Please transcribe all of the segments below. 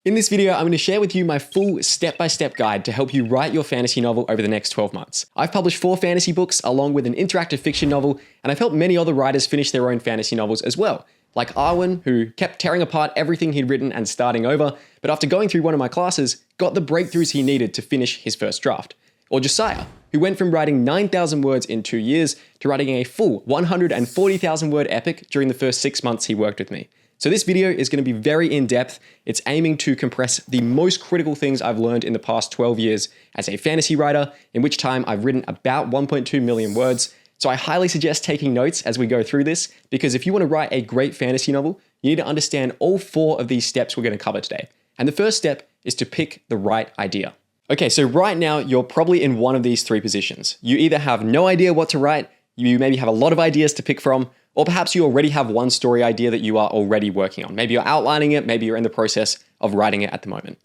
In this video, I'm going to share with you my full step-by-step guide to help you write your fantasy novel over the next 12 months. I've published 4 fantasy books along with an interactive fiction novel, and I've helped many other writers finish their own fantasy novels as well. Like Arwen, who kept tearing apart everything he'd written and starting over, but after going through one of my classes, got the breakthroughs he needed to finish his first draft. Or Josiah, who went from writing 9,000 words in 2 years to writing a full 140,000 word epic during the first 6 months he worked with me. So this video is going to be very in-depth. It's aiming to compress the most critical things I've learned in the past 12 years as a fantasy writer, in which time I've written about 1.2 million words. So I highly suggest taking notes as we go through this, because if you want to write a great fantasy novel, you need to understand all 4 of these steps we're going to cover today. And the first step is to pick the right idea. Okay, so right now you're probably in one of these 3 positions. You either have no idea what to write, you maybe have a lot of ideas to pick from, or perhaps you already have one story idea that you are already working on. Maybe you're outlining it, maybe you're in the process of writing it at the moment.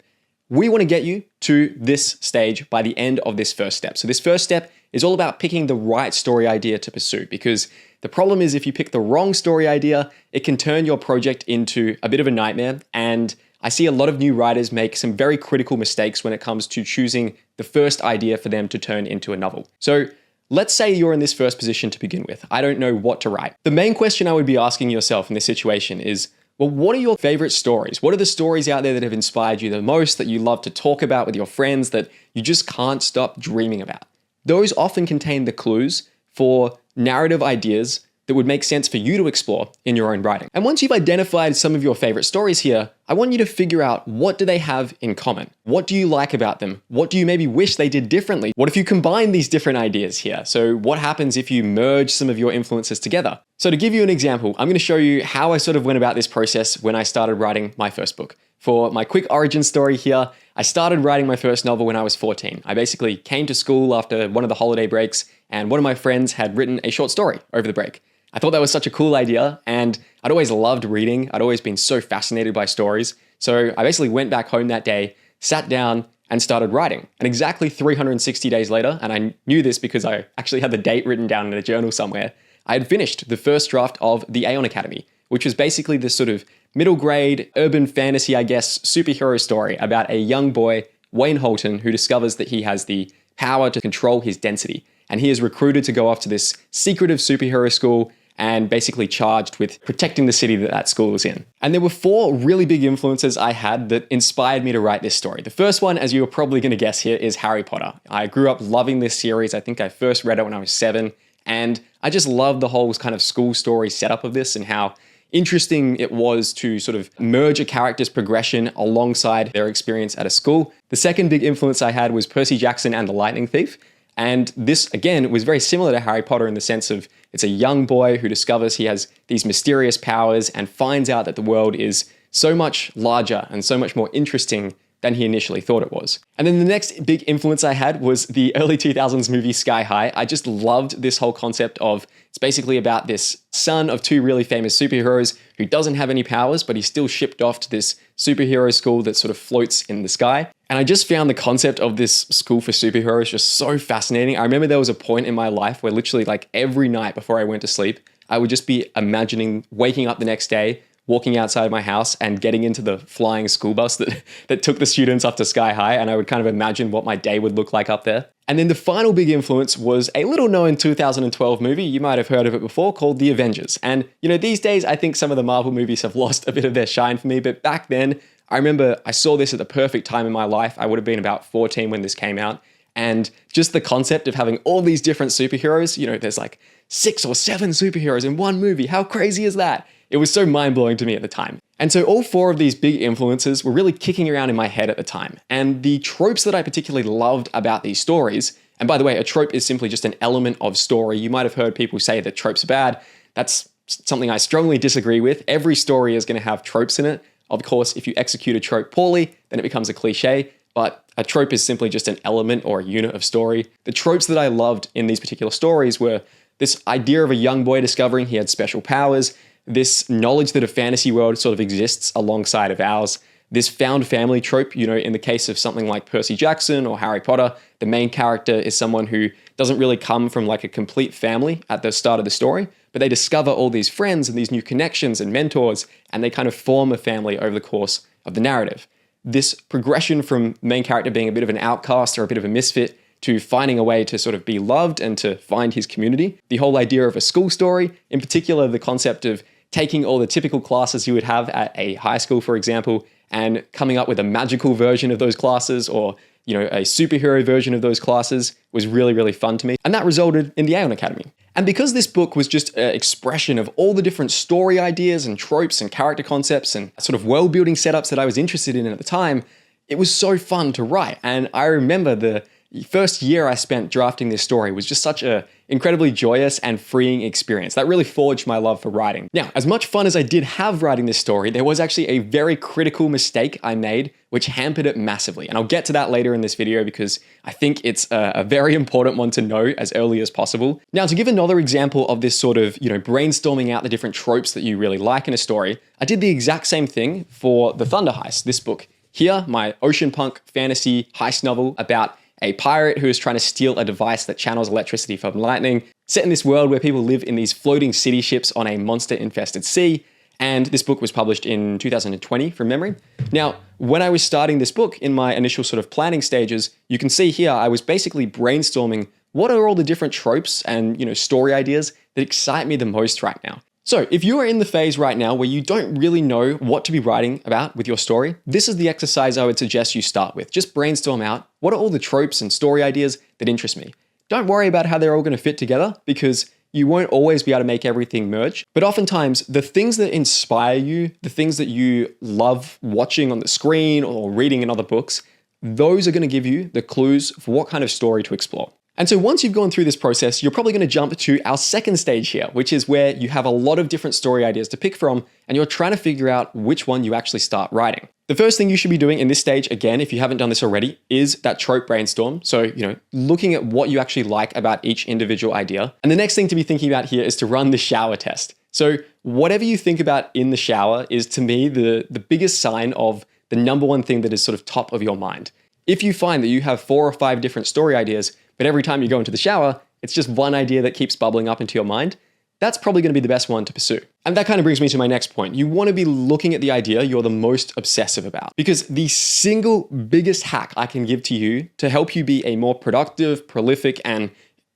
We want to get you to this stage by the end of this first step. So this first step is all about picking the right story idea to pursue, because the problem is if you pick the wrong story idea, it can turn your project into a bit of a nightmare. And I see a lot of new writers make some very critical mistakes when it comes to choosing the first idea for them to turn into a novel. So let's say you're in this first position to begin with. I don't know what to write. The main question I would be asking yourself in this situation is, well, what are your favorite stories? What are the stories out there that have inspired you the most, that you love to talk about with your friends, that you just can't stop dreaming about? Those often contain the clues for narrative ideas that would make sense for you to explore in your own writing. And once you've identified some of your favorite stories here, I want you to figure out, what do they have in common? What do you like about them? What do you maybe wish they did differently? What if you combine these different ideas here? So what happens if you merge some of your influences together? So to give you an example, I'm going to show you how I sort of went about this process when I started writing my first book. For my quick origin story here, I started writing my first novel when I was 14. I basically came to school after one of the holiday breaks, and one of my friends had written a short story over the break. I thought that was such a cool idea, and I'd always loved reading. I'd always been so fascinated by stories. So I basically went back home that day, sat down, and started writing. And exactly 360 days later, and I knew this because I actually had the date written down in a journal somewhere, I had finished the first draft of The Aeon Academy, which was basically this sort of middle grade, urban fantasy, I guess, superhero story about a young boy, Wayne Holton, who discovers that he has the power to control his density. And he is recruited to go off to this secretive superhero school and basically charged with protecting the city that that school was in. And there were 4 really big influences I had that inspired me to write this story. The first one, as you're probably going to guess here, is Harry Potter. I grew up loving this series. I think I first read it when I was 7, and I just loved the whole kind of school story setup of this and how interesting it was to sort of merge a character's progression alongside their experience at a school. The second big influence I had was Percy Jackson and the Lightning Thief. And this, again, was very similar to Harry Potter in the sense of it's a young boy who discovers he has these mysterious powers and finds out that the world is so much larger and so much more interesting than he initially thought it was. And then the next big influence I had was the early 2000s movie Sky High. I just loved this whole concept of, it's basically about this son of 2 really famous superheroes who doesn't have any powers, but he's still shipped off to this superhero school that sort of floats in the sky. And I just found the concept of this school for superheroes just so fascinating. I remember there was a point in my life where literally like every night before I went to sleep, I would just be imagining waking up the next day, walking outside my house and getting into the flying school bus that took the students up to Sky High. And I would kind of imagine what my day would look like up there. And then the final big influence was a little known 2012 movie, you might have heard of it before, called The Avengers. And you know, these days, I think some of the Marvel movies have lost a bit of their shine for me, but back then, I remember I saw this at the perfect time in my life. I would have been about 14 when this came out. And just the concept of having all these different superheroes, you know, there's like 6 or 7 superheroes in one movie. How crazy is that? It was so mind-blowing to me at the time. And so all 4 of these big influences were really kicking around in my head at the time. And the tropes that I particularly loved about these stories, and by the way, a trope is simply just an element of story. You might have heard people say that tropes are bad. That's something I strongly disagree with. Every story is going to have tropes in it. Of course, if you execute a trope poorly, then it becomes a cliche, but a trope is simply just an element or a unit of story. The tropes that I loved in these particular stories were this idea of a young boy discovering he had special powers, this knowledge that a fantasy world sort of exists alongside of ours, this found family trope, you know, in the case of something like Percy Jackson or Harry Potter, the main character is someone who doesn't really come from like a complete family at the start of the story, but they discover all these friends and these new connections and mentors, and they kind of form a family over the course of the narrative. this progression from main character being a bit of an outcast or a bit of a misfit to finding a way to sort of be loved and to find his community. The whole idea of a school story, in particular, the concept of taking all the typical classes you would have at a high school, for example, and coming up with a magical version of those classes or a superhero version of those classes was really, really fun to me. And that resulted in the Aeon Academy. And because this book was just an expression of all the different story ideas and tropes and character concepts and sort of world-building setups that I was interested in at the time, it was so fun to write. And I remember the first year I spent drafting this story was just such an incredibly joyous and freeing experience. That really forged my love for writing. Now, as much fun as I did have writing this story, there was actually a very critical mistake I made which hampered it massively. And I'll get to that later in this video because I think it's a very important one to know as early as possible. Now, to give another example of this sort of, brainstorming out the different tropes that you really like in a story, I did the exact same thing for The Thunder Heist, this book here, my ocean punk fantasy heist novel about a pirate who is trying to steal a device that channels electricity from lightning, set in this world where people live in these floating city ships on a monster-infested sea. And this book was published in 2020 from memory. Now, when I was starting this book in my initial sort of planning stages, you can see here, I was basically brainstorming what are all the different tropes and, story ideas that excite me the most right now. So if you are in the phase right now where you don't really know what to be writing about with your story, this is the exercise I would suggest you start with. Just brainstorm out what are all the tropes and story ideas that interest me. Don't worry about how they're all going to fit together because you won't always be able to make everything merge. But oftentimes the things that inspire you, the things that you love watching on the screen or reading in other books, those are going to give you the clues for what kind of story to explore. And so once you've gone through this process, you're probably going to jump to our second stage here, which is where you have a lot of different story ideas to pick from, and you're trying to figure out which one you actually start writing. The first thing you should be doing in this stage, again, if you haven't done this already, is that trope brainstorm. So, looking at what you actually like about each individual idea. And the next thing to be thinking about here is to run the shower test. So whatever you think about in the shower is, to me, the biggest sign of the number one thing that is sort of top of your mind. If you find that you have 4 or 5 different story ideas, but every time you go into the shower, it's just one idea that keeps bubbling up into your mind, that's probably going to be the best one to pursue. And that kind of brings me to my next point. You want to be looking at the idea you're the most obsessive about, because the single biggest hack I can give to you to help you be a more productive, prolific, and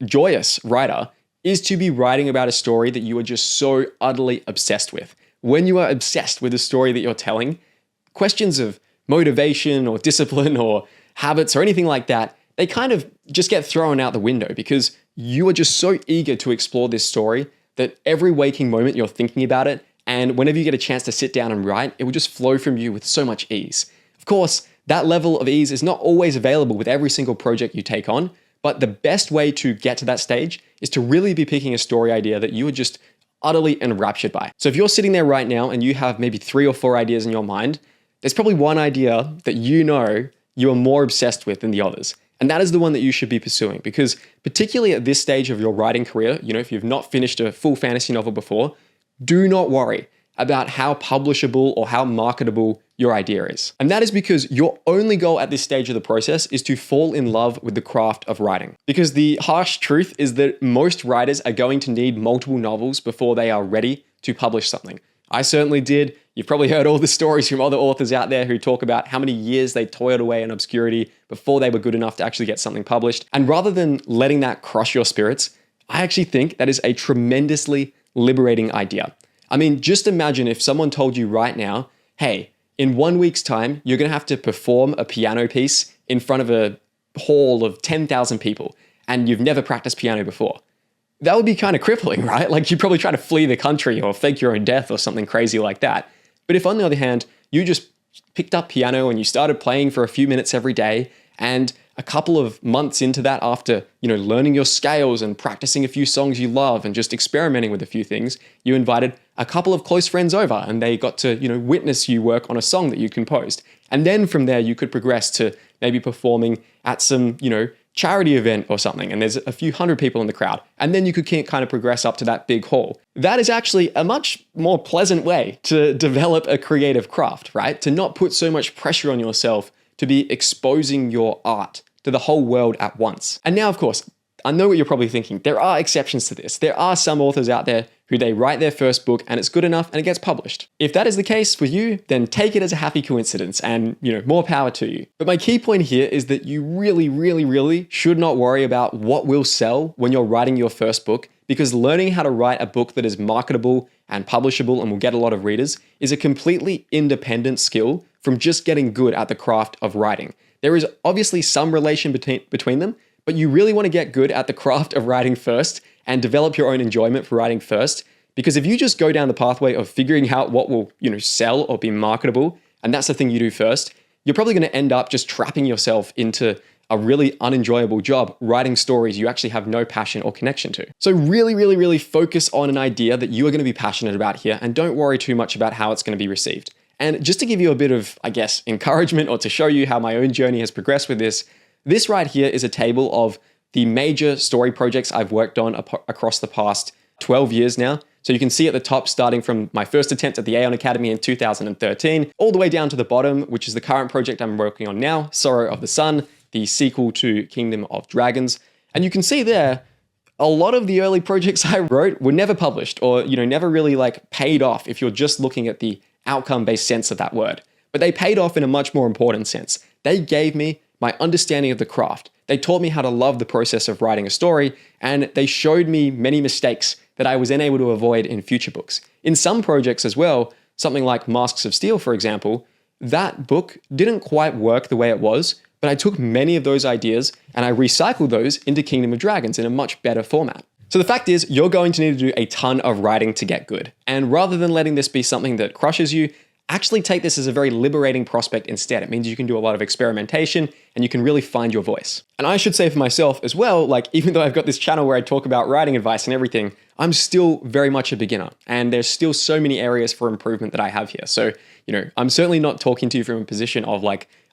joyous writer is to be writing about a story that you are just so utterly obsessed with. When you are obsessed with the story that you're telling, questions of motivation or discipline or habits or anything like that, they kind of just get thrown out the window because you are just so eager to explore this story that every waking moment you're thinking about it, and whenever you get a chance to sit down and write, it will just flow from you with so much ease. Of course, that level of ease is not always available with every single project you take on, but the best way to get to that stage is to really be picking a story idea that you are just utterly enraptured by. So if you're sitting there right now and you have maybe 3 or 4 ideas in your mind, there's probably one idea that you are more obsessed with than the others. And that is the one that you should be pursuing, because particularly at this stage of your writing career, if you've not finished a full fantasy novel before, do not worry about how publishable or how marketable your idea is. And that is because your only goal at this stage of the process is to fall in love with the craft of writing. Because the harsh truth is that most writers are going to need multiple novels before they are ready to publish something. I certainly did. You've probably heard all the stories from other authors out there who talk about how many years they toiled away in obscurity before they were good enough to actually get something published. And rather than letting that crush your spirits, I actually think that is a tremendously liberating idea. I mean, just imagine if someone told you right now, hey, in 1 week's time, you're going to have to perform a piano piece in front of a hall of 10,000 people, and you've never practiced piano before. That would be kind of crippling, right? Like you'd probably try to flee the country or fake your own death or something crazy like that. But if on the other hand, you just picked up piano and you started playing for a few minutes every day, and a couple of months into that, after, learning your scales and practicing a few songs you love and just experimenting with a few things, you invited a couple of close friends over and they got to, witness you work on a song that you composed. And then from there, you could progress to maybe performing at some, charity event or something, and there's a few hundred people in the crowd, and then you could kind of progress up to that big hall. That is actually a much more pleasant way to develop a creative craft, right? To not put so much pressure on yourself to be exposing your art to the whole world at once. And now, of course, I know what you're probably thinking. There are exceptions to this. There are some authors out there who they write their first book and it's good enough and it gets published. If that is the case for you, then take it as a happy coincidence and, more power to you. But my key point here is that you really should not worry about what will sell when you're writing your first book, because learning how to write a book that is marketable and publishable and will get a lot of readers is a completely independent skill from just getting good at the craft of writing. There is obviously some relation between them, but you really want to get good at the craft of writing first and develop your own enjoyment for writing first. Because if you just go down the pathway of figuring out what will, sell or be marketable, and that's the thing you do first, you're probably going to end up just trapping yourself into a really unenjoyable job writing stories you actually have no passion or connection to. So really focus on an idea that you are going to be passionate about here, and don't worry too much about how it's going to be received. And just to give you a bit of, encouragement, or to show you how my own journey has progressed with this right here is a table of the major story projects I've worked on across the past 12 years now. So you can see at the top, starting from my first attempt at the Aeon Academy in 2013, all the way down to the bottom, which is the current project I'm working on now, Sorrow of the Sun, the sequel to Kingdom of Dragons. And you can see there, a lot of the early projects I wrote were never published or, never really paid off if you're just looking at the outcome-based sense of that word. But they paid off in a much more important sense. They gave me my understanding of the craft. They taught me how to love the process of writing a story, and they showed me many mistakes that I was then able to avoid in future books. In some projects as well, something like Masks of Steel, for example, that book didn't quite work the way it was, but I took many of those ideas and I recycled those into Kingdom of Dragons in a much better format. So the fact is, you're going to need to do a ton of writing to get good. And rather than letting this be something that crushes you, actually take this as a very liberating prospect instead. It means you can do a lot of experimentation and you can really find your voice. And I should say for myself as well, even though I've got this channel where I talk about writing advice and everything, I'm still very much a beginner and there's still so many areas for improvement that I have here. So, I'm certainly not talking to you from a position of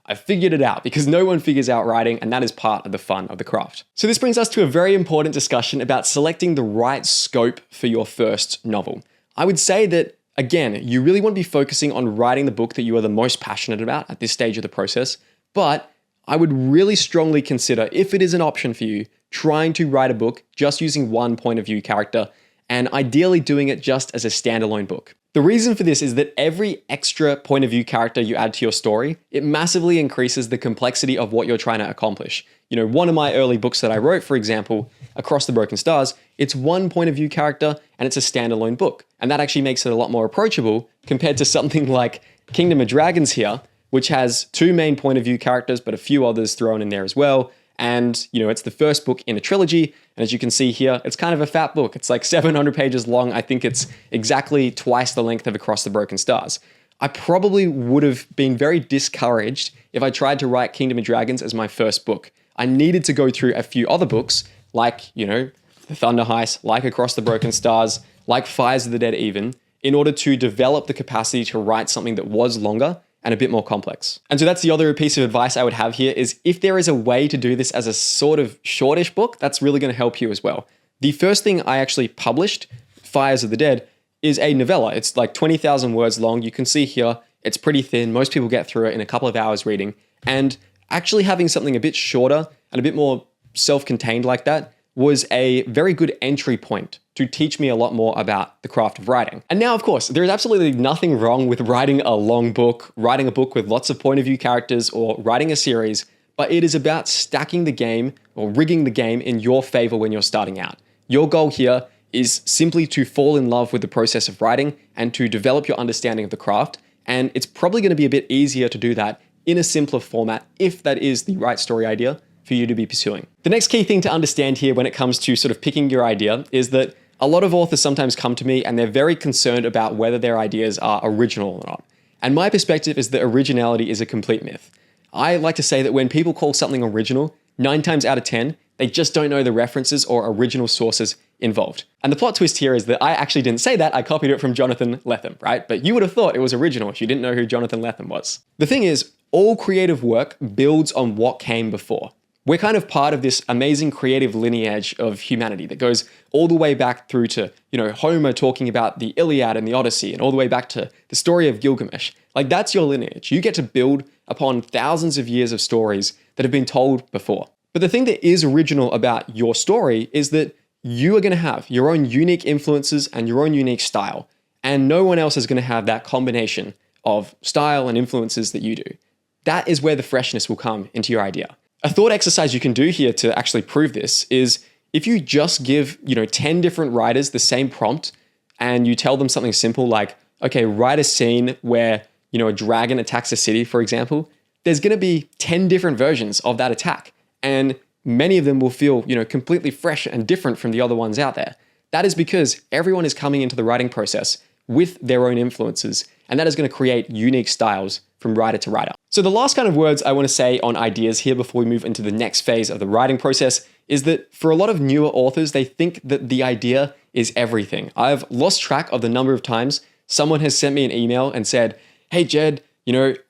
I figured it out, because no one figures out writing, and that is part of the fun of the craft. So this brings us to a very important discussion about selecting the right scope for your first novel. I would say that, again, you really want to be focusing on writing the book that you are the most passionate about at this stage of the process, but I would really strongly consider, if it is an option for you, trying to write a book just using one point of view character, and ideally doing it just as a standalone book. The reason for this is that every extra point of view character you add to your story, it massively increases the complexity of what you're trying to accomplish. One of my early books that I wrote, for example, Across the Broken Stars, it's one point of view character and it's a standalone book. And that actually makes it a lot more approachable compared to something like Kingdom of Dragons here, which has two main point of view characters, but a few others thrown in there as well. And, it's the first book in a trilogy. And as you can see here, it's kind of a fat book. It's 700 pages long. I think it's exactly twice the length of Across the Broken Stars. I probably would have been very discouraged if I tried to write Kingdom of Dragons as my first book. I needed to go through a few other books like, The Thunder Heist, like Across the Broken Stars, like Fires of the Dead even, in order to develop the capacity to write something that was longer and a bit more complex. And so that's the other piece of advice I would have here is, if there is a way to do this as a sort of shortish book, that's really going to help you as well. The first thing I actually published, Fires of the Dead, is a novella. It's 20,000 words long. You can see here, it's pretty thin. Most people get through it in a couple of hours reading. And actually having something a bit shorter and a bit more self-contained like that was a very good entry point to teach me a lot more about the craft of writing. And now, of course, there is absolutely nothing wrong with writing a long book, writing a book with lots of point of view characters, or writing a series, but it is about stacking the game or rigging the game in your favor when you're starting out. Your goal here is simply to fall in love with the process of writing and to develop your understanding of the craft. And it's probably going to be a bit easier to do that in a simpler format if that is the right story idea for you to be pursuing. The next key thing to understand here when it comes to sort of picking your idea is that a lot of authors sometimes come to me and they're very concerned about whether their ideas are original or not. And my perspective is that originality is a complete myth. I like to say that when people call something original, 9 times out of 10, they just don't know the references or original sources involved. And the plot twist here is that I actually didn't say that, I copied it from Jonathan Lethem, right? But you would have thought it was original if you didn't know who Jonathan Lethem was. The thing is, all creative work builds on what came before. We're kind of part of this amazing creative lineage of humanity that goes all the way back through to, Homer talking about the Iliad and the Odyssey, and all the way back to the story of Gilgamesh. That's your lineage. You get to build upon thousands of years of stories that have been told before. But the thing that is original about your story is that you are going to have your own unique influences and your own unique style. And no one else is going to have that combination of style and influences that you do. That is where the freshness will come into your idea. A thought exercise you can do here to actually prove this is if you just give, 10 different writers the same prompt and you tell them something simple like, okay, write a scene where, a dragon attacks a city, for example, there's going to be 10 different versions of that attack. And many of them will feel, completely fresh and different from the other ones out there. That is because everyone is coming into the writing process with their own influences, and that is going to create unique styles from writer to writer. So the last kind of words I want to say on ideas here before we move into the next phase of the writing process is that for a lot of newer authors, they think that the idea is everything. I've lost track of the number of times someone has sent me an email and said, hey, Jed,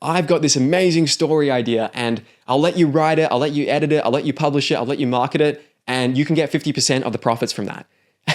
I've got this amazing story idea and I'll let you write it, I'll let you edit it, I'll let you publish it, I'll let you market it, and you can get 50% of the profits from that.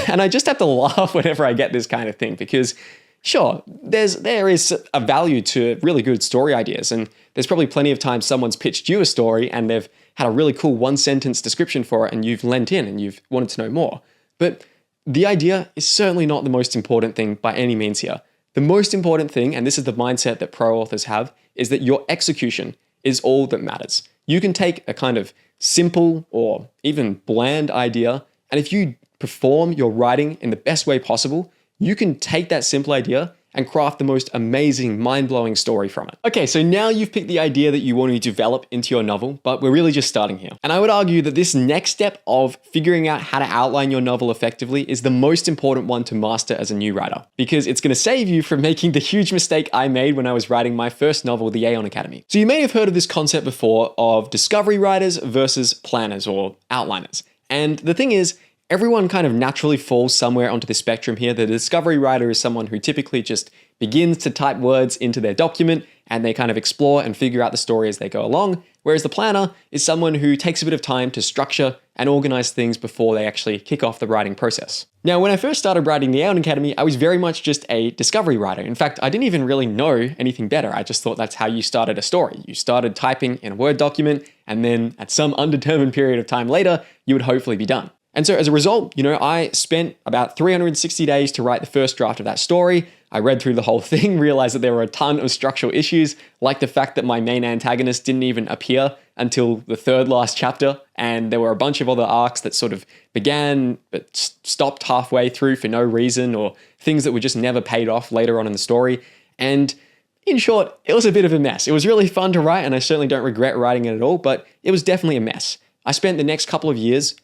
And I just have to laugh whenever I get this kind of thing because sure, there is a value to really good story ideas, and there's probably plenty of times someone's pitched you a story and they've had a really cool one-sentence description for it and you've lent in and you've wanted to know more. But the idea is certainly not the most important thing by any means here. The most important thing, and this is the mindset that pro authors have, is that your execution is all that matters. You can take a kind of simple or even bland idea, and if you perform your writing in the best way possible, you can take that simple idea and craft the most amazing, mind-blowing story from it. Okay, so now you've picked the idea that you want to develop into your novel, but we're really just starting here. And I would argue that this next step of figuring out how to outline your novel effectively is the most important one to master as a new writer, because it's going to save you from making the huge mistake I made when I was writing my first novel, The Aeon Academy. So you may have heard of this concept before of discovery writers versus planners or outliners. And the thing is, everyone kind of naturally falls somewhere onto the spectrum here. The discovery writer is someone who typically just begins to type words into their document and they kind of explore and figure out the story as they go along. Whereas the planner is someone who takes a bit of time to structure and organize things before they actually kick off the writing process. Now, when I first started writing The Aeon Academy, I was very much just a discovery writer. In fact, I didn't even really know anything better. I just thought that's how you started a story. You started typing in a Word document, and then at some undetermined period of time later, you would hopefully be done. And so as a result, I spent about 360 days to write the first draft of that story. I read through the whole thing, realized that there were a ton of structural issues, like the fact that my main antagonist didn't even appear until the third last chapter. And there were a bunch of other arcs that sort of began but stopped halfway through for no reason, or things that were just never paid off later on in the story. And in short, it was a bit of a mess. It was really fun to write, and I certainly don't regret writing it at all, but it was definitely a mess. I spent the next couple of years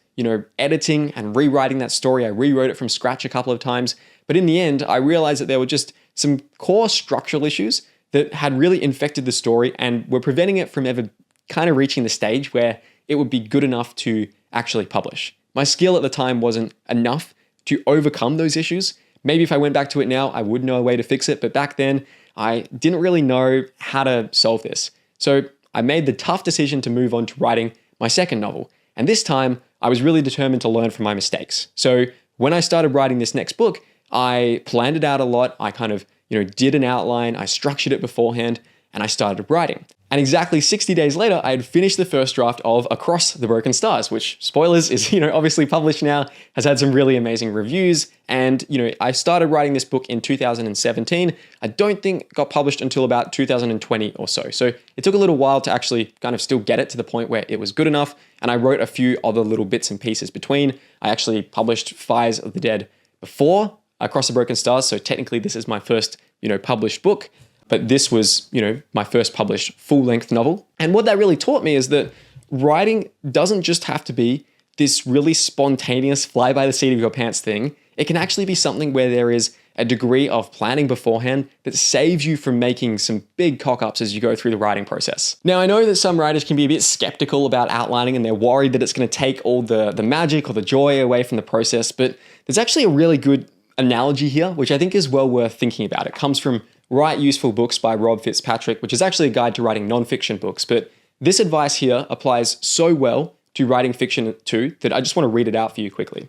editing and rewriting that story. I rewrote it from scratch a couple of times. But in the end, I realized that there were just some core structural issues that had really infected the story and were preventing it from ever kind of reaching the stage where it would be good enough to actually publish. My skill at the time wasn't enough to overcome those issues. Maybe if I went back to it now, I would know a way to fix it. But back then, I didn't really know how to solve this. So I made the tough decision to move on to writing my second novel. And this time, I was really determined to learn from my mistakes. So when I started writing this next book, I planned it out a lot. I kind of, did an outline, I structured it beforehand, and I started writing. And exactly 60 days later, I had finished the first draft of Across the Broken Stars, which, spoilers, is, obviously published now, has had some really amazing reviews. And, I started writing this book in 2017. I don't think it got published until about 2020 or so. So it took a little while to actually kind of still get it to the point where it was good enough. And I wrote a few other little bits and pieces between. I actually published Fires of the Dead before Across the Broken Stars. So technically this is my first, published book. But this was, my first published full-length novel. And what that really taught me is that writing doesn't just have to be this really spontaneous fly by the seat of your pants thing. It can actually be something where there is a degree of planning beforehand that saves you from making some big cock-ups as you go through the writing process. Now, I know that some writers can be a bit skeptical about outlining and they're worried that it's going to take all the magic or the joy away from the process, but there's actually a really good analogy here, which I think is well worth thinking about. It comes from Write Useful Books by Rob Fitzpatrick, which is actually a guide to writing nonfiction books. But this advice here applies so well to writing fiction too that I just want to read it out for you quickly.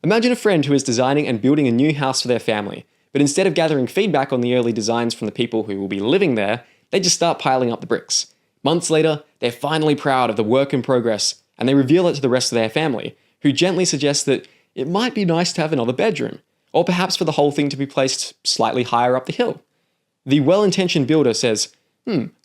Imagine a friend who is designing and building a new house for their family, but instead of gathering feedback on the early designs from the people who will be living there, they just start piling up the bricks. Months later, they're finally proud of the work in progress and they reveal it to the rest of their family, who gently suggest that it might be nice to have another bedroom, or perhaps for the whole thing to be placed slightly higher up the hill. The well-intentioned builder says,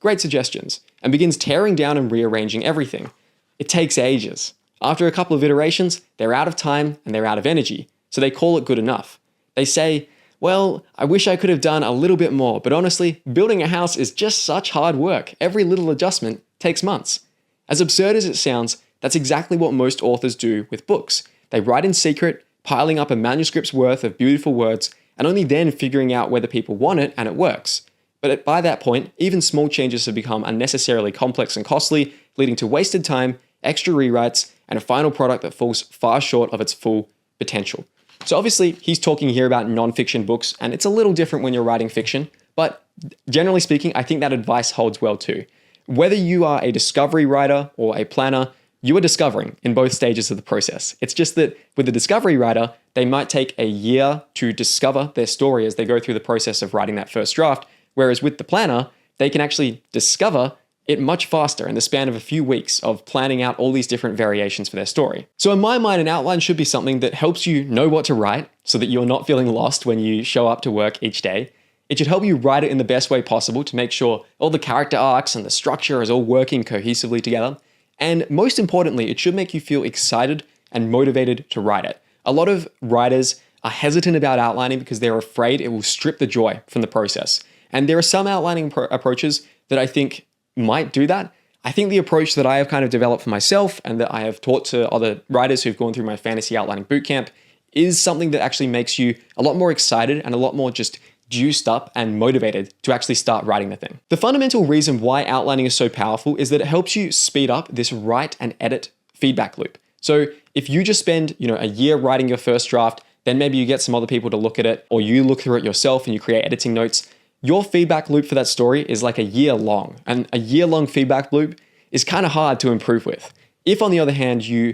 great suggestions, and begins tearing down and rearranging everything. It takes ages. After a couple of iterations, they're out of time and they're out of energy, so they call it good enough. They say, well, I wish I could have done a little bit more, but honestly, building a house is just such hard work. Every little adjustment takes months. As absurd as it sounds, that's exactly what most authors do with books. They write in secret, piling up a manuscript's worth of beautiful words, and only then figuring out whether people want it and it works. But by that point, even small changes have become unnecessarily complex and costly, leading to wasted time, extra rewrites, and a final product that falls far short of its full potential. So obviously, he's talking here about non-fiction books, and it's a little different when you're writing fiction, but generally speaking, I think that advice holds well too. Whether you are a discovery writer or a planner, you are discovering in both stages of the process. It's just that with the discovery writer, they might take a year to discover their story as they go through the process of writing that first draft, whereas with the planner, they can actually discover it much faster in the span of a few weeks of planning out all these different variations for their story. So in my mind, an outline should be something that helps you know what to write so that you're not feeling lost when you show up to work each day. It should help you write it in the best way possible to make sure all the character arcs and the structure is all working cohesively together. And most importantly, it should make you feel excited and motivated to write it. A lot of writers are hesitant about outlining because they're afraid it will strip the joy from the process. And there are some outlining approaches that I think might do that. I think the approach that I have kind of developed for myself and that I have taught to other writers who've gone through my fantasy outlining bootcamp is something that actually makes you a lot more excited and a lot more just juiced up and motivated to actually start writing the thing. The fundamental reason why outlining is so powerful is that it helps you speed up this write and edit feedback loop. So if you just spend, a year writing your first draft, then maybe you get some other people to look at it, or you look through it yourself and you create editing notes, your feedback loop for that story is like a year long, and a year-long feedback loop is kind of hard to improve with. If, on the other hand, you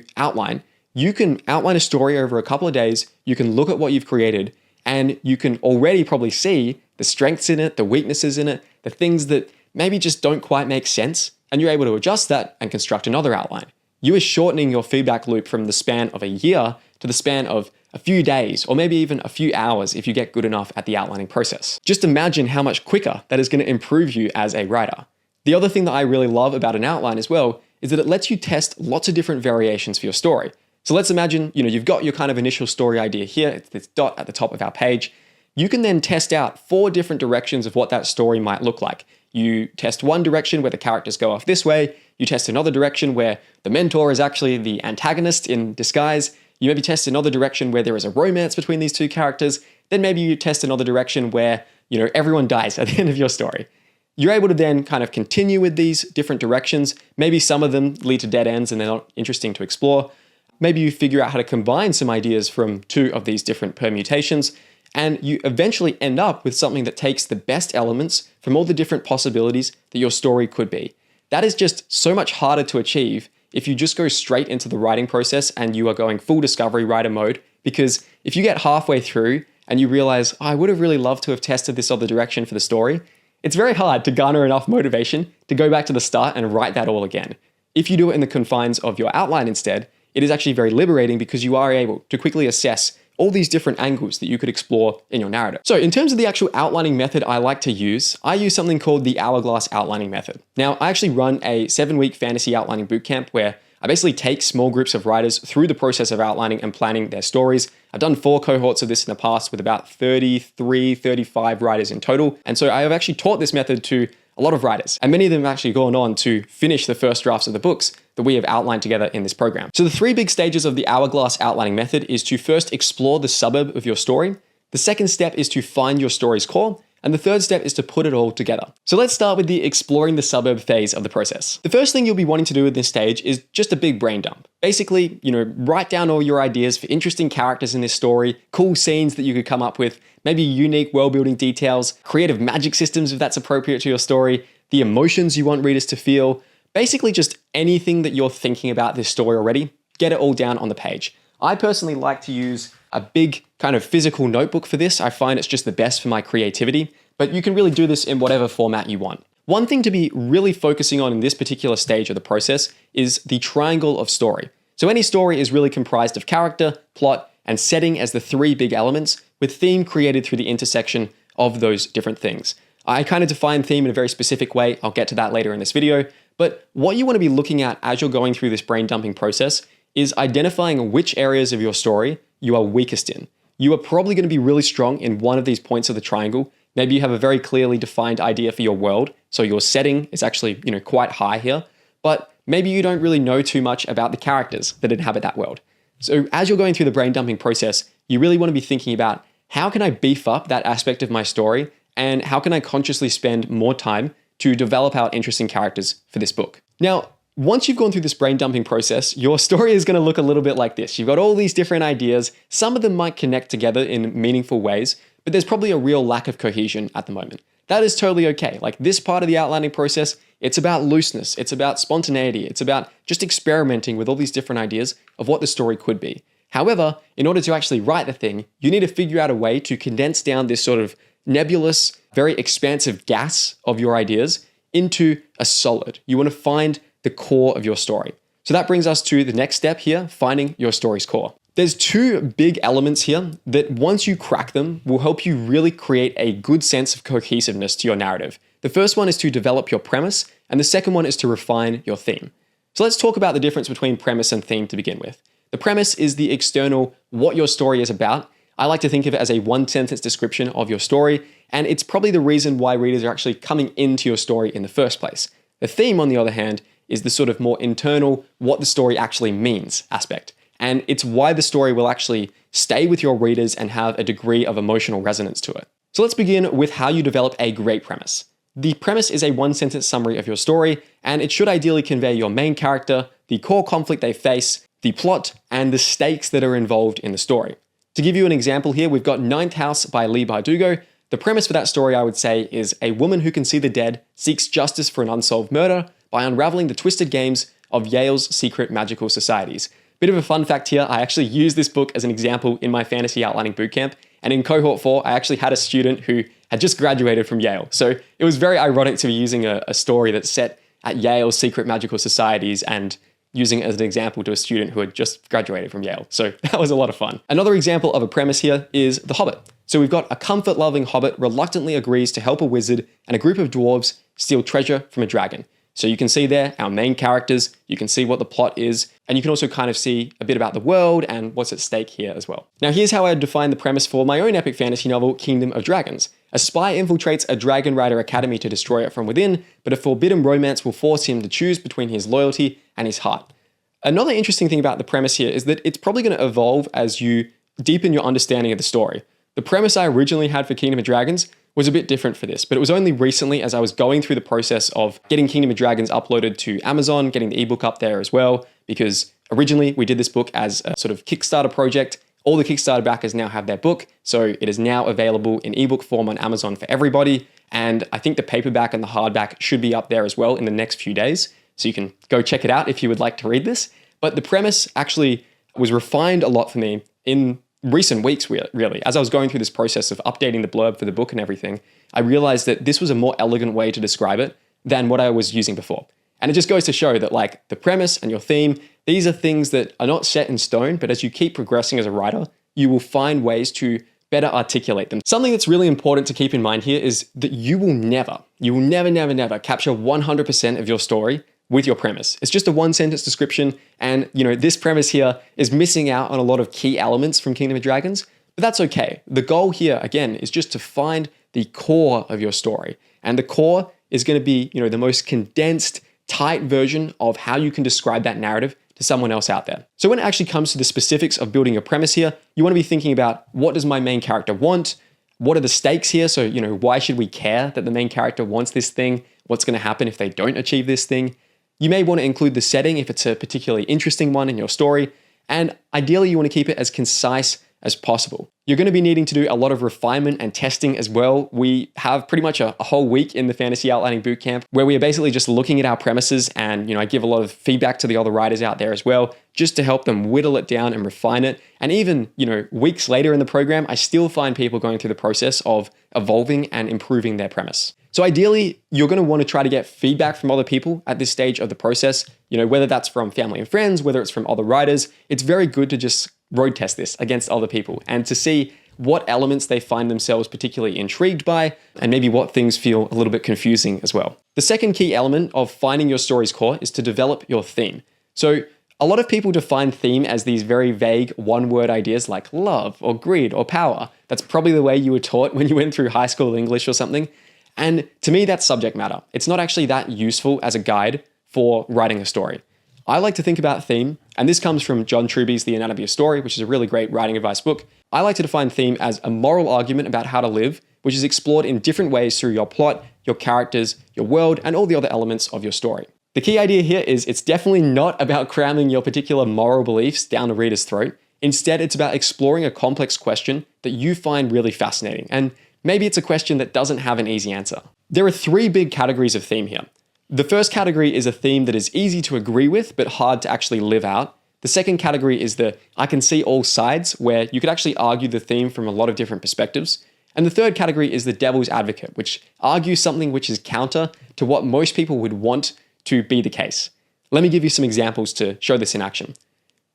can outline a story over a couple of days, you can look at what you've created, and you can already probably see the strengths in it, the weaknesses in it, the things that maybe just don't quite make sense, and you're able to adjust that and construct another outline. You are shortening your feedback loop from the span of a year to the span of a few days, or maybe even a few hours if you get good enough at the outlining process. Just imagine how much quicker that is going to improve you as a writer. The other thing that I really love about an outline as well is that it lets you test lots of different variations for your story. So let's imagine, you've got your kind of initial story idea here. It's this dot at the top of our page. You can then test out 4 different directions of what that story might look like. You test one direction where the characters go off this way. You test another direction where the mentor is actually the antagonist in disguise. You maybe test another direction where there is a romance between these two characters. Then maybe you test another direction where, everyone dies at the end of your story. You're able to then kind of continue with these different directions. Maybe some of them lead to dead ends and they're not interesting to explore. Maybe you figure out how to combine some ideas from 2 of these different permutations, and you eventually end up with something that takes the best elements from all the different possibilities that your story could be. That is just so much harder to achieve if you just go straight into the writing process and you are going full discovery writer mode, because if you get halfway through and you realize, I would have really loved to have tested this other direction for the story, it's very hard to garner enough motivation to go back to the start and write that all again. If you do it in the confines of your outline instead, it is actually very liberating because you are able to quickly assess all these different angles that you could explore in your narrative. So in terms of the actual outlining method I like to use, I use something called the Hourglass Outlining Method. Now, I actually run a 7-week fantasy outlining bootcamp where I basically take small groups of writers through the process of outlining and planning their stories. I've done 4 cohorts of this in the past with about 33, 35 writers in total. And so I have actually taught this method to a lot of writers, and many of them have actually gone on to finish the first drafts of the books that we have outlined together in this program. So the 3 big stages of the Hourglass Outlining Method is to first explore the suburb of your story. The second step is to find your story's core. And the third step is to put it all together. So let's start with the exploring the suburb phase of the process. The first thing you'll be wanting to do at this stage is just a big brain dump. Basically, write down all your ideas for interesting characters in this story, cool scenes that you could come up with, maybe unique world-building details, creative magic systems if that's appropriate to your story, the emotions you want readers to feel, basically just anything that you're thinking about this story already, get it all down on the page. I personally like to use a big kind of physical notebook for this. I find it's just the best for my creativity, but you can really do this in whatever format you want. One thing to be really focusing on in this particular stage of the process is the triangle of story. So any story is really comprised of character, plot, and setting as the three big elements, with theme created through the intersection of those different things. I kind of define theme in a very specific way. I'll get to that later in this video. But what you want to be looking at as you're going through this brain dumping process is identifying which areas of your story you are weakest in. You are probably going to be really strong in one of these points of the triangle. Maybe you have a very clearly defined idea for your world, so your setting is actually, quite high here. But maybe you don't really know too much about the characters that inhabit that world. So as you're going through the brain dumping process, you really want to be thinking about how can I beef up that aspect of my story, and how can I consciously spend more time to develop out interesting characters for this book. Now, once you've gone through this brain dumping process, your story is going to look a little bit like this. You've got all these different ideas. Some of them might connect together in meaningful ways, but there's probably a real lack of cohesion at the moment. That is totally okay. Like this part of the outlining process, it's about looseness. It's about spontaneity. It's about just experimenting with all these different ideas of what the story could be. However, in order to actually write the thing, you need to figure out a way to condense down this sort of nebulous, very expansive gas of your ideas into a solid. You want to find the core of your story. So that brings us to the next step here, finding your story's core. There's two big elements here that once you crack them will help you really create a good sense of cohesiveness to your narrative. The first one is to develop your premise, and the second one is to refine your theme. So let's talk about the difference between premise and theme to begin with. The premise is the external, what your story is about. I like to think of it as a one-sentence description of your story, and it's probably the reason why readers are actually coming into your story in the first place. The theme, on the other hand, is the sort of more internal, what the story actually means aspect. And it's why the story will actually stay with your readers and have a degree of emotional resonance to it. So let's begin with how you develop a great premise. The premise is a one-sentence summary of your story, and it should ideally convey your main character, the core conflict they face, the plot, and the stakes that are involved in the story. To give you an example here, we've got Ninth House by Leigh Bardugo. The premise for that story, I would say, is a woman who can see the dead seeks justice for an unsolved murder by unraveling the twisted games of Yale's secret magical societies. Bit of a fun fact here, I actually used this book as an example in my fantasy outlining bootcamp, and in cohort 4, I actually had a student who had just graduated from Yale. So it was very ironic to be using a story that's set at Yale's secret magical societies and using it as an example to a student who had just graduated from Yale. So that was a lot of fun. Another example of a premise here is The Hobbit. So we've got a comfort-loving hobbit reluctantly agrees to help a wizard and a group of dwarves steal treasure from a dragon. So you can see there our main characters, you can see what the plot is, and you can also kind of see a bit about the world and what's at stake here as well. Now here's how I define the premise for my own epic fantasy novel, Kingdom of Dragons. A spy infiltrates a dragon rider academy to destroy it from within, but a forbidden romance will force him to choose between his loyalty and his heart. Another interesting thing about the premise here is that it's probably going to evolve as you deepen your understanding of the story. The premise I originally had for Kingdom of Dragons was a bit different for this, but it was only recently as I was going through the process of getting Kingdom of Dragons uploaded to Amazon, getting the ebook up there as well, because originally we did this book as a sort of Kickstarter project. All the Kickstarter backers now have their book, so it is now available in ebook form on Amazon for everybody, and I think the paperback and the hardback should be up there as well in the next few days, so you can go check it out if you would like to read this. But the premise actually was refined a lot for me in recent weeks, really. As I was going through this process of updating the blurb for the book and everything, I realized that this was a more elegant way to describe it than what I was using before. And it just goes to show that like the premise and your theme, these are things that are not set in stone, but as you keep progressing as a writer, you will find ways to better articulate them. Something that's really important to keep in mind here is that you will never capture 100% of your story with your premise. It's just a one-sentence description, and this premise here is missing out on a lot of key elements from Kingdom of Dragons, but that's okay. The goal here, again, is just to find the core of your story, and the core is going to be the most condensed, tight version of how you can describe that narrative to someone else out there. So when it actually comes to the specifics of building your premise here, you want to be thinking about what does my main character want? What are the stakes here? So, why should we care that the main character wants this thing? What's going to happen if they don't achieve this thing? You may want to include the setting if it's a particularly interesting one in your story, and ideally you want to keep it as concise as possible. You're going to be needing to do a lot of refinement and testing as well. We have pretty much a whole week in the Fantasy Outlining Bootcamp where we are basically just looking at our premises, and I give a lot of feedback to the other writers out there as well, just to help them whittle it down and refine it. And even weeks later in the program, I still find people going through the process of evolving and improving their premise. So ideally, you're going to want to try to get feedback from other people at this stage of the process, whether that's from family and friends, whether it's from other writers. It's very good to just road test this against other people and to see what elements they find themselves particularly intrigued by, and maybe what things feel a little bit confusing as well. The second key element of finding your story's core is to develop your theme. So a lot of people define theme as these very vague one-word ideas like love or greed or power. That's probably the way you were taught when you went through high school English or something. And to me, that's subject matter. It's not actually that useful as a guide for writing a story. I like to think about theme, and this comes from John Truby's The Anatomy of Story, which is a really great writing advice book. I like to define theme as a moral argument about how to live, which is explored in different ways through your plot, your characters, your world, and all the other elements of your story. The key idea here is it's definitely not about cramming your particular moral beliefs down a reader's throat. Instead, it's about exploring a complex question that you find really fascinating, and maybe it's a question that doesn't have an easy answer. There are three big categories of theme here. The first category is a theme that is easy to agree with, but hard to actually live out. The second category is the I can see all sides, where you could actually argue the theme from a lot of different perspectives. And the third category is the devil's advocate, which argues something which is counter to what most people would want to be the case. Let me give you some examples to show this in action.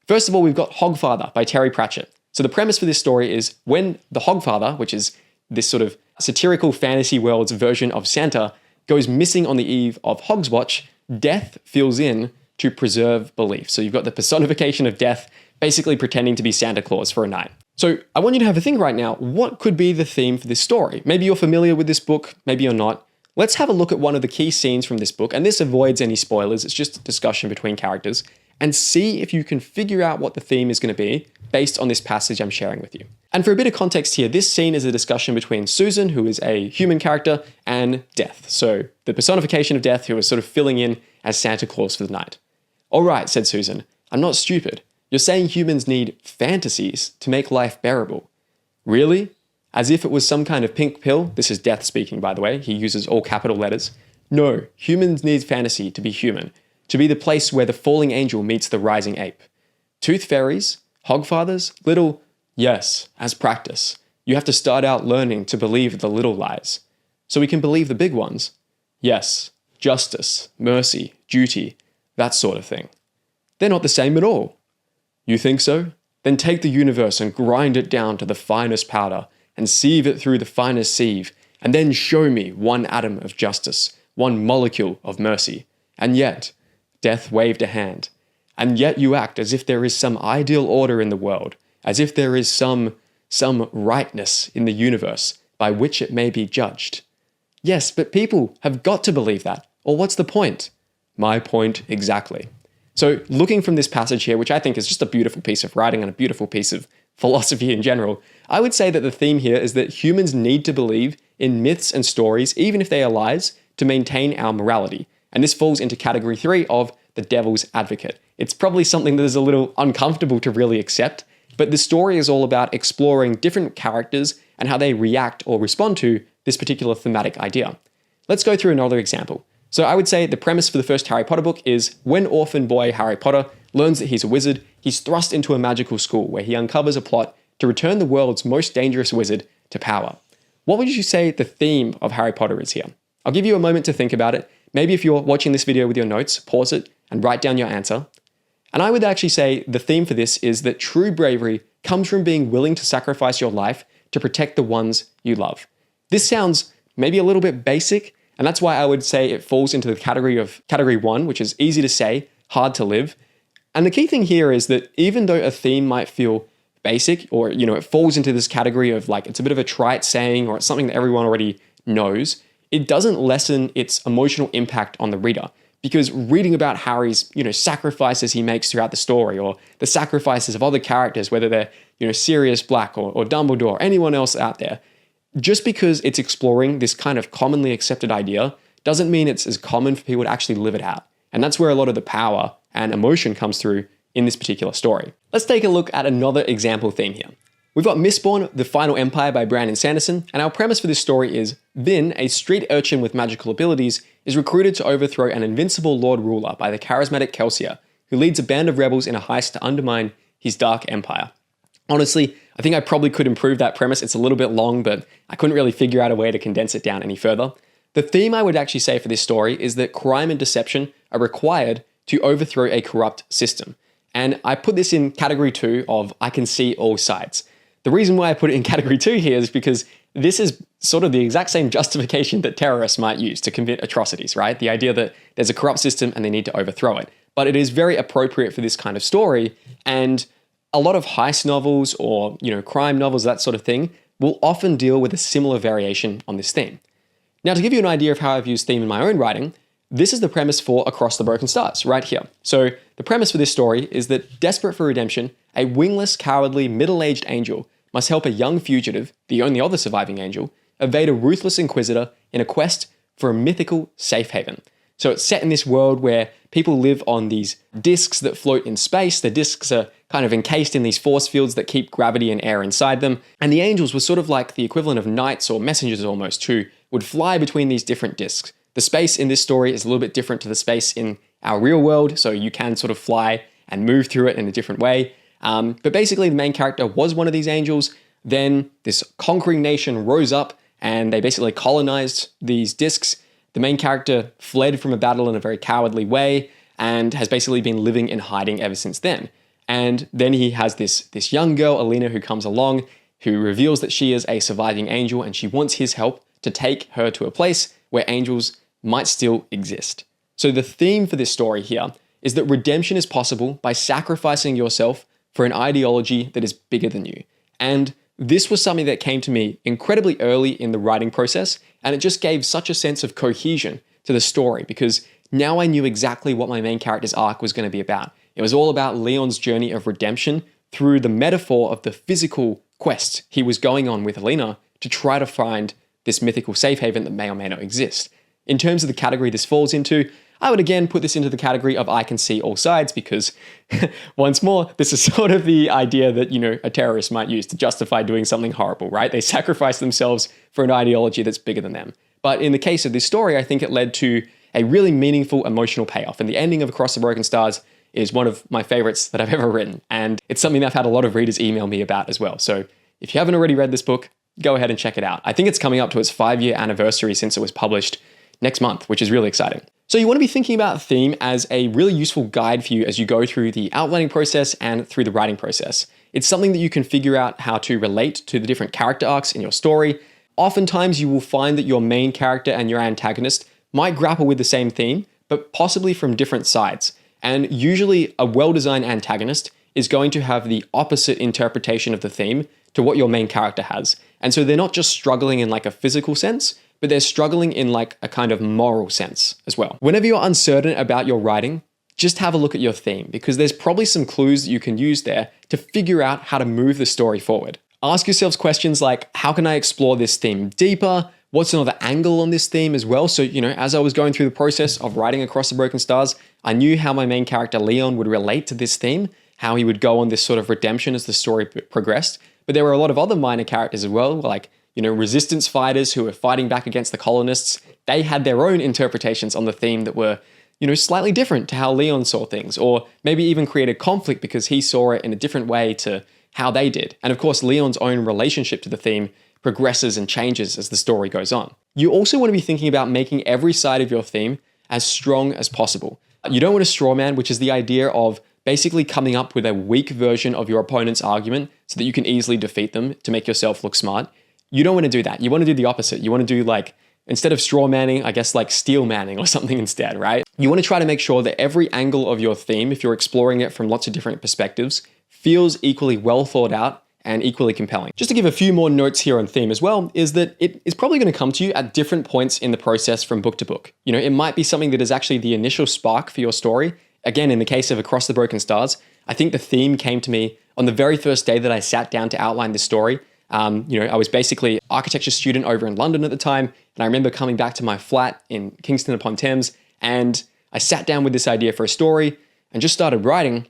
First of all, we've got Hogfather by Terry Pratchett. So the premise for this story is when the Hogfather, which is this sort of satirical fantasy world's version of Santa, goes missing on the eve of Hogswatch, death fills in to preserve belief. So you've got the personification of death basically pretending to be Santa Claus for a night. So I want you to have a think right now, what could be the theme for this story? Maybe you're familiar with this book, maybe you're not. Let's have a look at one of the key scenes from this book, and this avoids any spoilers, it's just a discussion between characters, and see if you can figure out what the theme is going to be based on this passage I'm sharing with you. And for a bit of context here, this scene is a discussion between Susan, who is a human character, and Death. So the personification of Death, who is sort of filling in as Santa Claus for the night. All right, said Susan, I'm not stupid. You're saying humans need fantasies to make life bearable. Really? As if it was some kind of pink pill? This is Death speaking, by the way. He uses all capital letters. No, humans need fantasy to be human, to be the place where the falling angel meets the rising ape. Tooth fairies? Hogfathers? Little? Yes, as practice. You have to start out learning to believe the little lies. So we can believe the big ones? Yes, justice, mercy, duty, that sort of thing. They're not the same at all. You think so? Then take the universe and grind it down to the finest powder and sieve it through the finest sieve, and then show me one atom of justice, one molecule of mercy. And yet, Death waved a hand, and yet you act as if there is some ideal order in the world, as if there is some rightness in the universe by which it may be judged. Yes, but people have got to believe that, or what's the point? My point exactly. So looking from this passage here, which I think is just a beautiful piece of writing and a beautiful piece of philosophy in general, I would say that the theme here is that humans need to believe in myths and stories, even if they are lies, to maintain our morality. And this falls into category 3 of the devil's advocate. It's probably something that is a little uncomfortable to really accept, but the story is all about exploring different characters and how they react or respond to this particular thematic idea. Let's go through another example. So I would say the premise for the first Harry Potter book is when orphan boy Harry Potter learns that he's a wizard, he's thrust into a magical school where he uncovers a plot to return the world's most dangerous wizard to power. What would you say the theme of Harry Potter is here? I'll give you a moment to think about it. Maybe if you're watching this video with your notes, pause it and write down your answer. And I would actually say the theme for this is that true bravery comes from being willing to sacrifice your life to protect the ones you love. This sounds maybe a little bit basic, and that's why I would say it falls into the category 1, which is easy to say, hard to live. And the key thing here is that even though a theme might feel basic, or it falls into this category of like it's a bit of a trite saying or it's something that everyone already knows, it doesn't lessen its emotional impact on the reader. Because reading about Harry's, sacrifices he makes throughout the story, or the sacrifices of other characters, whether they're, Sirius Black or Dumbledore, or anyone else out there, just because it's exploring this kind of commonly accepted idea doesn't mean it's as common for people to actually live it out. And that's where a lot of the power and emotion comes through in this particular story. Let's take a look at another example theme here. We've got Mistborn, The Final Empire by Brandon Sanderson, and our premise for this story is Vin, a street urchin with magical abilities, is recruited to overthrow an invincible Lord Ruler by the charismatic Kelsier, who leads a band of rebels in a heist to undermine his dark empire. Honestly, I think I probably could improve that premise. It's a little bit long, but I couldn't really figure out a way to condense it down any further. The theme I would actually say for this story is that crime and deception are required to overthrow a corrupt system. And I put this in category 2 of I can see all sides. The reason why I put it in category 2 here is because this is sort of the exact same justification that terrorists might use to commit atrocities, right? The idea that there's a corrupt system and they need to overthrow it. But it is very appropriate for this kind of story. And a lot of heist novels or, crime novels, that sort of thing, will often deal with a similar variation on this theme. Now, to give you an idea of how I've used theme in my own writing, this is the premise for Across the Broken Stars, right here. So the premise for this story is that, desperate for redemption, a wingless, cowardly, middle-aged angel must help a young fugitive, the only other surviving angel, evade a ruthless inquisitor in a quest for a mythical safe haven. So it's set in this world where people live on these discs that float in space. The discs are kind of encased in these force fields that keep gravity and air inside them. And the angels were sort of like the equivalent of knights or messengers almost, who would fly between these different discs. The space in this story is a little bit different to the space in our real world, so you can sort of fly and move through it in a different way. But basically, the main character was one of these angels. Then this conquering nation rose up and they basically colonized these discs. The main character fled from a battle in a very cowardly way and has basically been living in hiding ever since then. And then he has this young girl, Alina, who comes along, who reveals that she is a surviving angel and she wants his help to take her to a place where angels might still exist. So the theme for this story here is that redemption is possible by sacrificing yourself for an ideology that is bigger than you. And this was something that came to me incredibly early in the writing process, and it just gave such a sense of cohesion to the story because now I knew exactly what my main character's arc was going to be about. It was all about Leon's journey of redemption through the metaphor of the physical quest he was going on with Alina to try to find this mythical safe haven that may or may not exist. In terms of the category this falls into, I would again put this into the category of I can see all sides because, once more, this is sort of the idea that, a terrorist might use to justify doing something horrible, right? They sacrifice themselves for an ideology that's bigger than them. But in the case of this story, I think it led to a really meaningful emotional payoff. And the ending of Across the Broken Stars is one of my favorites that I've ever written. And it's something that I've had a lot of readers email me about as well. So if you haven't already read this book, go ahead and check it out. I think it's coming up to its 5-year anniversary since it was published next month, which is really exciting. So you want to be thinking about theme as a really useful guide for you as you go through the outlining process and through the writing process. It's something that you can figure out how to relate to the different character arcs in your story. Oftentimes you will find that your main character and your antagonist might grapple with the same theme, but possibly from different sides. And usually a well-designed antagonist is going to have the opposite interpretation of the theme to what your main character has. And so they're not just struggling in like a physical sense, but they're struggling in like a kind of moral sense as well. Whenever you're uncertain about your writing, just have a look at your theme because there's probably some clues that you can use there to figure out how to move the story forward. Ask yourselves questions like, how can I explore this theme deeper? What's another angle on this theme as well? So, as I was going through the process of writing Across the Broken Stars, I knew how my main character Leon would relate to this theme, how he would go on this sort of redemption as the story progressed. But there were a lot of other minor characters as well, like resistance fighters who were fighting back against the colonists. They had their own interpretations on the theme that were, slightly different to how Leon saw things, or maybe even created conflict because he saw it in a different way to how they did. And of course, Leon's own relationship to the theme progresses and changes as the story goes on. You also want to be thinking about making every side of your theme as strong as possible. You don't want to straw man, which is the idea of basically coming up with a weak version of your opponent's argument so that you can easily defeat them to make yourself look smart. You don't want to do that. You want to do the opposite. You want to do instead of straw manning, I guess steel manning or something instead, right? You want to try to make sure that every angle of your theme, if you're exploring it from lots of different perspectives, feels equally well thought out and equally compelling. Just to give a few more notes here on theme as well, is that it is probably going to come to you at different points in the process from book to book. It might be something that is actually the initial spark for your story. Again, in the case of Across the Broken Stars, I think the theme came to me on the very first day that I sat down to outline this story. I was basically an architecture student over in London at the time, and I remember coming back to my flat in Kingston upon Thames, and I sat down with this idea for a story and just started writing.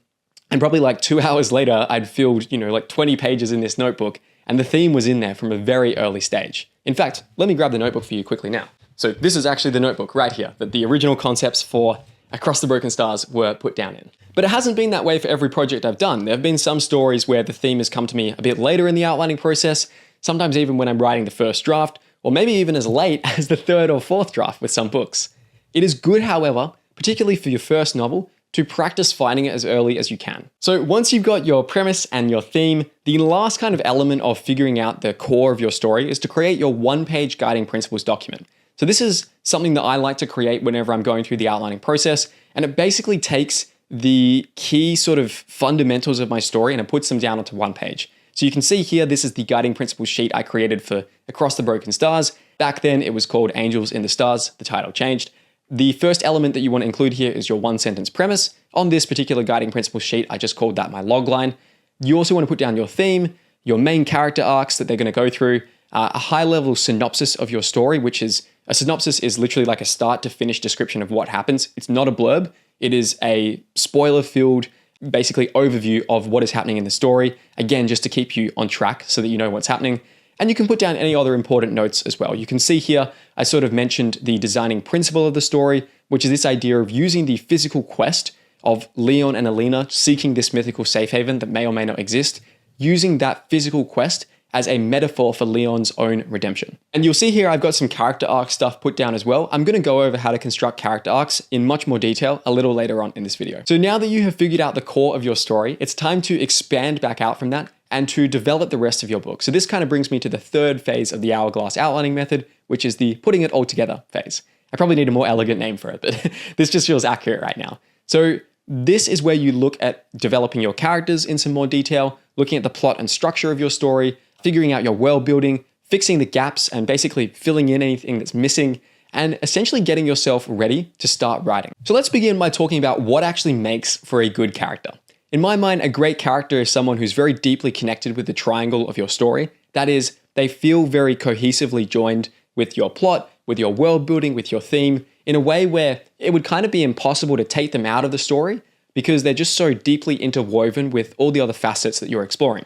And probably 2 hours later, I'd filled, 20 pages in this notebook, and the theme was in there from a very early stage. In fact, let me grab the notebook for you quickly now. So this is actually the notebook right here that the original concepts for Across the Broken Stars were put down in. But it hasn't been that way for every project I've done. There have been some stories where the theme has come to me a bit later in the outlining process, sometimes even when I'm writing the first draft, or maybe even as late as the third or fourth draft with some books. It is good, however, particularly for your first novel, to practice finding it as early as you can. So once you've got your premise and your theme, the last kind of element of figuring out the core of your story is to create your one-page guiding principles document. So this is something that I like to create whenever I'm going through the outlining process, and it basically takes the key sort of fundamentals of my story and it puts them down onto one page. So you can see here, this is the guiding principles sheet I created for Across the Broken Stars. Back then it was called Angels in the Stars, the title changed. The first element that you want to include here is your one-sentence premise. On this particular guiding principles sheet, I just called that my logline. You also want to put down your theme, your main character arcs that they're going to go through, a high-level synopsis of your story, which is, a synopsis is literally like a start to finish description of what happens. It's not a blurb. It is a spoiler-filled, basically overview of what is happening in the story. Again, just to keep you on track so that you know what's happening. And you can put down any other important notes as well. You can see here, I sort of mentioned the designing principle of the story, which is this idea of using the physical quest of Leon and Alina seeking this mythical safe haven that may or may not exist, using that physical quest as a metaphor for Leon's own redemption. And you'll see here I've got some character arc stuff put down as well. I'm going to go over how to construct character arcs in much more detail a little later on in this video. So now that you have figured out the core of your story, it's time to expand back out from that and to develop the rest of your book. So this kind of brings me to the third phase of the Hourglass outlining method, which is the putting it all together phase. I probably need a more elegant name for it, but this just feels accurate right now. So this is where you look at developing your characters in some more detail, looking at the plot and structure of your story, figuring out your world building, fixing the gaps and basically filling in anything that's missing, and essentially getting yourself ready to start writing. So let's begin by talking about what actually makes for a good character. In my mind, a great character is someone who's very deeply connected with the triangle of your story. That is, they feel very cohesively joined with your plot, with your world building, with your theme, in a way where it would kind of be impossible to take them out of the story because they're just so deeply interwoven with all the other facets that you're exploring.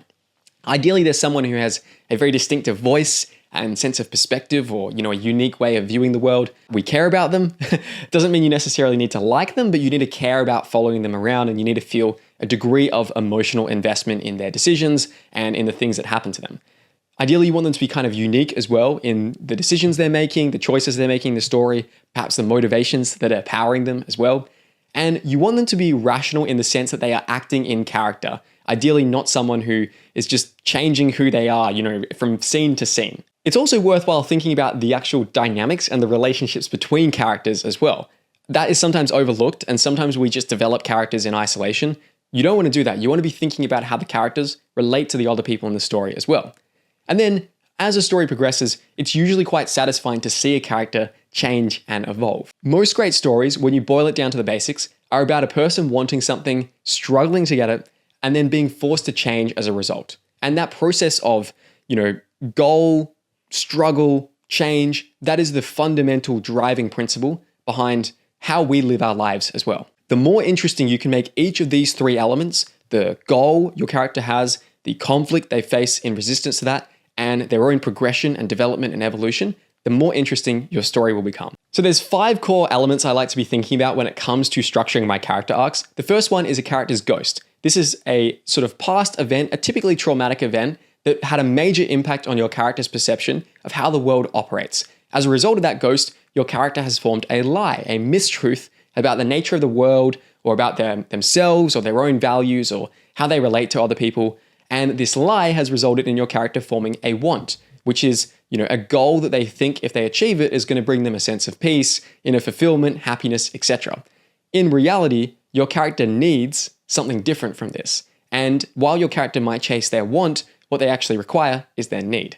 Ideally, there's someone who has a very distinctive voice and sense of perspective, or a unique way of viewing the world. We care about them. Doesn't mean you necessarily need to like them, but you need to care about following them around, and you need to feel a degree of emotional investment in their decisions and in the things that happen to them. Ideally, you want them to be kind of unique as well in the decisions they're making, the choices they're making in the story, perhaps the motivations that are powering them as well. And you want them to be rational in the sense that they are acting in character. Ideally, not someone who is just changing who they are, from scene to scene. It's also worthwhile thinking about the actual dynamics and the relationships between characters as well. That is sometimes overlooked, and sometimes we just develop characters in isolation. You don't want to do that. You want to be thinking about how the characters relate to the other people in the story as well. And then, as a story progresses, it's usually quite satisfying to see a character change and evolve. Most great stories, when you boil it down to the basics, are about a person wanting something, struggling to get it, and then being forced to change as a result. And that process of, goal, struggle, change, that is the fundamental driving principle behind how we live our lives as well. The more interesting you can make each of these three elements, the goal your character has, the conflict they face in resistance to that, and their own progression and development and evolution, the more interesting your story will become. So there's 5 core elements I like to be thinking about when it comes to structuring my character arcs. The first one is a character's ghost. This is a sort of past event, a typically traumatic event that had a major impact on your character's perception of how the world operates. As a result of that ghost, your character has formed a lie, a mistruth about the nature of the world, or about themselves, or their own values, or how they relate to other people. And this lie has resulted in your character forming a want, which is, a goal that they think if they achieve it is going to bring them a sense of peace, inner fulfillment, happiness, etc. In reality, your character needs something different from this. And while your character might chase their want, what they actually require is their need.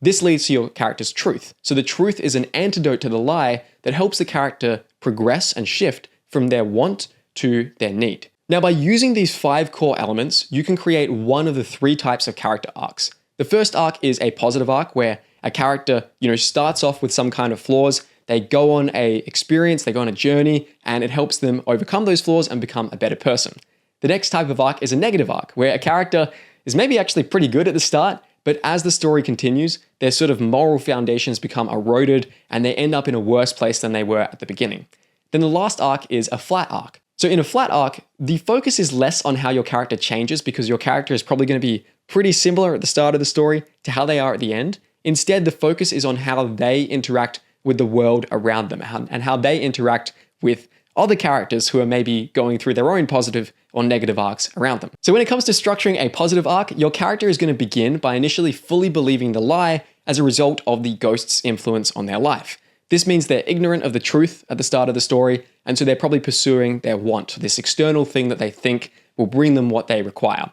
This leads to your character's truth. So the truth is an antidote to the lie that helps the character progress and shift from their want to their need. Now, by using these 5 core elements, you can create one of the 3 types of character arcs. The first arc is a positive arc where a character, starts off with some kind of flaws. They go on a experience, they go on a journey, and it helps them overcome those flaws and become a better person. The next type of arc is a negative arc, where a character is maybe actually pretty good at the start, but as the story continues, their sort of moral foundations become eroded and they end up in a worse place than they were at the beginning. Then the last arc is a flat arc. So in a flat arc, the focus is less on how your character changes because your character is probably going to be pretty similar at the start of the story to how they are at the end. Instead, the focus is on how they interact with the world around them and how they interact with other characters who are maybe going through their own positive or negative arcs around them. So when it comes to structuring a positive arc, your character is going to begin by initially fully believing the lie as a result of the ghost's influence on their life. This means they're ignorant of the truth at the start of the story, and so they're probably pursuing their want, this external thing that they think will bring them what they require.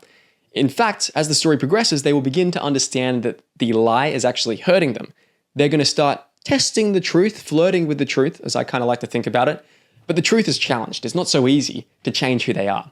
In fact, as the story progresses, they will begin to understand that the lie is actually hurting them. They're going to start testing the truth, flirting with the truth, as I kind of like to think about it, but the truth is challenged. It's not so easy to change who they are.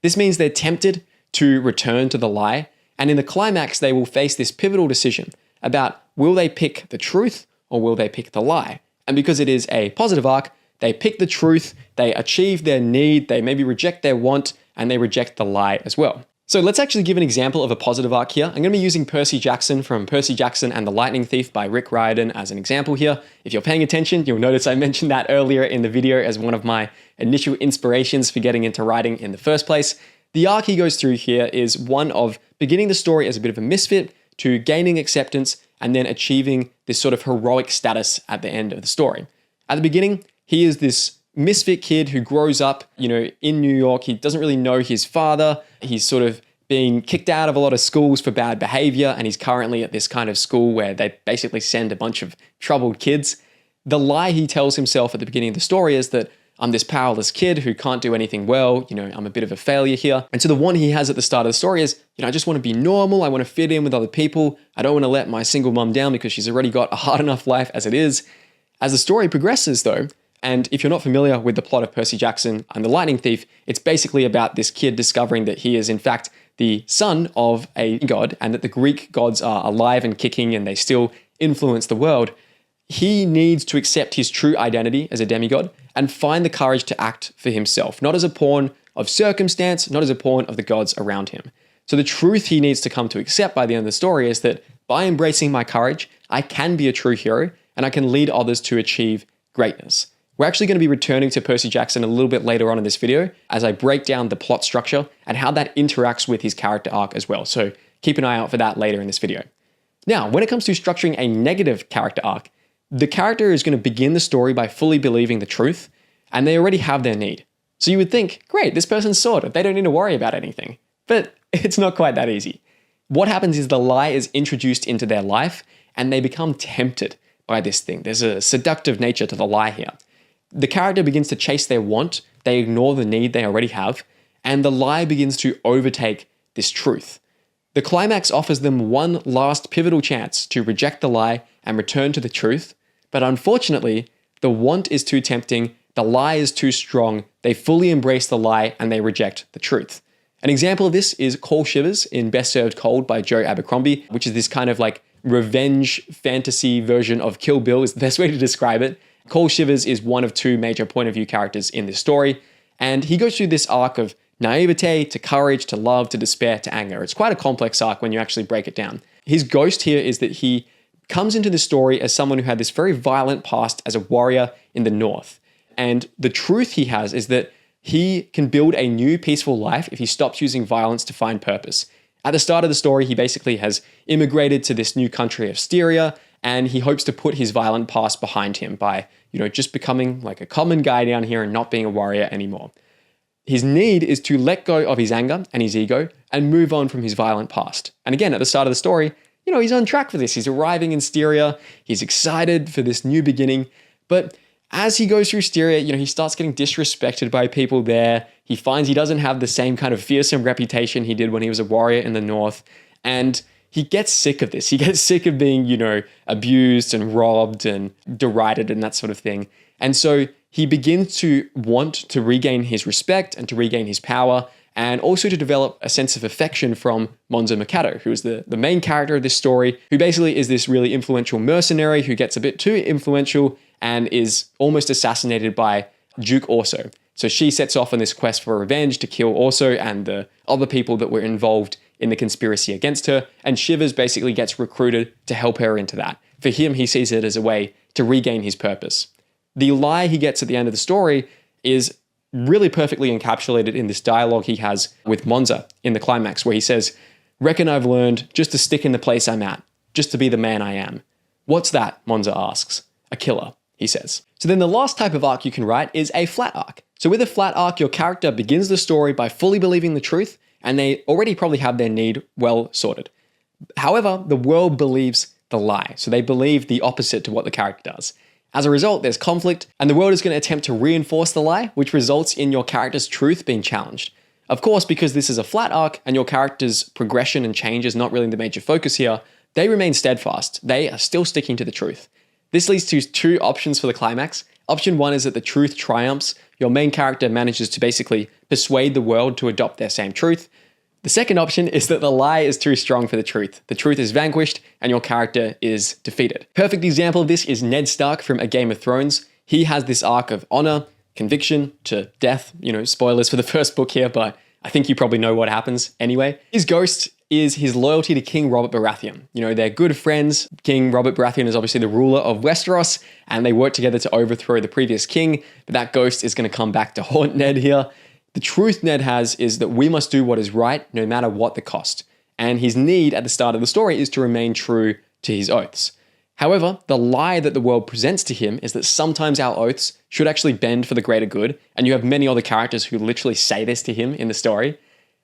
This means they're tempted to return to the lie, and in the climax, they will face this pivotal decision about will they pick the truth or will they pick the lie? And because it is a positive arc, they pick the truth, they achieve their need, they maybe reject their want, and they reject the lie as well. So let's actually give an example of a positive arc here. I'm going to be using Percy Jackson from Percy Jackson and the Lightning Thief by Rick Riordan as an example here. If you're paying attention, you'll notice I mentioned that earlier in the video as one of my initial inspirations for getting into writing in the first place. The arc he goes through here is one of beginning the story as a bit of a misfit to gaining acceptance and then achieving this sort of heroic status at the end of the story. At the beginning, he is this misfit kid who grows up, in New York. He doesn't really know his father. He's sort of being kicked out of a lot of schools for bad behavior, and he's currently at this kind of school where they basically send a bunch of troubled kids. The lie he tells himself at the beginning of the story is that I'm this powerless kid who can't do anything well, I'm a bit of a failure here. And so the one he has at the start of the story is, I just want to be normal, I want to fit in with other people, I don't want to let my single mom down because she's already got a hard enough life as it is. As the story progresses though, and if you're not familiar with the plot of Percy Jackson and the Lightning Thief, it's basically about this kid discovering that he is in fact the son of a god and that the Greek gods are alive and kicking and they still influence the world. He needs to accept his true identity as a demigod and find the courage to act for himself, not as a pawn of circumstance, not as a pawn of the gods around him. So the truth he needs to come to accept by the end of the story is that by embracing my courage, I can be a true hero and I can lead others to achieve greatness. We're actually going to be returning to Percy Jackson a little bit later on in this video as I break down the plot structure and how that interacts with his character arc as well. So keep an eye out for that later in this video. Now, when it comes to structuring a negative character arc, the character is going to begin the story by fully believing the truth, and they already have their need. So you would think, great, this person's sorted. They don't need to worry about anything. But it's not quite that easy. What happens is the lie is introduced into their life, and they become tempted by this thing. There's a seductive nature to the lie here. The character begins to chase their want, they ignore the need they already have, and the lie begins to overtake this truth. The climax offers them one last pivotal chance to reject the lie and return to the truth, but unfortunately, the want is too tempting, the lie is too strong, they fully embrace the lie and they reject the truth. An example of this is Cold Shivers in Best Served Cold by Joe Abercrombie, which is this kind of like revenge fantasy version of Kill Bill is the best way to describe it. Cold Shivers is one of two major point of view characters in this story, and he goes through this arc of naivete to courage to love to despair to anger. It's quite a complex arc when you actually break it down. His ghost here is that he comes into the story as someone who had this very violent past as a warrior in the North. And the truth he has is that he can build a new peaceful life if he stops using violence to find purpose. At the start of the story, he basically has immigrated to this new country of Styria, and he hopes to put his violent past behind him by, just becoming like a common guy down here and not being a warrior anymore. His need is to let go of his anger and his ego and move on from his violent past. And again, at the start of the story, he's on track for this. He's arriving in Styria. He's excited for this new beginning. But as he goes through Styria, he starts getting disrespected by people there. He finds he doesn't have the same kind of fearsome reputation he did when he was a warrior in the North. And he gets sick of this. He gets sick of being, abused and robbed and derided and that sort of thing. And so he begins to want to regain his respect and to regain his power and also to develop a sense of affection from Monzo Mikado, who is the main character of this story, who basically is this really influential mercenary who gets a bit too influential and is almost assassinated by Duke Orso. So she sets off on this quest for revenge to kill Orso and the other people that were involved in the conspiracy against her, and Shivers basically gets recruited to help her into that. For him, he sees it as a way to regain his purpose. The lie he gets at the end of the story is really perfectly encapsulated in this dialogue he has with Monza in the climax, where he says, "Reckon I've learned just to stick in the place I'm at. just to be the man I am. What's that? Monza asks. A killer, he says. So then the last type of arc you can write is a flat arc. So with a flat arc, your character begins the story by fully believing the truth, and they already probably have their need well sorted. However, the world believes the lie, so they believe the opposite to what the character does. As a result, there's conflict, and the world is going to attempt to reinforce the lie, which results in your character's truth being challenged. Of course, because this is a flat arc and your character's progression and change is not really the major focus here, they remain steadfast. They are still sticking to the truth. This leads to two options for the climax. Option one is that the truth triumphs. Your main character manages to basically persuade the world to adopt their same truth. The second option is that the lie is too strong for the truth. The truth is vanquished and your character is defeated. Perfect example of this is Ned Stark from A Game of Thrones. He has this arc of honor, conviction to death. Spoilers for the first book here, but I think you probably know what happens anyway. His ghost is his loyalty to King Robert Baratheon. They're good friends. King Robert Baratheon is obviously the ruler of Westeros, and they work together to overthrow the previous king, but that ghost is going to come back to haunt Ned here. The truth Ned has is that we must do what is right no matter what the cost. And his need at the start of the story is to remain true to his oaths. However, the lie that the world presents to him is that sometimes our oaths should actually bend for the greater good, and you have many other characters who literally say this to him in the story.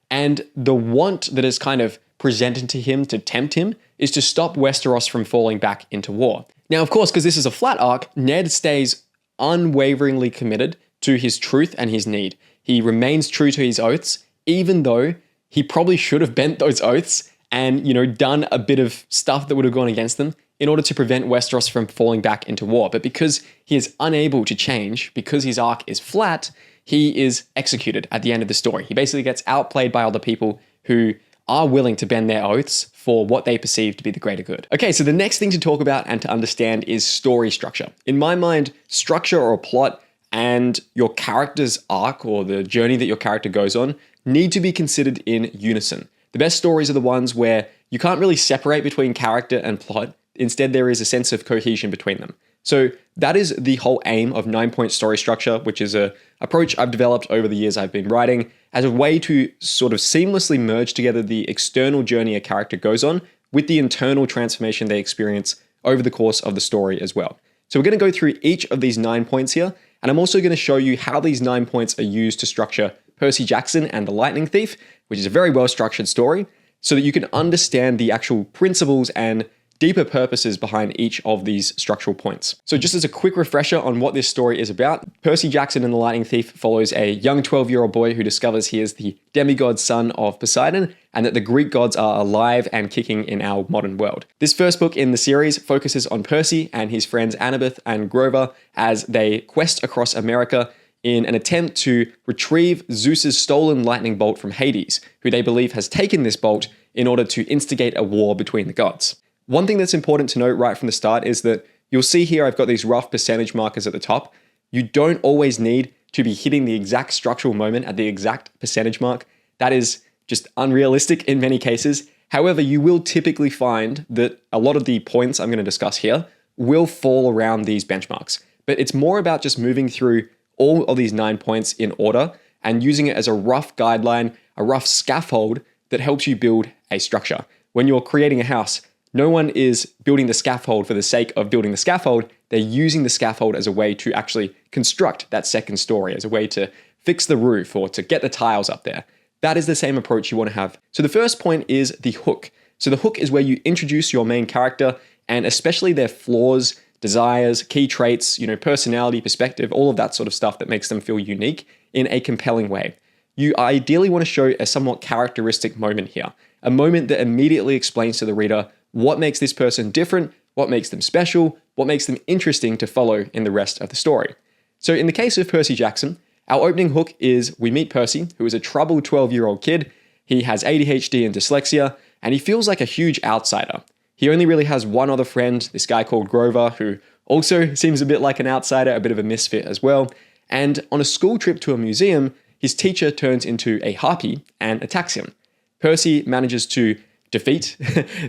And the want that is kind of presented to him to tempt him is to stop Westeros from falling back into war. Now, of course, because this is a flat arc, Ned stays unwaveringly committed to his truth and his need. He remains true to his oaths, even though he probably should have bent those oaths and, done a bit of stuff that would have gone against them in order to prevent Westeros from falling back into war. But because he is unable to change, because his arc is flat, he is executed at the end of the story. He basically gets outplayed by other people who are willing to bend their oaths for what they perceive to be the greater good. Okay, so the next thing to talk about and to understand is story structure. In my mind, structure or plot and your character's arc or the journey that your character goes on need to be considered in unison. The best stories are the ones where you can't really separate between character and plot. Instead, there is a sense of cohesion between them. So that is the whole aim of 9-point story structure, which is an approach I've developed over the years I've been writing as a way to sort of seamlessly merge together the external journey a character goes on with the internal transformation they experience over the course of the story as well. So we're going to go through each of these 9 points here, and I'm also going to show you how these 9 points are used to structure Percy Jackson and the Lightning Thief, which is a very well-structured story, so that you can understand the actual principles and deeper purposes behind each of these structural points. So just as a quick refresher on what this story is about, Percy Jackson and the Lightning Thief follows a young 12-year-old boy who discovers he is the demigod son of Poseidon and that the Greek gods are alive and kicking in our modern world. This first book in the series focuses on Percy and his friends Annabeth and Grover as they quest across America in an attempt to retrieve Zeus's stolen lightning bolt from Hades, who they believe has taken this bolt in order to instigate a war between the gods. One thing that's important to note right from the start is that you'll see here I've got these rough percentage markers at the top. You don't always need to be hitting the exact structural moment at the exact percentage mark. That is just unrealistic in many cases. However, you will typically find that a lot of the points I'm going to discuss here will fall around these benchmarks. But it's more about just moving through all of these 9 points in order and using it as a rough guideline, a rough scaffold that helps you build a structure. When you're creating a house, no one is building the scaffold for the sake of building the scaffold. They're using the scaffold as a way to actually construct that second story, as a way to fix the roof or to get the tiles up there. That is the same approach you want to have. So the first point is the hook. So the hook is where you introduce your main character and especially their flaws, desires, key traits, personality, perspective, all of that sort of stuff that makes them feel unique in a compelling way. You ideally want to show a somewhat characteristic moment here, a moment that immediately explains to the reader what makes this person different, what makes them special, what makes them interesting to follow in the rest of the story. So in the case of Percy Jackson, our opening hook is we meet Percy, who is a troubled 12-year-old kid. He has ADHD and dyslexia, and he feels like a huge outsider. He only really has one other friend, this guy called Grover, who also seems a bit like an outsider, a bit of a misfit as well. And on a school trip to a museum, his teacher turns into a harpy and attacks him. Percy manages to defeat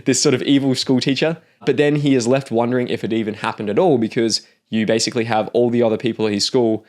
this sort of evil school teacher, but then he is left wondering if it even happened at all because you basically have all the other people at his school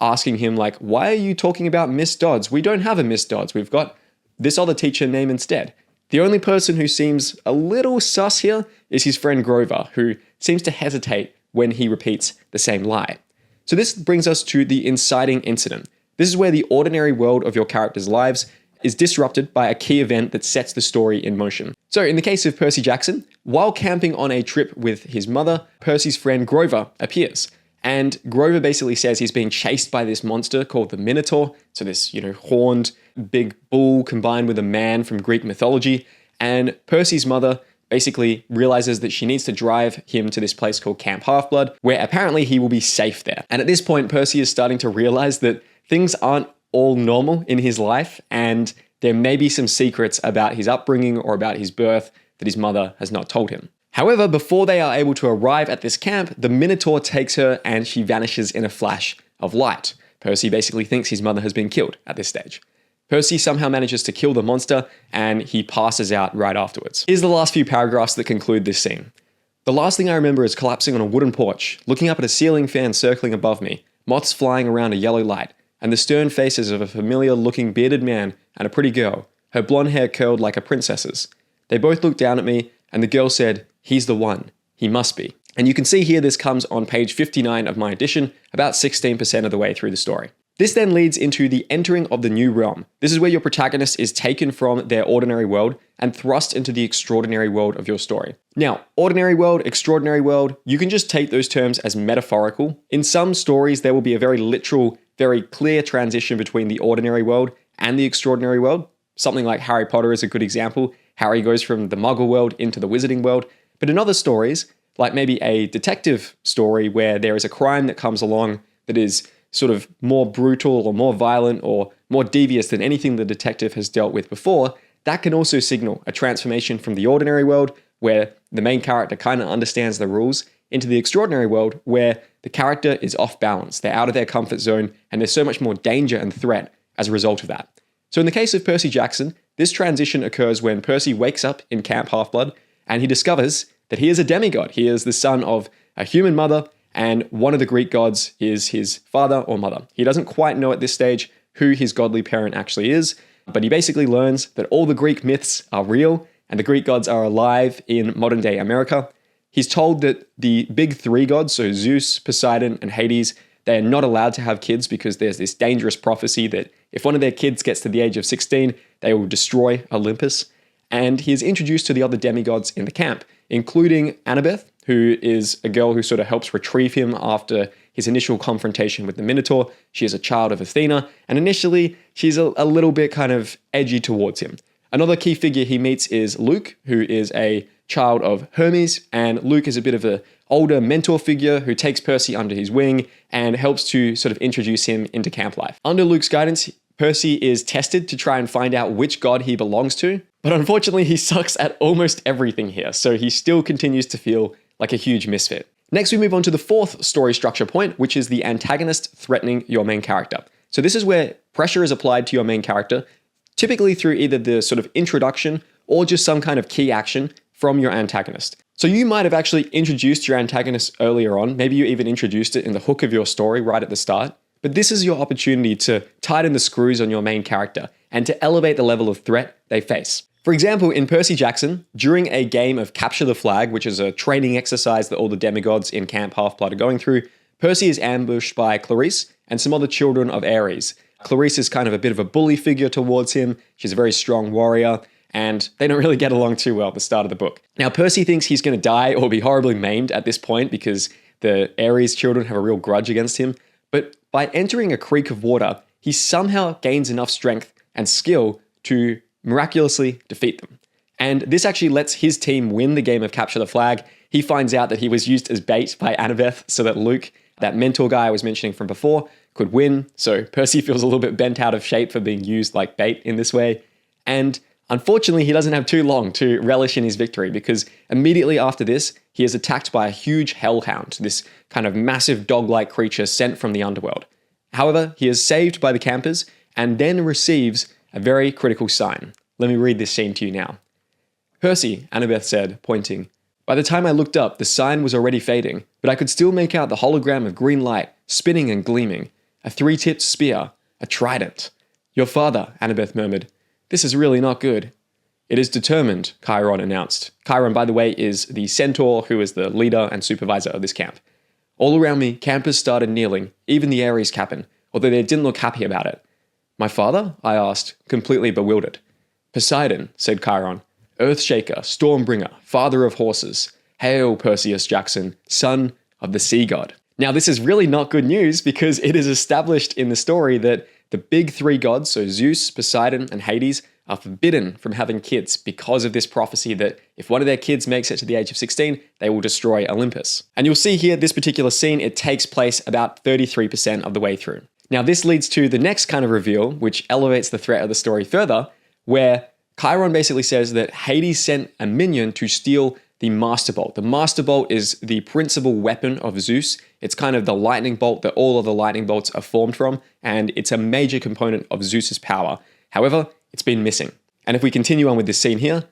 asking him like, why are you talking about Miss Dodds? We don't have a Miss Dodds. We've got this other teacher name instead. The only person who seems a little sus here is his friend Grover, who seems to hesitate when he repeats the same lie. So this brings us to the inciting incident. This is where the ordinary world of your characters' lives is disrupted by a key event that sets the story in motion. So in the case of Percy Jackson, while camping on a trip with his mother, Percy's friend Grover appears. And Grover basically says he's being chased by this monster called the Minotaur. So this, horned big bull combined with a man from Greek mythology. And Percy's mother basically realizes that she needs to drive him to this place called Camp Half-Blood, where apparently he will be safe there. And at this point, Percy is starting to realize that things aren't all normal in his life, and there may be some secrets about his upbringing or about his birth that his mother has not told him. However, before they are able to arrive at this camp, the Minotaur takes her and she vanishes in a flash of light. Percy basically thinks his mother has been killed at this stage. Percy somehow manages to kill the monster and he passes out right afterwards. Here's the last few paragraphs that conclude this scene. The last thing I remember is collapsing on a wooden porch, looking up at a ceiling fan circling above me, moths flying around a yellow light, and the stern faces of a familiar-looking bearded man and a pretty girl, her blonde hair curled like a princess's. They both looked down at me, and the girl said, "He's the one. He must be." And you can see here this comes on page 59 of my edition, about 16% of the way through the story. This then leads into the entering of the new realm. This is where your protagonist is taken from their ordinary world and thrust into the extraordinary world of your story. Now, ordinary world, extraordinary world, you can just take those terms as metaphorical. In some stories, there will be a very literal, very clear transition between the ordinary world and the extraordinary world. Something like Harry Potter is a good example. Harry goes from the Muggle world into the Wizarding world. But in other stories, like maybe a detective story where there is a crime that comes along that is sort of more brutal or more violent or more devious than anything the detective has dealt with before, that can also signal a transformation from the ordinary world where the main character kind of understands the rules into the extraordinary world where the character is off balance. They're out of their comfort zone and there's so much more danger and threat as a result of that. So in the case of Percy Jackson, this transition occurs when Percy wakes up in Camp Half-Blood and he discovers that he is a demigod. He is the son of a human mother and one of the Greek gods is his father or mother. He doesn't quite know at this stage who his godly parent actually is, but he basically learns that all the Greek myths are real and the Greek gods are alive in modern day America. He's told that the big three gods, so Zeus, Poseidon, and Hades, they are not allowed to have kids because there's this dangerous prophecy that if one of their kids gets to the age of 16, they will destroy Olympus. And he is introduced to the other demigods in the camp, including Annabeth, who is a girl who sort of helps retrieve him after his initial confrontation with the Minotaur. She is a child of Athena, and initially she's a little bit kind of edgy towards him. Another key figure he meets is Luke, who is a child of Hermes, and Luke is a bit of an older mentor figure who takes Percy under his wing and helps to sort of introduce him into camp life. Under Luke's guidance, Percy is tested to try and find out which god he belongs to, but unfortunately he sucks at almost everything here, so he still continues to feel like a huge misfit. Next, we move on to the fourth story structure point, which is the antagonist threatening your main character. So this is where pressure is applied to your main character, typically through either the sort of introduction or just some kind of key action from your antagonist. So you might have actually introduced your antagonist earlier on, maybe you even introduced it in the hook of your story right at the start, but this is your opportunity to tighten the screws on your main character and to elevate the level of threat they face. For example, in Percy Jackson, during a game of Capture the Flag, which is a training exercise that all the demigods in Camp Half-Blood are going through, Percy is ambushed by Clarice and some other children of Ares. Clarice is kind of a bit of a bully figure towards him. She's a very strong warrior, and they don't really get along too well at the start of the book. Now, Percy thinks he's going to die or be horribly maimed at this point because the Ares children have a real grudge against him. But by entering a creek of water, he somehow gains enough strength and skill to miraculously defeat them. And this actually lets his team win the game of Capture the Flag. He finds out that he was used as bait by Annabeth so that Luke, that mentor guy I was mentioning from before, could win. So Percy feels a little bit bent out of shape for being used like bait in this way. And unfortunately, he doesn't have too long to relish in his victory because immediately after this, he is attacked by a huge hellhound, this kind of massive dog-like creature sent from the underworld. However, he is saved by the campers and then receives a very critical sign. Let me read this scene to you now. "Percy," Annabeth said, pointing. "By the time I looked up, the sign was already fading, but I could still make out the hologram of green light, spinning and gleaming. A three-tipped spear, a trident." "Your father," Annabeth murmured. "This is really not good." It is determined, Chiron announced. Chiron, by the way, is the centaur who is the leader and supervisor of this camp. All around me, campers started kneeling, even the Ares captain, although they didn't look happy about it. My father? I asked, completely bewildered. Poseidon, said Chiron, Earthshaker, Stormbringer, father of horses. Hail, Perseus Jackson, son of the sea god. Now, this is really not good news because it is established in the story that the big three gods, so Zeus, Poseidon, and Hades, are forbidden from having kids because of this prophecy that if one of their kids makes it to the age of 16, they will destroy Olympus. And you'll see here, this particular scene, it takes place about 33% of the way through. Now, this leads to the next kind of reveal, which elevates the threat of the story further, where Chiron basically says that Hades sent a minion to steal the Master Bolt. The Master Bolt is the principal weapon of Zeus. It's kind of the lightning bolt that all of the lightning bolts are formed from, and it's a major component of Zeus's power. However, it's been missing. And if we continue on with this scene here,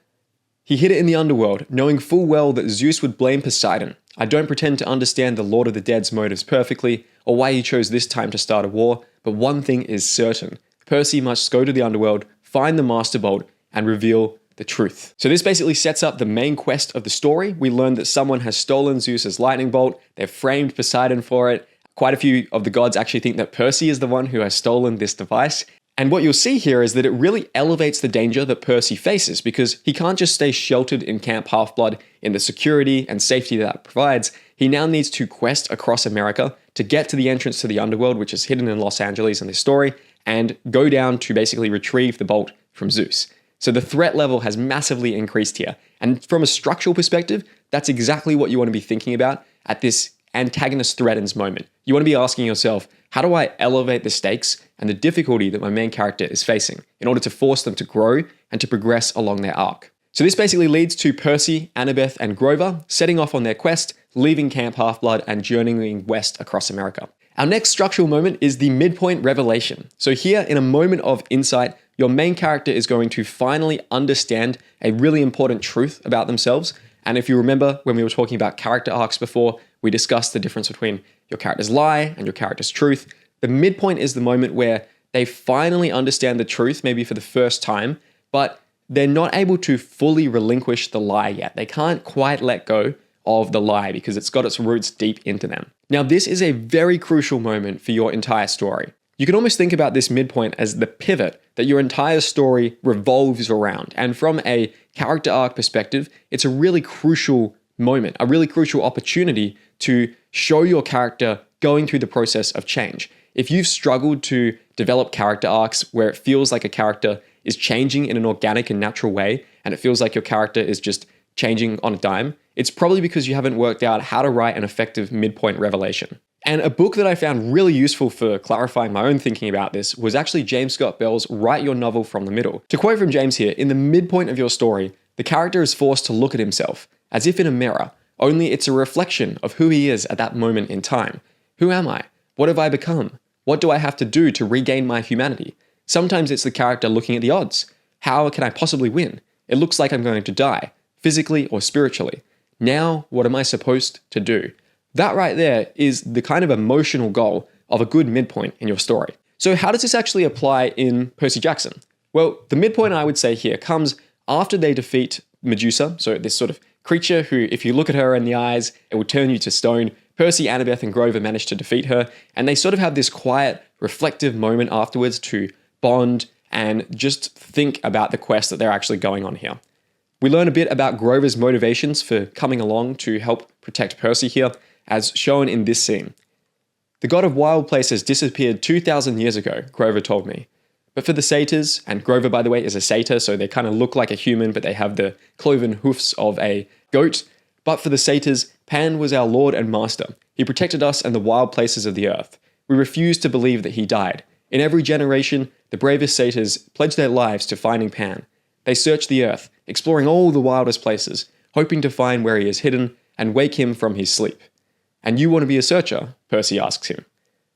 he hid it in the underworld, knowing full well that Zeus would blame Poseidon. I don't pretend to understand the Lord of the Dead's motives perfectly, or why he chose this time to start a war, but one thing is certain. Percy must go to the underworld, find the Master Bolt, and reveal the truth. So this basically sets up the main quest of the story. We learn that someone has stolen Zeus's lightning bolt. They've framed Poseidon for it. Quite a few of the gods actually think that Percy is the one who has stolen this device. And what you'll see here is that it really elevates the danger that Percy faces because he can't just stay sheltered in Camp Half-Blood in the security and safety that provides. He now needs to quest across America to get to the entrance to the underworld, which is hidden in Los Angeles in this story, and go down to basically retrieve the bolt from Zeus. So the threat level has massively increased here. And from a structural perspective, that's exactly what you want to be thinking about at this antagonist threatens moment. You want to be asking yourself, how do I elevate the stakes and the difficulty that my main character is facing in order to force them to grow and to progress along their arc? So this basically leads to Percy, Annabeth, and Grover setting off on their quest, leaving Camp Half-Blood and journeying west across America. Our next structural moment is the midpoint revelation. So here, in a moment of insight, your main character is going to finally understand a really important truth about themselves. And if you remember when we were talking about character arcs before, we discussed the difference between your character's lie and your character's truth. The midpoint is the moment where they finally understand the truth, maybe for the first time, but they're not able to fully relinquish the lie yet. They can't quite let go of the lie because it's got its roots deep into them. Now, this is a very crucial moment for your entire story. You can almost think about this midpoint as the pivot that your entire story revolves around. And from a character arc perspective, it's a really crucial moment, a really crucial opportunity to show your character going through the process of change. If you've struggled to develop character arcs where it feels like a character is changing in an organic and natural way, and it feels like your character is just changing on a dime, it's probably because you haven't worked out how to write an effective midpoint revelation. And a book that I found really useful for clarifying my own thinking about this was actually James Scott Bell's Write Your Novel from the Middle. To quote from James here, in the midpoint of your story, the character is forced to look at himself, as if in a mirror, only it's a reflection of who he is at that moment in time. Who am I? What have I become? What do I have to do to regain my humanity? Sometimes it's the character looking at the odds. How can I possibly win? It looks like I'm going to die, physically or spiritually. Now, what am I supposed to do? That right there is the kind of emotional goal of a good midpoint in your story. So how does this actually apply in Percy Jackson? Well, the midpoint I would say here comes after they defeat Medusa, so this sort of creature who, if you look at her in the eyes, it will turn you to stone. Percy, Annabeth, and Grover manage to defeat her, and they sort of have this quiet, reflective moment afterwards to bond and just think about the quest that they're actually going on here. We learn a bit about Grover's motivations for coming along to help protect Percy here, as shown in this scene. The god of wild places disappeared 2,000 years ago, Grover told me. But for the satyrs, and Grover, by the way, is a satyr, so they kind of look like a human, but they have the cloven hoofs of a goat. But for the satyrs, Pan was our lord and master. He protected us and the wild places of the earth. We refused to believe that he died. In every generation, the bravest satyrs pledged their lives to finding Pan. They searched the earth, exploring all the wildest places, hoping to find where he is hidden and wake him from his sleep. And you want to be a searcher? Percy asks him.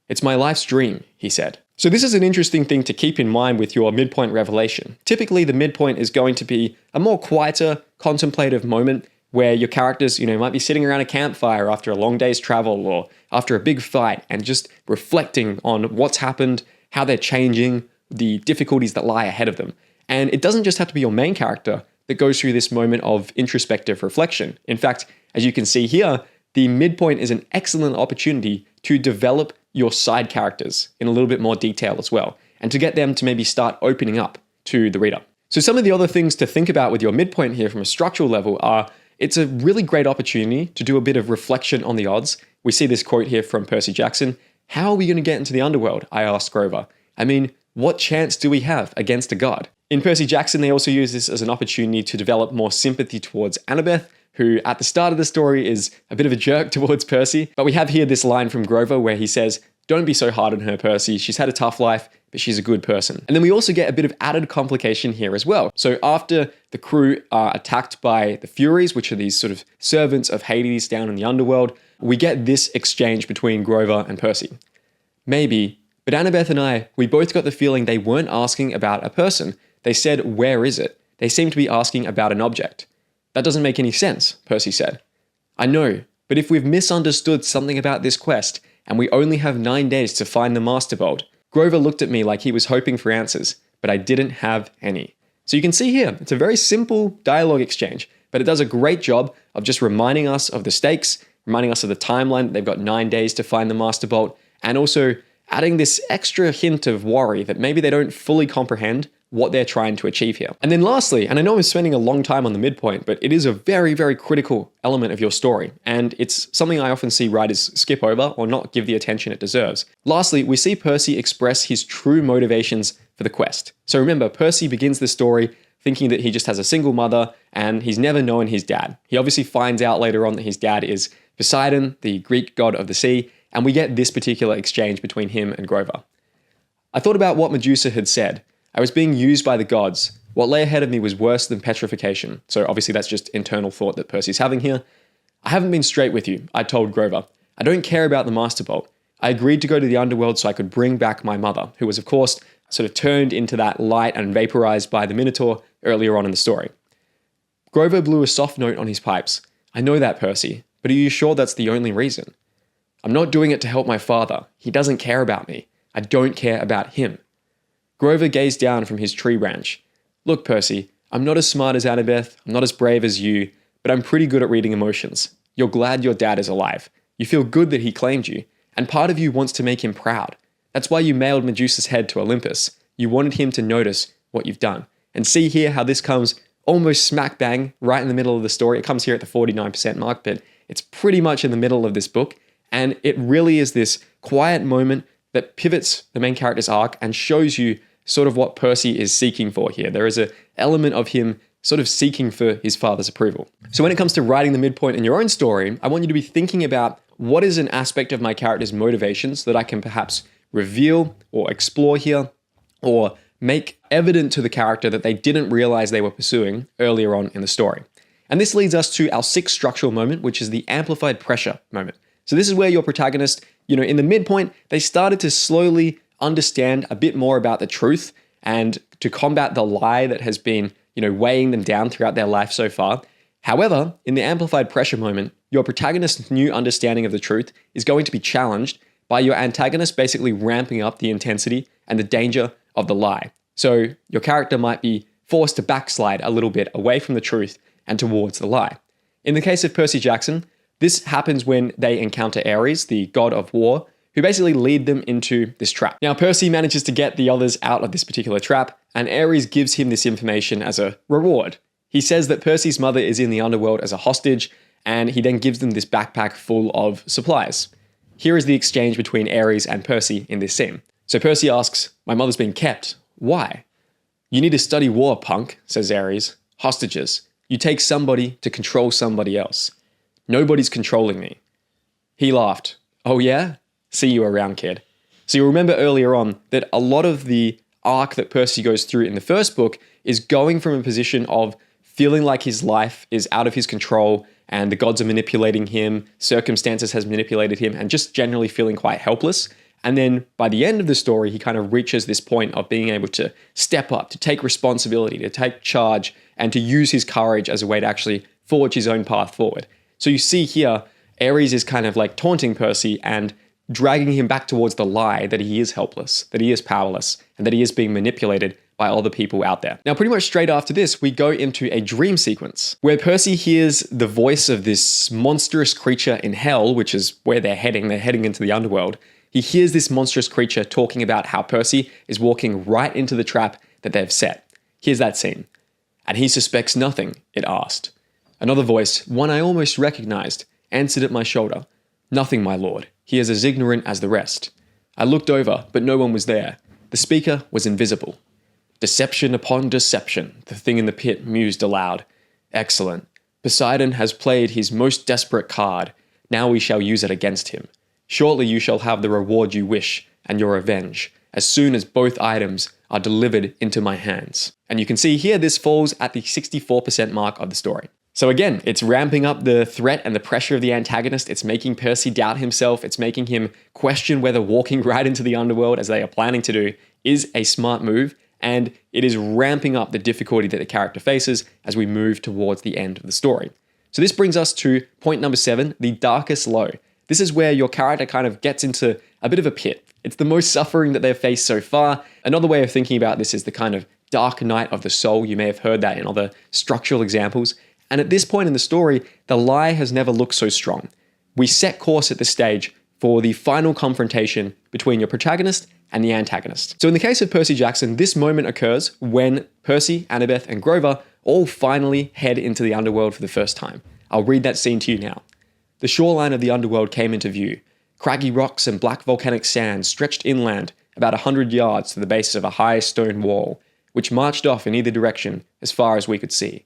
It's my life's dream, he said. So this is an interesting thing to keep in mind with your midpoint revelation. Typically, the midpoint is going to be a more quieter, contemplative moment where your characters, might be sitting around a campfire after a long day's travel or after a big fight and just reflecting on what's happened, how they're changing, the difficulties that lie ahead of them. And it doesn't just have to be your main character. that goes through this moment of introspective reflection. In fact, as you can see here, the midpoint is an excellent opportunity to develop your side characters in a little bit more detail as well, and to get them to maybe start opening up to the reader. So some of the other things to think about with your midpoint here from a structural level are, it's a really great opportunity to do a bit of reflection on the odds. We see this quote here from Percy Jackson. "How are we going to get into the underworld?" I asked Grover. I mean, what chance do we have against a god? In Percy Jackson, they also use this as an opportunity to develop more sympathy towards Annabeth, who at the start of the story is a bit of a jerk towards Percy. But we have here this line from Grover where he says, "Don't be so hard on her, Percy. She's had a tough life, but she's a good person." And then we also get a bit of added complication here as well. So after the crew are attacked by the Furies, which are these sort of servants of Hades down in the underworld, we get this exchange between Grover and Percy. "Maybe, but Annabeth and I, we both got the feeling they weren't asking about a person. They said, 'Where is it?' They seemed to be asking about an object." "That doesn't make any sense," Percy said. "I know, but if we've misunderstood something about this quest, and we only have 9 days to find the Master Bolt." Grover looked at me like he was hoping for answers, but I didn't have any. So you can see here, it's a very simple dialogue exchange, but it does a great job of just reminding us of the stakes, reminding us of the timeline. They've got 9 days to find the Master Bolt, and also adding this extra hint of worry that maybe they don't fully comprehend what they're trying to achieve here. And then lastly, and I know I'm spending a long time on the midpoint, but it is a very, very critical element of your story. And it's something I often see writers skip over or not give the attention it deserves. Lastly, we see Percy express his true motivations for the quest. So remember, Percy begins the story thinking that he just has a single mother and he's never known his dad. He obviously finds out later on that his dad is Poseidon, the Greek god of the sea, and we get this particular exchange between him and Grover. "I thought about what Medusa had said. I was being used by the gods. What lay ahead of me was worse than petrification." So obviously that's just internal thought that Percy's having here. "I haven't been straight with you," I told Grover. "I don't care about the Master Bolt. I agreed to go to the underworld so I could bring back my mother, who was of course sort of turned into that light and vaporized by the Minotaur earlier on in the story." Grover blew a soft note on his pipes. "I know that, Percy, but are you sure that's the only reason?" "I'm not doing it to help my father. He doesn't care about me. I don't care about him." Grover gazed down from his tree branch. "Look, Percy, I'm not as smart as Annabeth, I'm not as brave as you, but I'm pretty good at reading emotions. You're glad your dad is alive. You feel good that he claimed you, and part of you wants to make him proud. That's why you mailed Medusa's head to Olympus. You wanted him to notice what you've done." And see here how this comes almost smack bang right in the middle of the story. It comes here at the 49% mark, but it's pretty much in the middle of this book. And it really is this quiet moment that pivots the main character's arc and shows you sort of what Percy is seeking for here. There is an element of him sort of seeking for his father's approval. So when it comes to writing the midpoint in your own story, I want you to be thinking about what is an aspect of my character's motivations that I can perhaps reveal or explore here, or make evident to the character that they didn't realize they were pursuing earlier on in the story. And this leads us to our sixth structural moment, which is the amplified pressure moment. So this is where your protagonist, in the midpoint, they started to slowly understand a bit more about the truth and to combat the lie that has been, weighing them down throughout their life so far. However, in the amplified pressure moment, your protagonist's new understanding of the truth is going to be challenged by your antagonist basically ramping up the intensity and the danger of the lie. So your character might be forced to backslide a little bit away from the truth and towards the lie. In the case of Percy Jackson, this happens when they encounter Ares, the god of war, who basically lead them into this trap. Now, Percy manages to get the others out of this particular trap, and Ares gives him this information as a reward. He says that Percy's mother is in the underworld as a hostage, and he then gives them this backpack full of supplies. Here is the exchange between Ares and Percy in this scene. So Percy asks, "My mother's been kept. Why?" "You need to study war, punk," says Ares. "Hostages. You take somebody to control somebody else. Nobody's controlling me." He laughed. "Oh yeah? See you around, kid." So you'll remember earlier on that a lot of the arc that Percy goes through in the first book is going from a position of feeling like his life is out of his control and the gods are manipulating him, circumstances has manipulated him, and just generally feeling quite helpless. And then by the end of the story, he kind of reaches this point of being able to step up, to take responsibility, to take charge, and to use his courage as a way to actually forge his own path forward. So you see here, Ares is kind of like taunting Percy and dragging him back towards the lie that he is helpless, that he is powerless, and that he is being manipulated by other people out there. Now, pretty much straight after this, we go into a dream sequence where Percy hears the voice of this monstrous creature in hell, which is where they're heading. They're heading into the underworld. He hears this monstrous creature talking about how Percy is walking right into the trap that they've set. Here's that scene. "And he suspects nothing?" it asked. Another voice, one I almost recognized, answered at my shoulder. "Nothing, my lord. He is as ignorant as the rest." I looked over, but no one was there. The speaker was invisible. "Deception upon deception," the thing in the pit mused aloud. "Excellent. Poseidon has played his most desperate card. Now we shall use it against him. Shortly you shall have the reward you wish, and your revenge, as soon as both items are delivered into my hands." And you can see here this falls at the 64% mark of the story. So again, it's ramping up the threat and the pressure of the antagonist. It's making Percy doubt himself. It's making him question whether walking right into the underworld, as they are planning to do, is a smart move. And it is ramping up the difficulty that the character faces as we move towards the end of the story. So this brings us to point number 7, the darkest low. This is where your character kind of gets into a bit of a pit. It's the most suffering that they've faced so far. Another way of thinking about this is the kind of dark night of the soul. You may have heard that in other structural examples. And at this point in the story, the lie has never looked so strong. We set course at this stage for the final confrontation between your protagonist and the antagonist. So in the case of Percy Jackson, this moment occurs when Percy, Annabeth, and Grover all finally head into the underworld for the first time. I'll read that scene to you now. "The shoreline of the underworld came into view. Craggy rocks and black volcanic sand stretched inland about 100 yards to the base of a high stone wall, which marched off in either direction as far as we could see.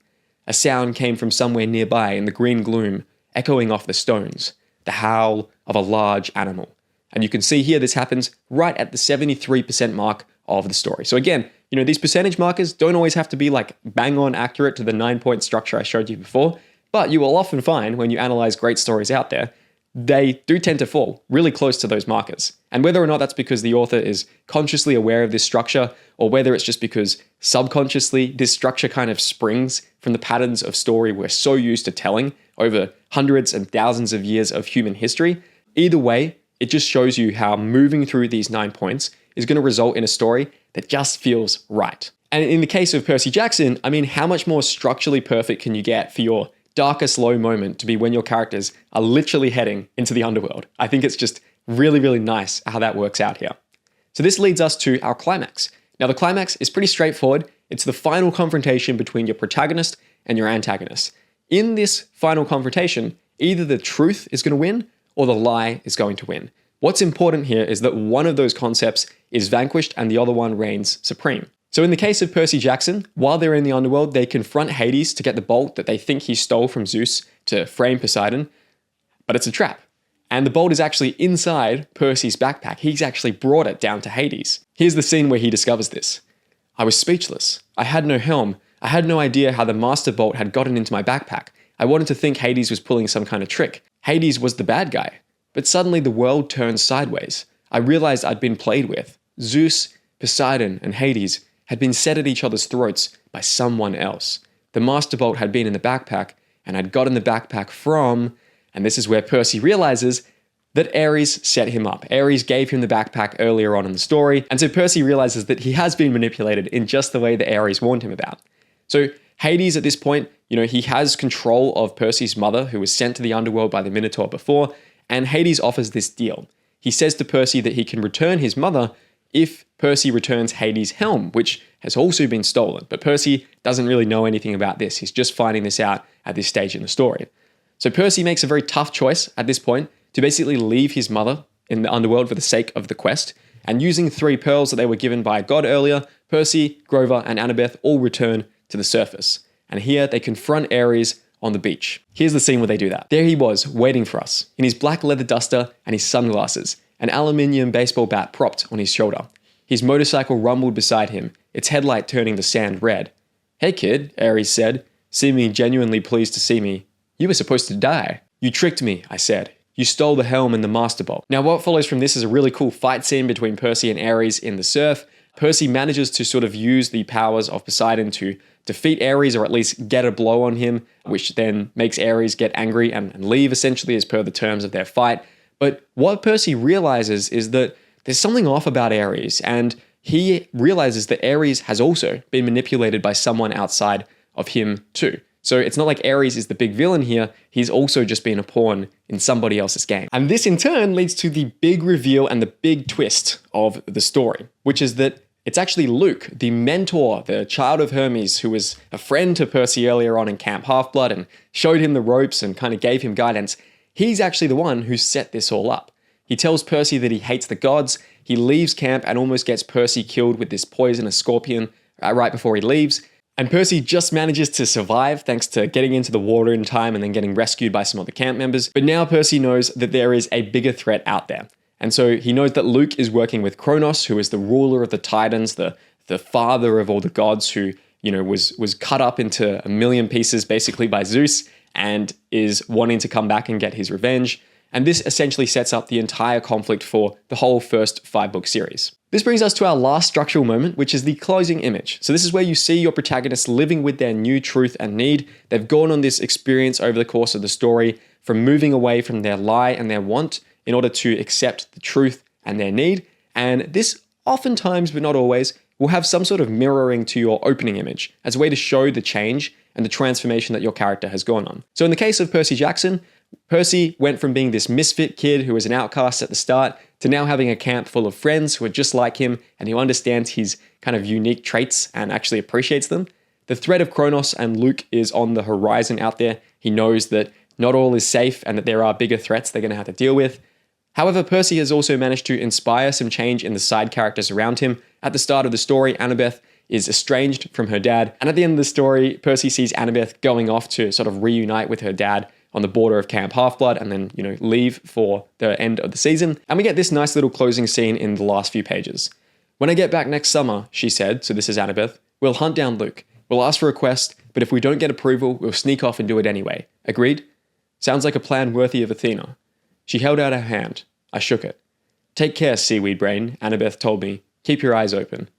A sound came from somewhere nearby in the green gloom, echoing off the stones, the howl of a large animal." And you can see here this happens right at the 73% mark of the story. So again, these percentage markers don't always have to be like bang on accurate to the 9-point structure I showed you before, but you will often find when you analyze great stories out there, they do tend to fall really close to those markers. And whether or not that's because the author is consciously aware of this structure, or whether it's just because subconsciously this structure kind of springs from the patterns of story we're so used to telling over hundreds and thousands of years of human history, either way, it just shows you how moving through these 9 points is going to result in a story that just feels right. And in the case of Percy Jackson, how much more structurally perfect can you get for your darkest low moment to be when your characters are literally heading into the underworld? I think it's just really, really nice how that works out here. So this leads us to our climax. Now the climax is pretty straightforward. It's the final confrontation between your protagonist and your antagonist. In this final confrontation, either the truth is going to win or the lie is going to win. What's important here is that one of those concepts is vanquished and the other one reigns supreme. So in the case of Percy Jackson, while they're in the underworld, they confront Hades to get the bolt that they think he stole from Zeus to frame Poseidon, but it's a trap. And the bolt is actually inside Percy's backpack. He's actually brought it down to Hades. Here's the scene where he discovers this. "I was speechless. I had no helm. I had no idea how the master bolt had gotten into my backpack. I wanted to think Hades was pulling some kind of trick. Hades was the bad guy. But suddenly the world turned sideways. I realized I'd been played with. Zeus, Poseidon, and Hades had been set at each other's throats by someone else. The master bolt had been in the backpack, and I'd gotten the backpack from..." And this is where Percy realizes that Ares set him up. Ares gave him the backpack earlier on in the story, and so Percy realizes that he has been manipulated in just the way that Ares warned him about. So Hades at this point, he has control of Percy's mother, who was sent to the underworld by the Minotaur before, and Hades offers this deal. He says to Percy that he can return his mother if Percy returns Hades' helm, which has also been stolen. But Percy doesn't really know anything about this. He's just finding this out at this stage in the story. So Percy makes a very tough choice at this point to basically leave his mother in the underworld for the sake of the quest. And using 3 pearls that they were given by a god earlier, Percy, Grover, and Annabeth all return to the surface. And here they confront Ares on the beach. Here's the scene where they do that. There he was, waiting for us, in his black leather duster and his sunglasses, an aluminium baseball bat propped on his shoulder. His motorcycle rumbled beside him, its headlight turning the sand red. "Hey kid," Ares said, seeming genuinely pleased to see me. "You were supposed to die." "You tricked me," I said. "You stole the helm and the master bolt." Now what follows from this is a really cool fight scene between Percy and Ares in the surf. Percy manages to sort of use the powers of Poseidon to defeat Ares, or at least get a blow on him, which then makes Ares get angry and leave essentially as per the terms of their fight. But what Percy realizes is that there's something off about Ares, and he realizes that Ares has also been manipulated by someone outside of him too. So it's not like Ares is the big villain here, he's also just been a pawn in somebody else's game. And this in turn leads to the big reveal and the big twist of the story, which is that it's actually Luke, the mentor, the child of Hermes, who was a friend to Percy earlier on in Camp Half-Blood and showed him the ropes and kind of gave him guidance. He's actually the one who set this all up. He tells Percy that he hates the gods, he leaves camp and almost gets Percy killed with this poisonous scorpion right before he leaves. And Percy just manages to survive thanks to getting into the water in time and then getting rescued by some other camp members. But now Percy knows that there is a bigger threat out there. And so he knows that Luke is working with Kronos, who is the ruler of the Titans, the father of all the gods, who, was cut up into a million pieces basically by Zeus and is wanting to come back and get his revenge. And this essentially sets up the entire conflict for the whole first 5-book series. This brings us to our last structural moment, which is the closing image. So this is where you see your protagonists living with their new truth and need. They've gone on this experience over the course of the story from moving away from their lie and their want in order to accept the truth and their need. And this oftentimes, but not always, will have some sort of mirroring to your opening image as a way to show the change and the transformation that your character has gone on. So in the case of Percy Jackson, Percy went from being this misfit kid who was an outcast at the start to now having a camp full of friends who are just like him and who understands his kind of unique traits and actually appreciates them. The threat of Kronos and Luke is on the horizon out there. He knows that not all is safe and that there are bigger threats they're going to have to deal with. However, Percy has also managed to inspire some change in the side characters around him. At the start of the story, Annabeth is estranged from her dad. And at the end of the story, Percy sees Annabeth going off to sort of reunite with her dad on the border of Camp Half-Blood and then, leave for the end of the season. And we get this nice little closing scene in the last few pages. When I get back next summer, she said, so this is Annabeth, we'll hunt down Luke. We'll ask for a quest, but if we don't get approval, we'll sneak off and do it anyway. Agreed? Sounds like a plan worthy of Athena. She held out her hand. I shook it. Take care, seaweed brain, Annabeth told me. Keep your eyes open.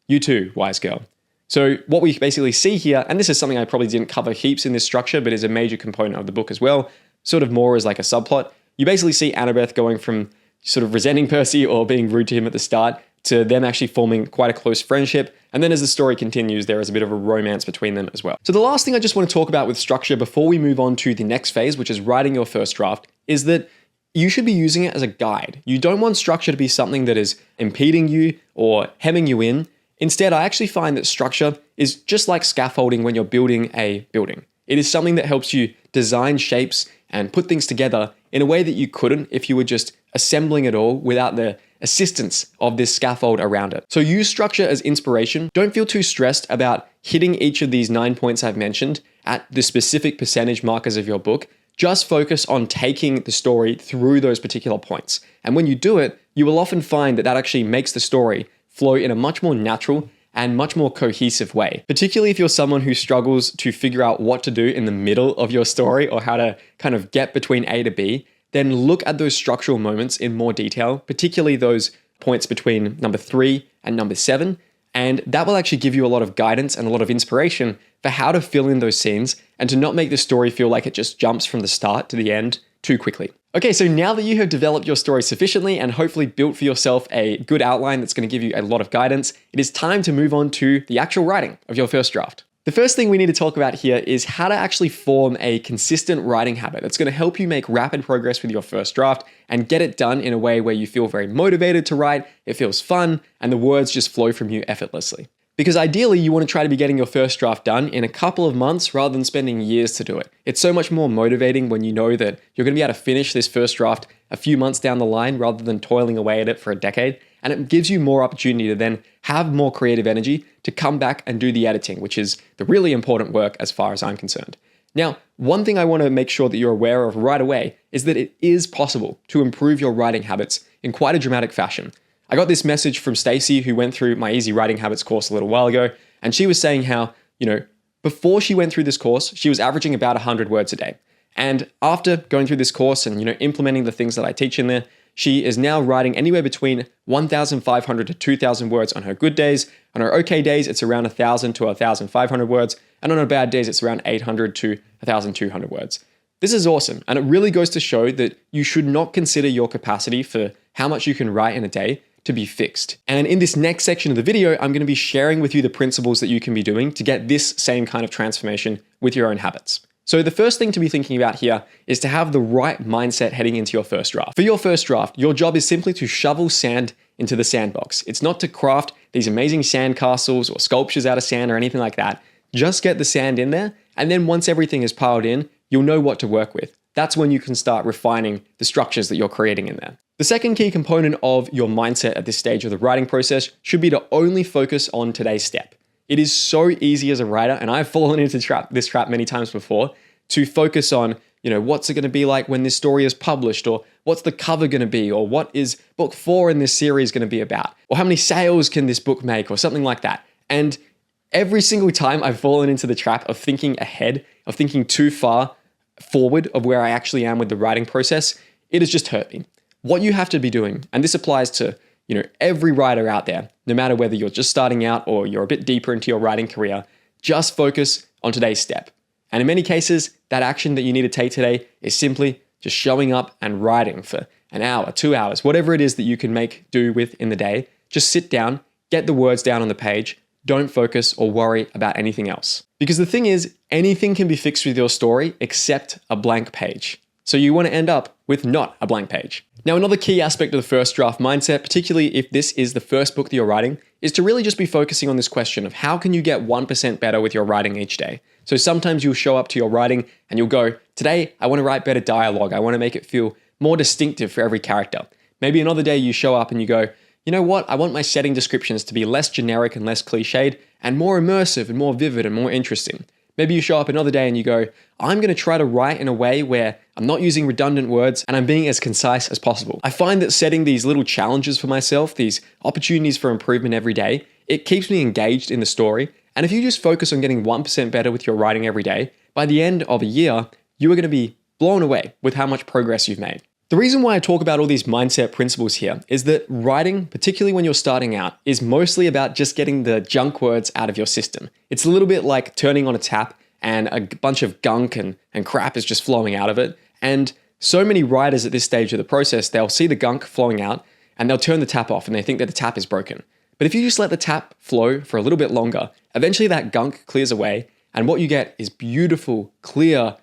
You too, wise girl. So what we basically see here, and this is something I probably didn't cover heaps in this structure, but is a major component of the book as well, sort of more as like a subplot. You basically see Annabeth going from sort of resenting Percy or being rude to him at the start to them actually forming quite a close friendship. And then as the story continues, there is a bit of a romance between them as well. So the last thing I just want to talk about with structure before we move on to the next phase, which is writing your first draft, is that you should be using it as a guide. You don't want structure to be something that is impeding you or hemming you in. Instead, I actually find that structure is just like scaffolding when you're building a building. It is something that helps you design shapes and put things together in a way that you couldn't if you were just assembling it all without the assistance of this scaffold around it. So use structure as inspiration. Don't feel too stressed about hitting each of these 9 points I've mentioned at the specific percentage markers of your book. Just focus on taking the story through those particular points. And when you do it, you will often find that that actually makes the story flow in a much more natural and much more cohesive way. Particularly if you're someone who struggles to figure out what to do in the middle of your story or how to kind of get between A to B, then look at those structural moments in more detail, particularly those points between number 3 and number 7. And that will actually give you a lot of guidance and a lot of inspiration for how to fill in those scenes and to not make the story feel like it just jumps from the start to the end too quickly. Okay, so now that you have developed your story sufficiently and hopefully built for yourself a good outline that's going to give you a lot of guidance, it is time to move on to the actual writing of your first draft. The first thing we need to talk about here is how to actually form a consistent writing habit that's going to help you make rapid progress with your first draft and get it done in a way where you feel very motivated to write, it feels fun, and the words just flow from you effortlessly. Because ideally, you want to try to be getting your first draft done in a couple of months rather than spending years to do it. It's so much more motivating when you know that you're going to be able to finish this first draft a few months down the line rather than toiling away at it for a decade. And it gives you more opportunity to then have more creative energy to come back and do the editing, which is the really important work as far as I'm concerned. Now, one thing I want to make sure that you're aware of right away is that it is possible to improve your writing habits in quite a dramatic fashion. I got this message from Stacey, who went through my Easy Writing Habits course a little while ago, and she was saying how, before she went through this course, she was averaging about 100 words a day. And after going through this course and, implementing the things that I teach in there, she is now writing anywhere between 1,500 to 2,000 words on her good days. On her okay days, it's around 1,000 to 1,500 words. And on her bad days, it's around 800 to 1,200 words. This is awesome. And it really goes to show that you should not consider your capacity for how much you can write in a day to be fixed. And in this next section of the video, I'm going to be sharing with you the principles that you can be doing to get this same kind of transformation with your own habits. So the first thing to be thinking about here is to have the right mindset heading into your first draft. For your first draft, your job is simply to shovel sand into the sandbox. It's not to craft these amazing sand castles or sculptures out of sand or anything like that. Just get the sand in there, and then once everything is piled in, you'll know what to work with. That's when you can start refining the structures that you're creating in there. The second key component of your mindset at this stage of the writing process should be to only focus on today's step. It is so easy as a writer, and I've fallen into this trap many times before, to focus on, what's it going to be like when this story is published, or what's the cover going to be, or what is book 4 in this series going to be about, or how many sales can this book make, or something like that. And every single time I've fallen into the trap of thinking ahead, of thinking too far forward of where I actually am with the writing process, it has just hurt me. What you have to be doing, and this applies to every writer out there, no matter whether you're just starting out or you're a bit deeper into your writing career, just focus on today's step. And in many cases, that action that you need to take today is simply just showing up and writing for an hour, 2 hours, whatever it is that you can make do with in the day. Just sit down, get the words down on the page. Don't focus or worry about anything else. Because the thing is, anything can be fixed with your story except a blank page. So you want to end up with not a blank page. Now, another key aspect of the first draft mindset, particularly if this is the first book that you're writing, is to really just be focusing on this question of how can you get 1% better with your writing each day? So sometimes you'll show up to your writing and you'll go, today I want to write better dialogue. I want to make it feel more distinctive for every character. Maybe another day you show up and you go, you know what? I want my setting descriptions to be less generic and less cliched and more immersive and more vivid and more interesting. Maybe you show up another day and you go, I'm going to try to write in a way where I'm not using redundant words and I'm being as concise as possible. I find that setting these little challenges for myself, these opportunities for improvement every day, it keeps me engaged in the story. And if you just focus on getting 1% better with your writing every day, by the end of a year, you are going to be blown away with how much progress you've made. The reason why I talk about all these mindset principles here is that writing, particularly when you're starting out, is mostly about just getting the junk words out of your system. It's a little bit like turning on a tap and a bunch of gunk and crap is just flowing out of it. And so many writers at this stage of the process, they'll see the gunk flowing out and they'll turn the tap off and they think that the tap is broken. But if you just let the tap flow for a little bit longer, eventually that gunk clears away and what you get is beautiful, clear,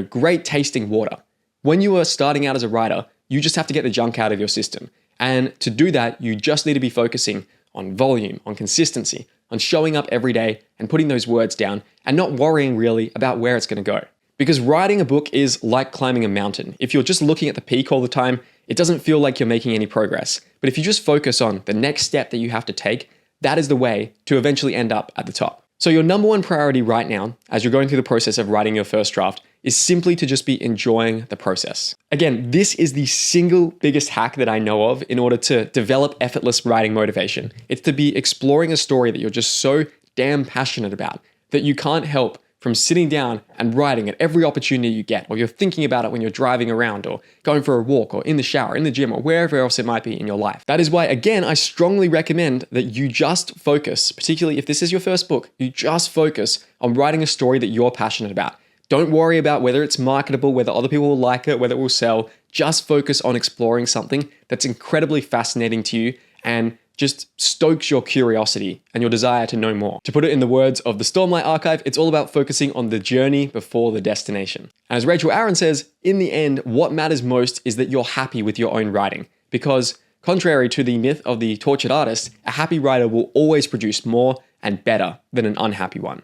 great tasting water. When you are starting out as a writer, you just have to get the junk out of your system. And to do that, you just need to be focusing on volume, on consistency, on showing up every day and putting those words down and not worrying really about where it's going to go. Because writing a book is like climbing a mountain. If you're just looking at the peak all the time, it doesn't feel like you're making any progress. But if you just focus on the next step that you have to take, that is the way to eventually end up at the top. So your number one priority right now, as you're going through the process of writing your first draft, is simply to just be enjoying the process. Again, this is the single biggest hack that I know of in order to develop effortless writing motivation. It's to be exploring a story that you're just so damn passionate about that you can't help from sitting down and writing at every opportunity you get, or you're thinking about it when you're driving around or going for a walk or in the shower, in the gym, or wherever else it might be in your life. That is why, again, I strongly recommend that you just focus, particularly if this is your first book, you just focus on writing a story that you're passionate about. Don't worry about whether it's marketable, whether other people will like it, whether it will sell. Just focus on exploring something that's incredibly fascinating to you and just stokes your curiosity and your desire to know more. To put it in the words of the Stormlight Archive, it's all about focusing on the journey before the destination. As Rachel Aaron says, in the end, what matters most is that you're happy with your own writing. Because contrary to the myth of the tortured artist, a happy writer will always produce more and better than an unhappy one.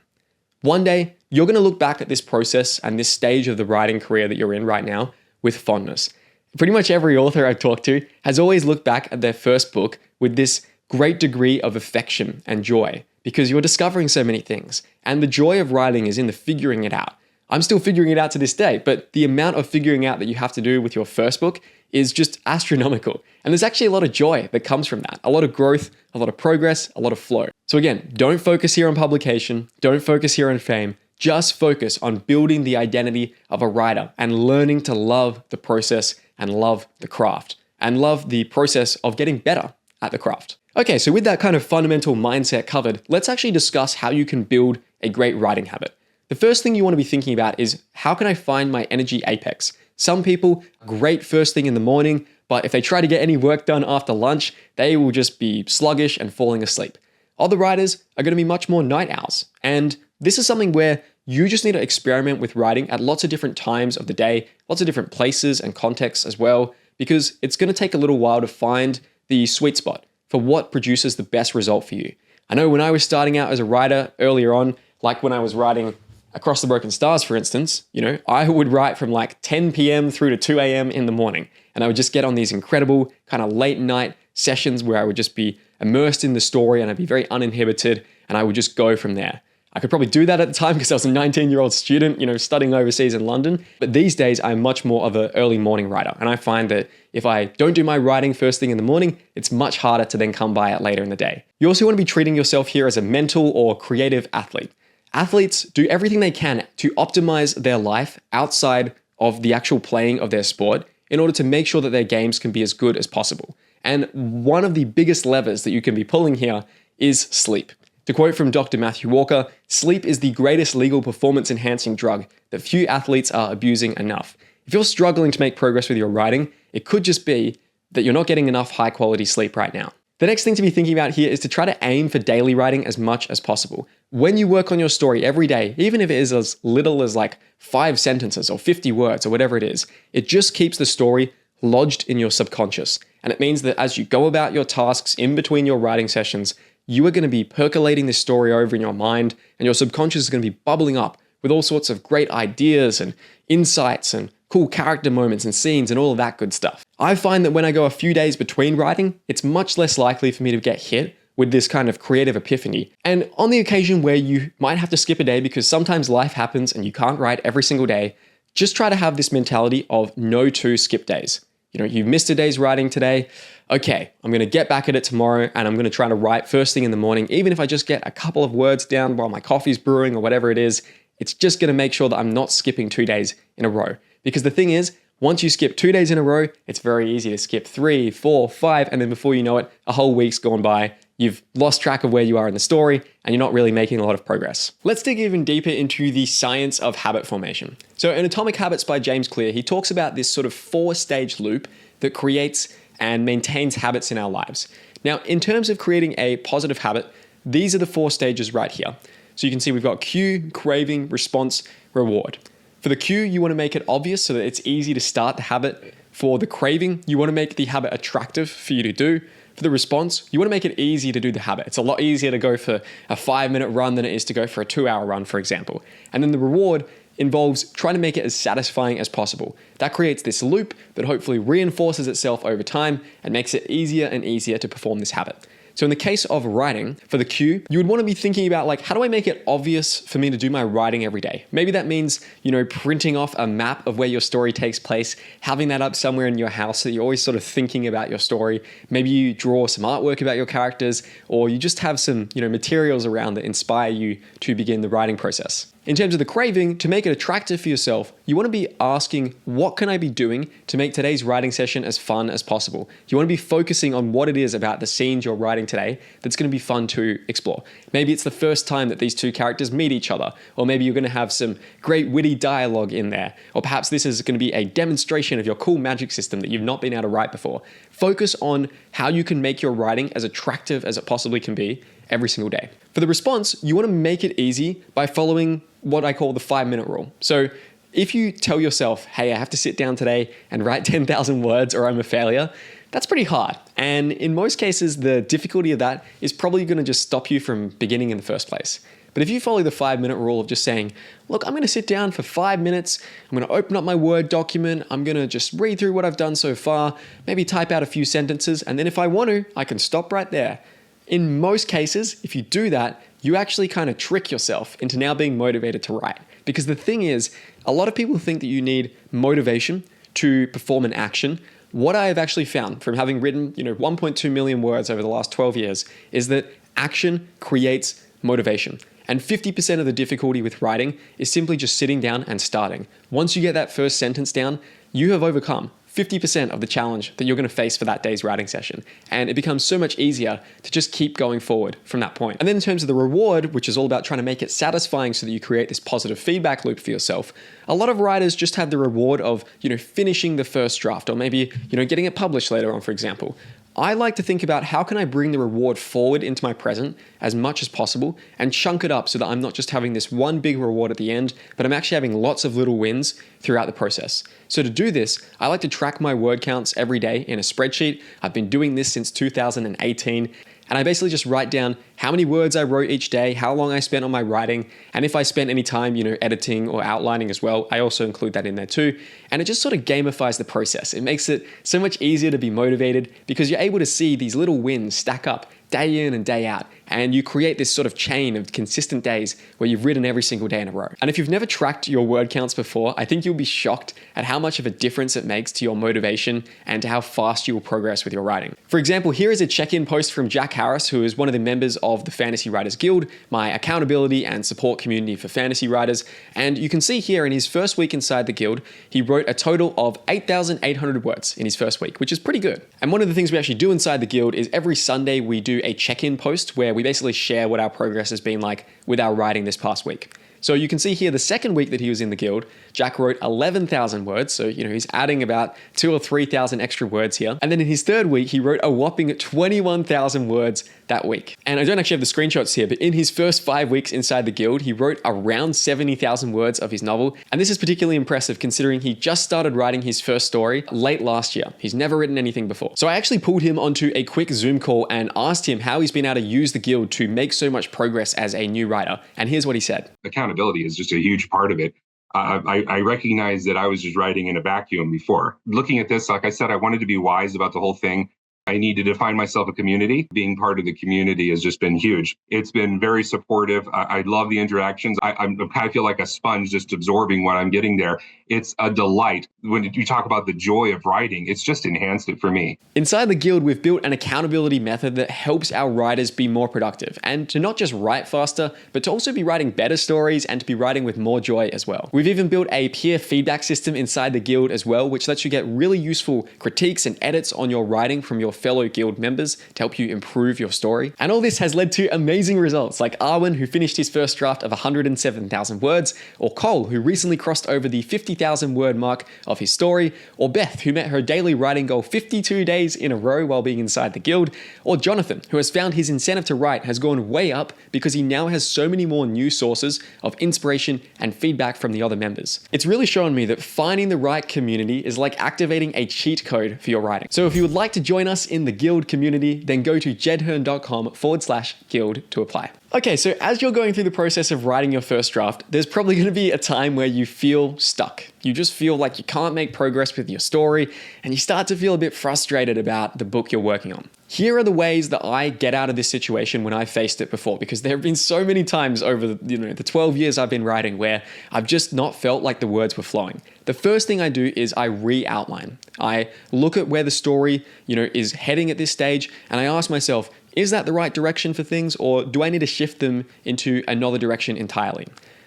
One day, you're going to look back at this process and this stage of the writing career that you're in right now with fondness. Pretty much every author I've talked to has always looked back at their first book with this great degree of affection and joy because you're discovering so many things. And the joy of writing is in the figuring it out. I'm still figuring it out to this day, but the amount of figuring out that you have to do with your first book is just astronomical. And there's actually a lot of joy that comes from that. A lot of growth, a lot of progress, a lot of flow. So again, don't focus here on publication. Don't focus here on fame. Just focus on building the identity of a writer and learning to love the process and love the craft and love the process of getting better at the craft. Okay, so with that kind of fundamental mindset covered, let's actually discuss how you can build a great writing habit. The first thing you want to be thinking about is how can I find my energy apex? Some people, great first thing in the morning, but if they try to get any work done after lunch, they will just be sluggish and falling asleep. Other writers are going to be much more night owls. And this is something where you just need to experiment with writing at lots of different times of the day, lots of different places and contexts as well, because it's going to take a little while to find the sweet spot for what produces the best result for you. I know when I was starting out as a writer earlier on, like when I was writing Across the Broken Stars, for instance, I would write from like 10 p.m. through to 2 a.m. in the morning. And I would just get on these incredible kind of late night sessions where I would just be immersed in the story and I'd be very uninhibited and I would just go from there. I could probably do that at the time because I was a 19-year-old student, studying overseas in London. But these days, I'm much more of an early morning writer. And I find that if I don't do my writing first thing in the morning, it's much harder to then come by it later in the day. You also want to be treating yourself here as a mental or creative athlete. Athletes do everything they can to optimize their life outside of the actual playing of their sport in order to make sure that their games can be as good as possible. And one of the biggest levers that you can be pulling here is sleep. To quote from Dr. Matthew Walker, sleep is the greatest legal performance-enhancing drug that few athletes are abusing enough. If you're struggling to make progress with your writing, it could just be that you're not getting enough high-quality sleep right now. The next thing to be thinking about here is to try to aim for daily writing as much as possible. When you work on your story every day, even if it is as little as like 5 sentences or 50 words or whatever it is, it just keeps the story lodged in your subconscious. And it means that as you go about your tasks in between your writing sessions, you are going to be percolating this story over in your mind, and your subconscious is going to be bubbling up with all sorts of great ideas and insights and cool character moments and scenes and all of that good stuff. I find that when I go a few days between writing, it's much less likely for me to get hit with this kind of creative epiphany. And on the occasion where you might have to skip a day because sometimes life happens and you can't write every single day, just try to have this mentality of no 2 skip days. You've missed a day's writing today. Okay, I'm going to get back at it tomorrow and I'm going to try to write first thing in the morning. Even if I just get a couple of words down while my coffee's brewing or whatever it is, it's just going to make sure that I'm not skipping 2 days in a row. Because the thing is, once you skip 2 days in a row, it's very easy to skip 3, 4, 5, and then before you know it, a whole week's gone by. You've lost track of where you are in the story and you're not really making a lot of progress. Let's dig even deeper into the science of habit formation. So in Atomic Habits by James Clear, he talks about this sort of 4-stage loop that creates and maintains habits in our lives. Now, in terms of creating a positive habit, these are the 4 stages right here. So you can see we've got cue, craving, response, reward. For the cue, you want to make it obvious so that it's easy to start the habit. For the craving, you want to make the habit attractive for you to do. For the response, you want to make it easy to do the habit. It's a lot easier to go for a 5-minute run than it is to go for a 2-hour run, for example. And then the reward involves trying to make it as satisfying as possible. That creates this loop that hopefully reinforces itself over time and makes it easier and easier to perform this habit. So in the case of writing, for the cue, you would want to be thinking about like, how do I make it obvious for me to do my writing every day? Maybe that means, printing off a map of where your story takes place, having that up somewhere in your house so that you're always sort of thinking about your story. Maybe you draw some artwork about your characters, or you just have some, materials around that inspire you to begin the writing process. In terms of the craving, to make it attractive for yourself, you want to be asking, what can I be doing to make today's writing session as fun as possible? You want to be focusing on what it is about the scenes you're writing today that's going to be fun to explore. Maybe it's the first time that these 2 characters meet each other, or maybe you're going to have some great witty dialogue in there, or perhaps this is going to be a demonstration of your cool magic system that you've not been able to write before. Focus on how you can make your writing as attractive as it possibly can be every single day. For the response, you want to make it easy by following what I call the 5-minute rule. So if you tell yourself, hey, I have to sit down today and write 10,000 words or I'm a failure, that's pretty hard. And in most cases, the difficulty of that is probably going to just stop you from beginning in the first place. But if you follow the 5-minute rule of just saying, look, I'm going to sit down for 5 minutes, I'm going to open up my Word document, I'm going to just read through what I've done so far, maybe type out a few sentences, and then if I want to, I can stop right there. In most cases, if you do that, you actually kind of trick yourself into now being motivated to write. Because the thing is, a lot of people think that you need motivation to perform an action. What I have actually found from having written, 1.2 million words over the last 12 years is that action creates motivation. And 50% of the difficulty with writing is simply just sitting down and starting. Once you get that first sentence down, you have overcome 50% of the challenge that you're going to face for that day's writing session. And it becomes so much easier to just keep going forward from that point. And then in terms of the reward, which is all about trying to make it satisfying so that you create this positive feedback loop for yourself, a lot of writers just have the reward of, finishing the first draft, or maybe, getting it published later on, for example. I like to think about how can I bring the reward forward into my present as much as possible and chunk it up so that I'm not just having this one big reward at the end, but I'm actually having lots of little wins throughout the process. So to do this, I like to track my word counts every day in a spreadsheet. I've been doing this since 2018. And I basically just write down how many words I wrote each day, how long I spent on my writing, and if I spent any time, editing or outlining as well, I also include that in there too. And it just sort of gamifies the process. It makes it so much easier to be motivated because you're able to see these little wins stack up day in and day out. And you create this sort of chain of consistent days where you've written every single day in a row. And if you've never tracked your word counts before, I think you'll be shocked at how much of a difference it makes to your motivation and to how fast you will progress with your writing. For example, here is a check-in post from Jack Harris, who is one of the members of the Fantasy Writers Guild, my accountability and support community for fantasy writers. And you can see here in his first week inside the guild, he wrote a total of 8,800 words in his first week, which is pretty good. And one of the things we actually do inside the guild is every Sunday we do a check-in post where we basically share what our progress has been like with our writing this past week. So you can see here the second week that he was in the guild, Jack wrote 11,000 words. So, he's adding about 2,000 or 3,000 extra words here. And then in his third week, he wrote a whopping 21,000 words that week. And I don't actually have the screenshots here, but in his first 5 weeks inside the guild, he wrote around 70,000 words of his novel. And this is particularly impressive considering he just started writing his first story late last year. He's never written anything before. So I actually pulled him onto a quick Zoom call and asked him how he's been able to use the guild to make so much progress as a new writer. And here's what he said. Accountability is just a huge part of it. I recognize that I was just writing in a vacuum before. Looking at this, like I said, I wanted to be wise about the whole thing. I need to define myself a community. Being part of the community has just been huge. It's been very supportive. I love the interactions. I kind of feel like a sponge just absorbing what I'm getting there. It's a delight. When you talk about the joy of writing, it's just enhanced it for me. Inside the guild, we've built an accountability method that helps our writers be more productive and to not just write faster, but to also be writing better stories and to be writing with more joy as well. We've even built a peer feedback system inside the guild as well, which lets you get really useful critiques and edits on your writing from your fellow guild members to help you improve your story. And all this has led to amazing results like Arwen, who finished his first draft of 107,000 words, or Cole, who recently crossed over the 50,000 word mark of his story, or Beth, who met her daily writing goal 52 days in a row while being inside the guild, or Jonathan, who has found his incentive to write has gone way up because he now has so many more new sources of inspiration and feedback from the other members. It's really shown me that finding the right community is like activating a cheat code for your writing. So if you would like to join us in the guild community, then go to jedherne.com/guild to apply. Okay, so as you're going through the process of writing your first draft, there's probably going to be a time where you feel stuck. You just feel like you can't make progress with your story, and you start to feel a bit frustrated about the book you're working on. Here are the ways that I get out of this situation when I faced it before, because there have been so many times over the 12 years I've been writing where I've just not felt like the words were flowing. The first thing I do is I re-outline. I look at where the story, is heading at this stage, and I ask myself, is that the right direction for things, or do I need to shift them into another direction entirely?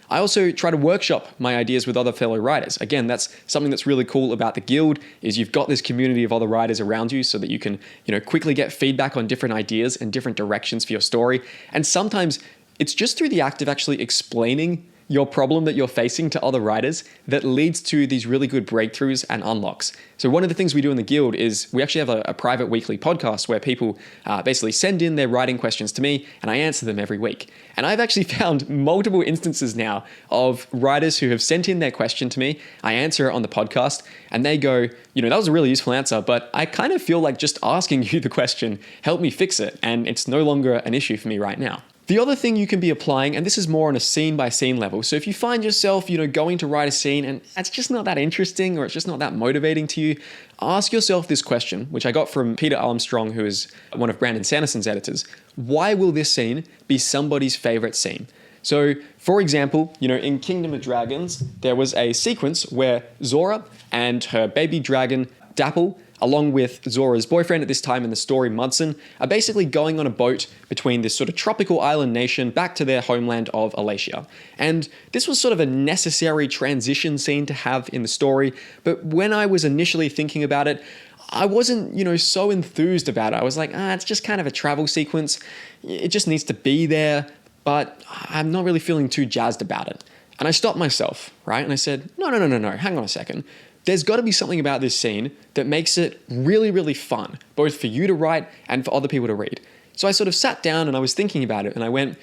I also try to workshop my ideas with other fellow writers. Again, that's something that's really cool about the guild is you've got this community of other writers around you so that you can, quickly get feedback on different ideas and different directions for your story. And sometimes it's just through the act of actually explaining your problem that you're facing to other writers that leads to these really good breakthroughs and unlocks. So one of the things we do in the guild is we actually have a private weekly podcast where people basically send in their writing questions to me and I answer them every week. And I've actually found multiple instances now of writers who have sent in their question to me, I answer it on the podcast, and they go, that was a really useful answer, but I kind of feel like just asking you the question helped me fix it, and it's no longer an issue for me right now. The other thing you can be applying, and this is more on a scene by scene level. So if you find yourself, going to write a scene and it's just not that interesting or it's just not that motivating to you, ask yourself this question, which I got from Peter Armstrong, who is one of Brandon Sanderson's editors. Why will this scene be somebody's favorite scene? So for example, in Kingdom of Dragons, there was a sequence where Zora and her baby dragon Dapple along with Zora's boyfriend at this time in the story, Mudson, are basically going on a boat between this sort of tropical island nation back to their homeland of Alacia. And this was sort of a necessary transition scene to have in the story, but when I was initially thinking about it, I wasn't, so enthused about it. I was like, it's just kind of a travel sequence. It just needs to be there, but I'm not really feeling too jazzed about it. And I stopped myself, right? And I said, no, hang on a second. There's got to be something about this scene that makes it really, really fun, both for you to write and for other people to read. So I sort of sat down and I was thinking about it and I went,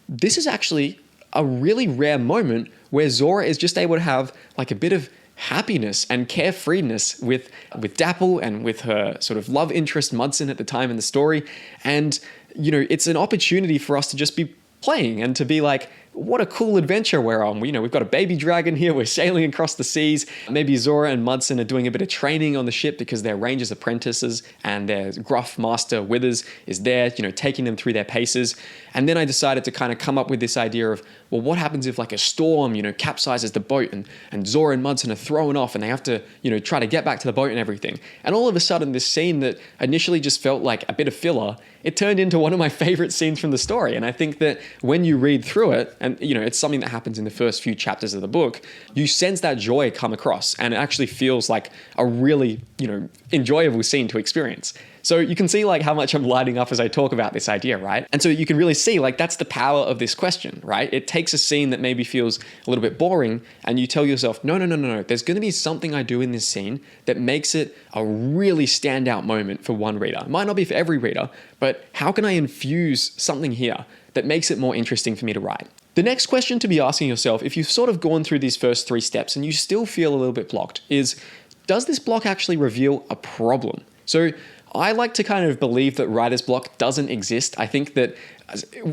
this is actually a really rare moment where Zora is just able to have like a bit of happiness and carefreeness with Dapple and with her sort of love interest Mudson at the time in the story. And, it's an opportunity for us to just be playing and to be like, what a cool adventure we're on. We've got a baby dragon here. We're sailing across the seas. Maybe Zora and Mudson are doing a bit of training on the ship because they're Rangers apprentices and their gruff master Withers is there, taking them through their paces. And then I decided to kind of come up with this idea of, well, what happens if like a storm, capsizes the boat and Zora and Mudson are thrown off and they have to, try to get back to the boat and everything. And all of a sudden this scene that initially just felt like a bit of filler, it turned into one of my favorite scenes from the story. And I think that when you read through it, and it's something that happens in the first few chapters of the book, you sense that joy come across and it actually feels like a really, enjoyable scene to experience. So you can see like how much I'm lighting up as I talk about this idea, right? And so you can really see like that's the power of this question, right? It takes a scene that maybe feels a little bit boring and you tell yourself, no. There's going to be something I do in this scene that makes it a really standout moment for one reader. It might not be for every reader, but how can I infuse something here that makes it more interesting for me to write? The next question to be asking yourself, if you've sort of gone through these first 3 steps and you still feel a little bit blocked, is does this block actually reveal a problem? So I like to kind of believe that writer's block doesn't exist. I think that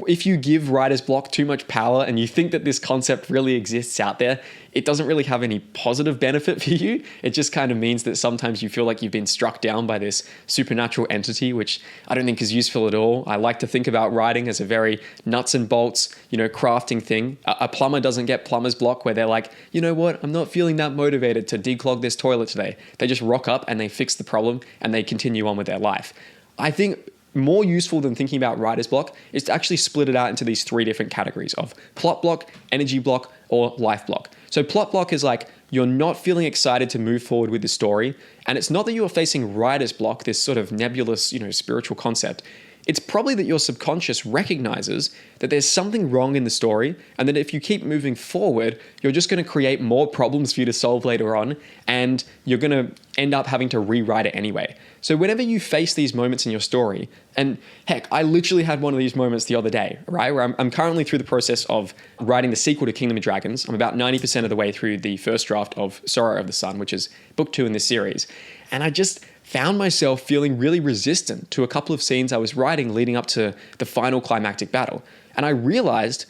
if you give writer's block too much power and you think that this concept really exists out there, it doesn't really have any positive benefit for you. It just kind of means that sometimes you feel like you've been struck down by this supernatural entity, which I don't think is useful at all. I like to think about writing as a very nuts and bolts, crafting thing. A plumber doesn't get plumber's block where they're like, you know what, I'm not feeling that motivated to declog this toilet today. They just rock up and they fix the problem and they continue on with their life. I think more useful than thinking about writer's block is to actually split it out into these 3 different categories of plot block, energy block, or life block. So plot block is like you're not feeling excited to move forward with the story. And it's not that you're facing writer's block, this sort of nebulous, spiritual concept. It's probably that your subconscious recognizes that there's something wrong in the story and that if you keep moving forward, you're just going to create more problems for you to solve later on and you're going to end up having to rewrite it anyway. So whenever you face these moments in your story, and heck, I literally had one of these moments the other day, right? Where I'm currently through the process of writing the sequel to Kingdom of Dragons. I'm about 90% of the way through the first draft of Sorrow of the Sun, which is book 2 in this series. And I just found myself feeling really resistant to a couple of scenes I was writing leading up to the final climactic battle. And I realized,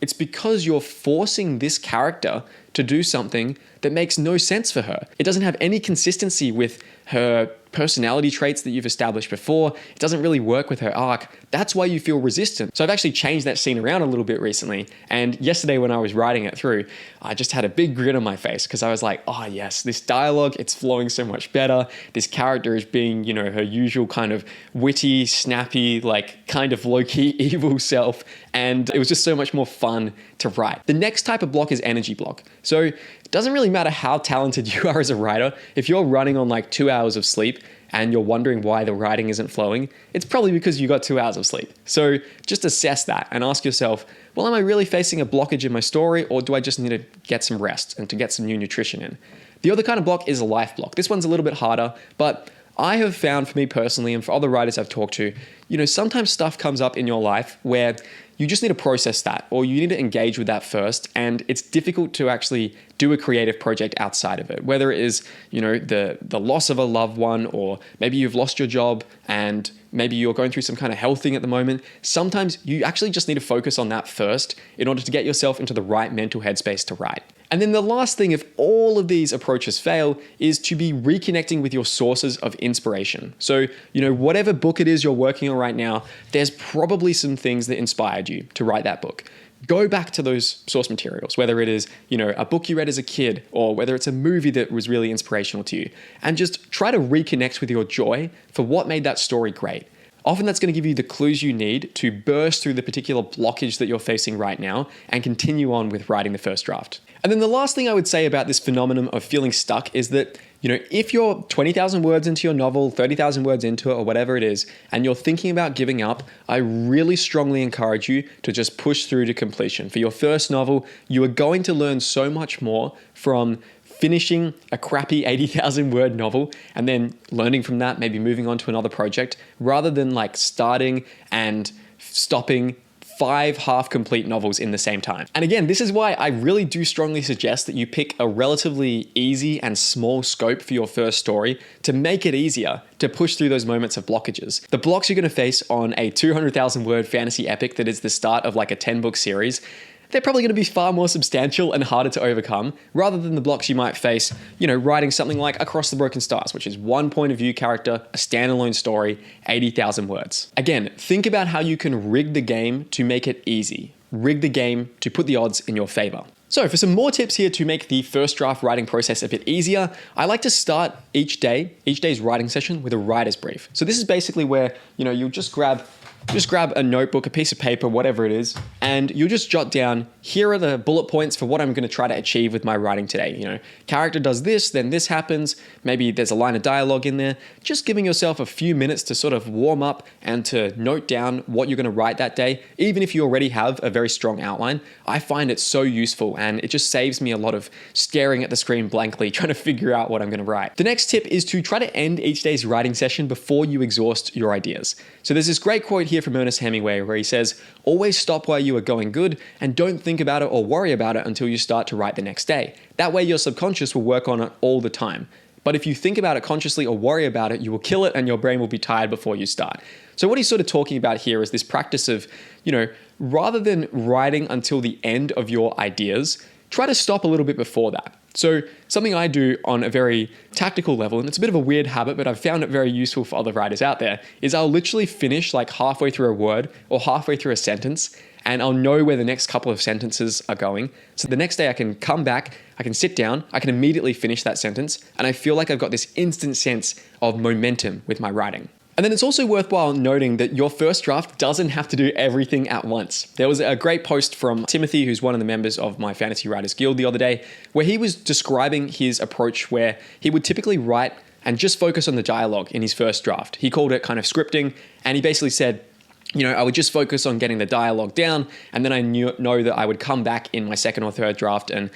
it's because you're forcing this character to do something that makes no sense for her. It doesn't have any consistency with her personality traits that you've established before. It doesn't really work with her arc. That's why you feel resistant. So I've actually changed that scene around a little bit recently. And yesterday when I was writing it through, I just had a big grin on my face because I was like, oh yes, this dialogue, it's flowing so much better. This character is being, her usual kind of witty, snappy, like kind of low-key evil self. And it was just so much more fun to write. The next type of block is energy block. So it doesn't really matter how talented you are as a writer. If you're running on like 2 hours of sleep and you're wondering why the writing isn't flowing, it's probably because you got 2 hours of sleep. So just assess that and ask yourself, well, am I really facing a blockage in my story or do I just need to get some rest and to get some new nutrition in? The other kind of block is a life block. This one's a little bit harder, but I have found for me personally and for other writers I've talked to, sometimes stuff comes up in your life where you just need to process that or you need to engage with that first. And it's difficult to actually do a creative project outside of it, whether it is, the loss of a loved one, or maybe you've lost your job and maybe you're going through some kind of health thing at the moment. Sometimes you actually just need to focus on that first in order to get yourself into the right mental headspace to write. And then the last thing, if all of these approaches fail, is to be reconnecting with your sources of inspiration. So, whatever book it is you're working on right now, there's probably some things that inspired you to write that book. go back to those source materials, whether it is, a book you read as a kid or whether it's a movie that was really inspirational to you, and just try to reconnect with your joy for what made that story great. Often that's going to give you the clues you need to burst through the particular blockage that you're facing right now and continue on with writing the first draft. And then the last thing I would say about this phenomenon of feeling stuck is that, if you're 20,000 words into your novel, 30,000 words into it, or whatever it is, and you're thinking about giving up, I really strongly encourage you to just push through to completion. For your first novel, you are going to learn so much more from finishing a crappy 80,000 word novel and then learning from that, maybe moving on to another project, rather than starting and stopping 5 half-complete novels in the same time. And again, this is why I really do strongly suggest that you pick a relatively easy and small scope for your first story to make it easier to push through those moments of blockages. The blocks you're going to face on a 200,000 word fantasy epic that is the start of a 10-book series, they're probably going to be far more substantial and harder to overcome rather than the blocks you might face, writing something like Across the Broken Stars, which is one point of view character, a standalone story, 80,000 words. Again, think about how you can rig the game to make it easy. Rig the game to put the odds in your favor. So for some more tips here to make the first draft writing process a bit easier, I like to start each day's writing session with a writer's brief. So this is basically where, you'll just grab a notebook, a piece of paper, whatever it is, and you'll just jot down, here are the bullet points for what I'm going to try to achieve with my writing today. Character does this, then this happens. Maybe there's a line of dialogue in there. Just giving yourself a few minutes to sort of warm up and to note down what you're going to write that day. Even if you already have a very strong outline, I find it so useful and it just saves me a lot of staring at the screen blankly, trying to figure out what I'm going to write. The next tip is to try to end each day's writing session before you exhaust your ideas. So there's this great quote here from Ernest Hemingway where he says, always stop while you are going good and don't think about it or worry about it until you start to write the next day. That way your subconscious will work on it all the time. But if you think about it consciously or worry about it, you will kill it and your brain will be tired before you start. So what he's sort of talking about here is this practice of, rather than writing until the end of your ideas, try to stop a little bit before that. So something I do on a very tactical level, and it's a bit of a weird habit, but I've found it very useful for other writers out there, is I'll literally finish halfway through a word or halfway through a sentence, and I'll know where the next couple of sentences are going. So the next day I can come back, I can sit down, I can immediately finish that sentence, and I feel like I've got this instant sense of momentum with my writing. And then it's also worthwhile noting that your first draft doesn't have to do everything at once. There was a great post from Timothy, who's one of the members of my Fantasy Writers Guild the other day, where he was describing his approach where he would typically write and just focus on the dialogue in his first draft. He called it kind of scripting, and he basically said, I would just focus on getting the dialogue down, and then I know that I would come back in my second or third draft and,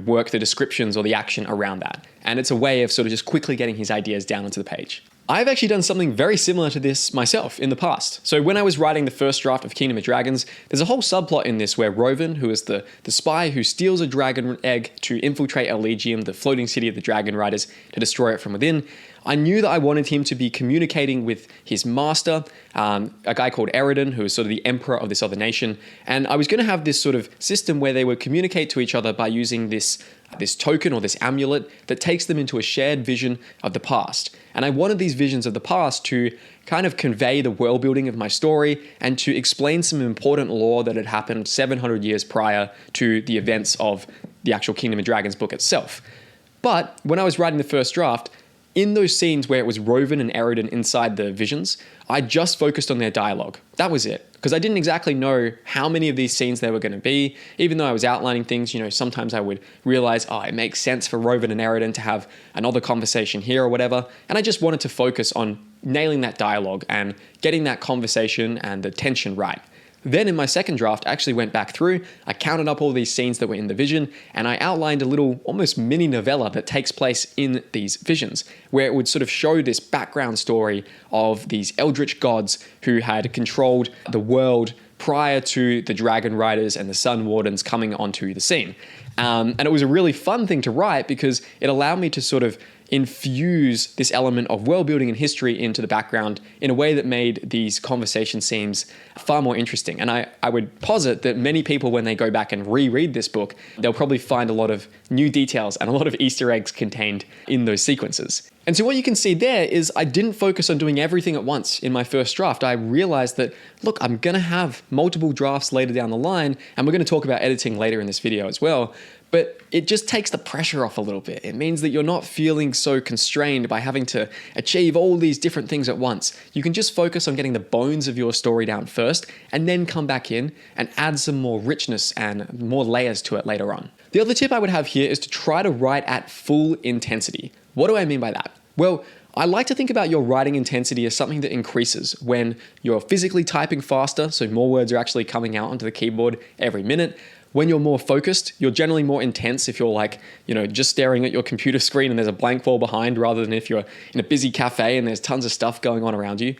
work the descriptions or the action around that. And it's a way of sort of just quickly getting his ideas down onto the page. I've actually done something very similar to this myself in the past. So when I was writing the first draft of Kingdom of Dragons, there's a whole subplot in this where Rovan, who is the spy who steals a dragon egg to infiltrate Elysium, the floating city of the dragon riders, to destroy it from within, I knew that I wanted him to be communicating with his master, a guy called Eridan, who is sort of the emperor of this other nation. And I was going to have this sort of system where they would communicate to each other by using this token or this amulet that takes them into a shared vision of the past. And I wanted these visions of the past to kind of convey the world building of my story and to explain some important lore that had happened 700 years prior to the events of the actual Kingdom of Dragons book itself. But when I was writing the first draft, in those scenes where it was Rovan and Eridan inside the visions, I just focused on their dialogue. That was it. Because I didn't exactly know how many of these scenes there were going to be. Even though I was outlining things, sometimes I would realize, it makes sense for Rovan and Eridan to have another conversation here or whatever. And I just wanted to focus on nailing that dialogue and getting that conversation and the tension right. Then in my second draft, I actually went back through, I counted up all these scenes that were in the vision, and I outlined a little almost mini novella that takes place in these visions, where it would sort of show this background story of these eldritch gods who had controlled the world prior to the Dragon Riders and the Sun Wardens coming onto the scene. And it was a really fun thing to write because it allowed me to sort of infuse this element of world building and history into the background in a way that made these conversation scenes far more interesting. And I would posit that many people, when they go back and reread this book, they'll probably find a lot of new details and a lot of Easter eggs contained in those sequences. And so what you can see there is I didn't focus on doing everything at once in my first draft. I realized that, look, I'm gonna have multiple drafts later down the line, and we're gonna talk about editing later in this video as well. But it just takes the pressure off a little bit. It means that you're not feeling so constrained by having to achieve all these different things at once. You can just focus on getting the bones of your story down first, and then come back in and add some more richness and more layers to it later on. The other tip I would have here is to try to write at full intensity. What do I mean by that? Well, I like to think about your writing intensity as something that increases when you're physically typing faster, so more words are actually coming out onto the keyboard every minute. When you're more focused, you're generally more intense if you're like, just staring at your computer screen and there's a blank wall behind, rather than if you're in a busy cafe and there's tons of stuff going on around you.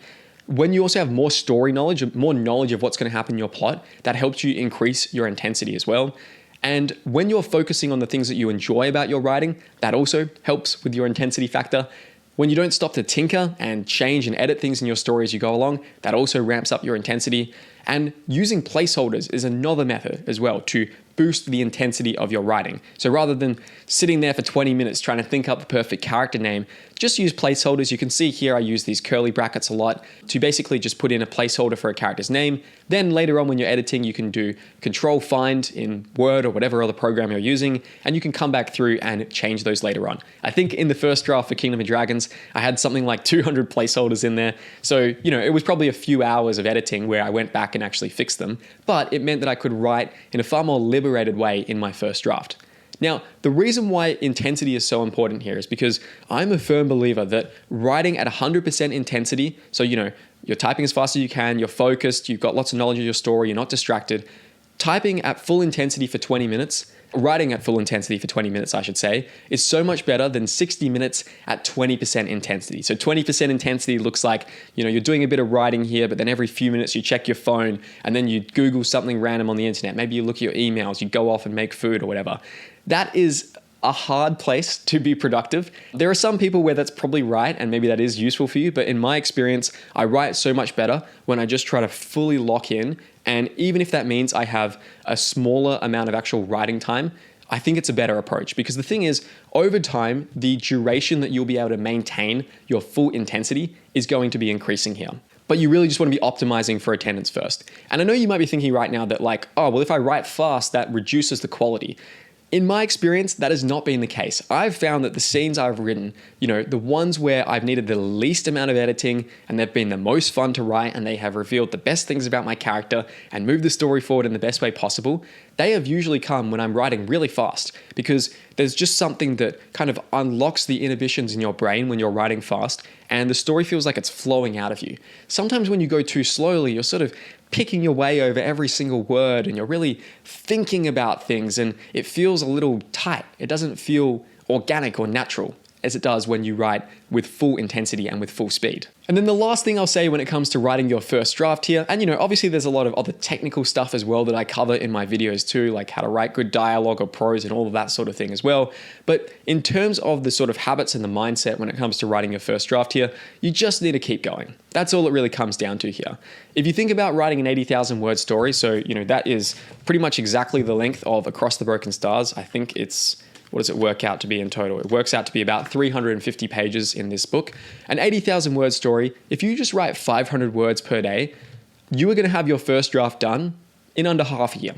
When you also have more story knowledge, more knowledge of what's going to happen in your plot, that helps you increase your intensity as well. And when you're focusing on the things that you enjoy about your writing, that also helps with your intensity factor. When you don't stop to tinker and change and edit things in your story as you go along, that also ramps up your intensity. And using placeholders is another method as well to boost the intensity of your writing. So rather than sitting there for 20 minutes trying to think up the perfect character name, just use placeholders. You can see here I use these curly brackets a lot to basically just put in a placeholder for a character's name. Then later on when you're editing, you can do Control Find in Word or whatever other program you're using, and you can come back through and change those later on. I think in the first draft for Kingdom of Dragons, I had something like 200 placeholders in there. So, it was probably a few hours of editing where I went back and actually fixed them, but it meant that I could write in a far more liberated way in my first draft. Now, the reason why intensity is so important here is because I'm a firm believer that writing at 100% intensity, so you're typing as fast as you can, you're focused, you've got lots of knowledge of your story, you're not distracted, typing at full intensity for 20 minutes, writing at full intensity for 20 minutes, I should say, is so much better than 60 minutes at 20% intensity. So 20% intensity looks like, you're doing a bit of writing here, but then every few minutes you check your phone and then you Google something random on the internet. Maybe you look at your emails, you go off and make food or whatever. That is a hard place to be productive. There are some people where that's probably right, and maybe that is useful for you, but in my experience, I write so much better when I just try to fully lock in. And even if that means I have a smaller amount of actual writing time, I think it's a better approach, because the thing is, over time, the duration that you'll be able to maintain your full intensity is going to be increasing here. But you really just want to be optimizing for attendance first. And I know you might be thinking right now that if I write fast, that reduces the quality. In my experience, that has not been the case. I've found that the scenes I've written, the ones where I've needed the least amount of editing and they've been the most fun to write and they have revealed the best things about my character and moved the story forward in the best way possible, they have usually come when I'm writing really fast, because there's just something that kind of unlocks the inhibitions in your brain when you're writing fast and the story feels like it's flowing out of you. Sometimes when you go too slowly, you're sort of picking your way over every single word and you're really thinking about things and it feels a little tight. It doesn't feel organic or natural as it does when you write with full intensity and with full speed. And then the last thing I'll say when it comes to writing your first draft here, and obviously there's a lot of other technical stuff as well that I cover in my videos too, like how to write good dialogue or prose and all of that sort of thing as well. But in terms of the sort of habits and the mindset when it comes to writing your first draft here, you just need to keep going. That's all it really comes down to here. If you think about writing an 80,000 word story, so that is pretty much exactly the length of Across the Broken Stars. I think it's, what does it work out to be in total? It works out to be about 350 pages in this book. An 80,000 word story, if you just write 500 words per day, you are going to have your first draft done in under half a year.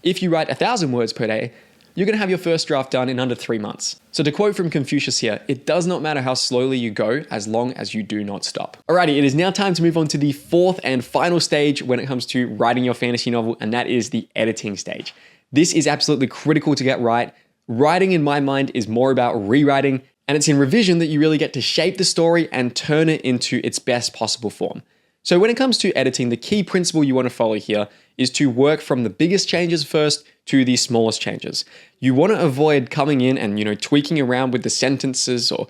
If you write 1,000 words per day, you're going to have your first draft done in under 3 months. So to quote from Confucius here, it does not matter how slowly you go as long as you do not stop. Alrighty, it is now time to move on to the fourth and final stage when it comes to writing your fantasy novel, and that is the editing stage. This is absolutely critical to get right. Writing, in my mind, is more about rewriting, and it's in revision that you really get to shape the story and turn it into its best possible form. So when it comes to editing, the key principle you want to follow here is to work from the biggest changes first to the smallest changes. You want to avoid coming in and, tweaking around with the sentences or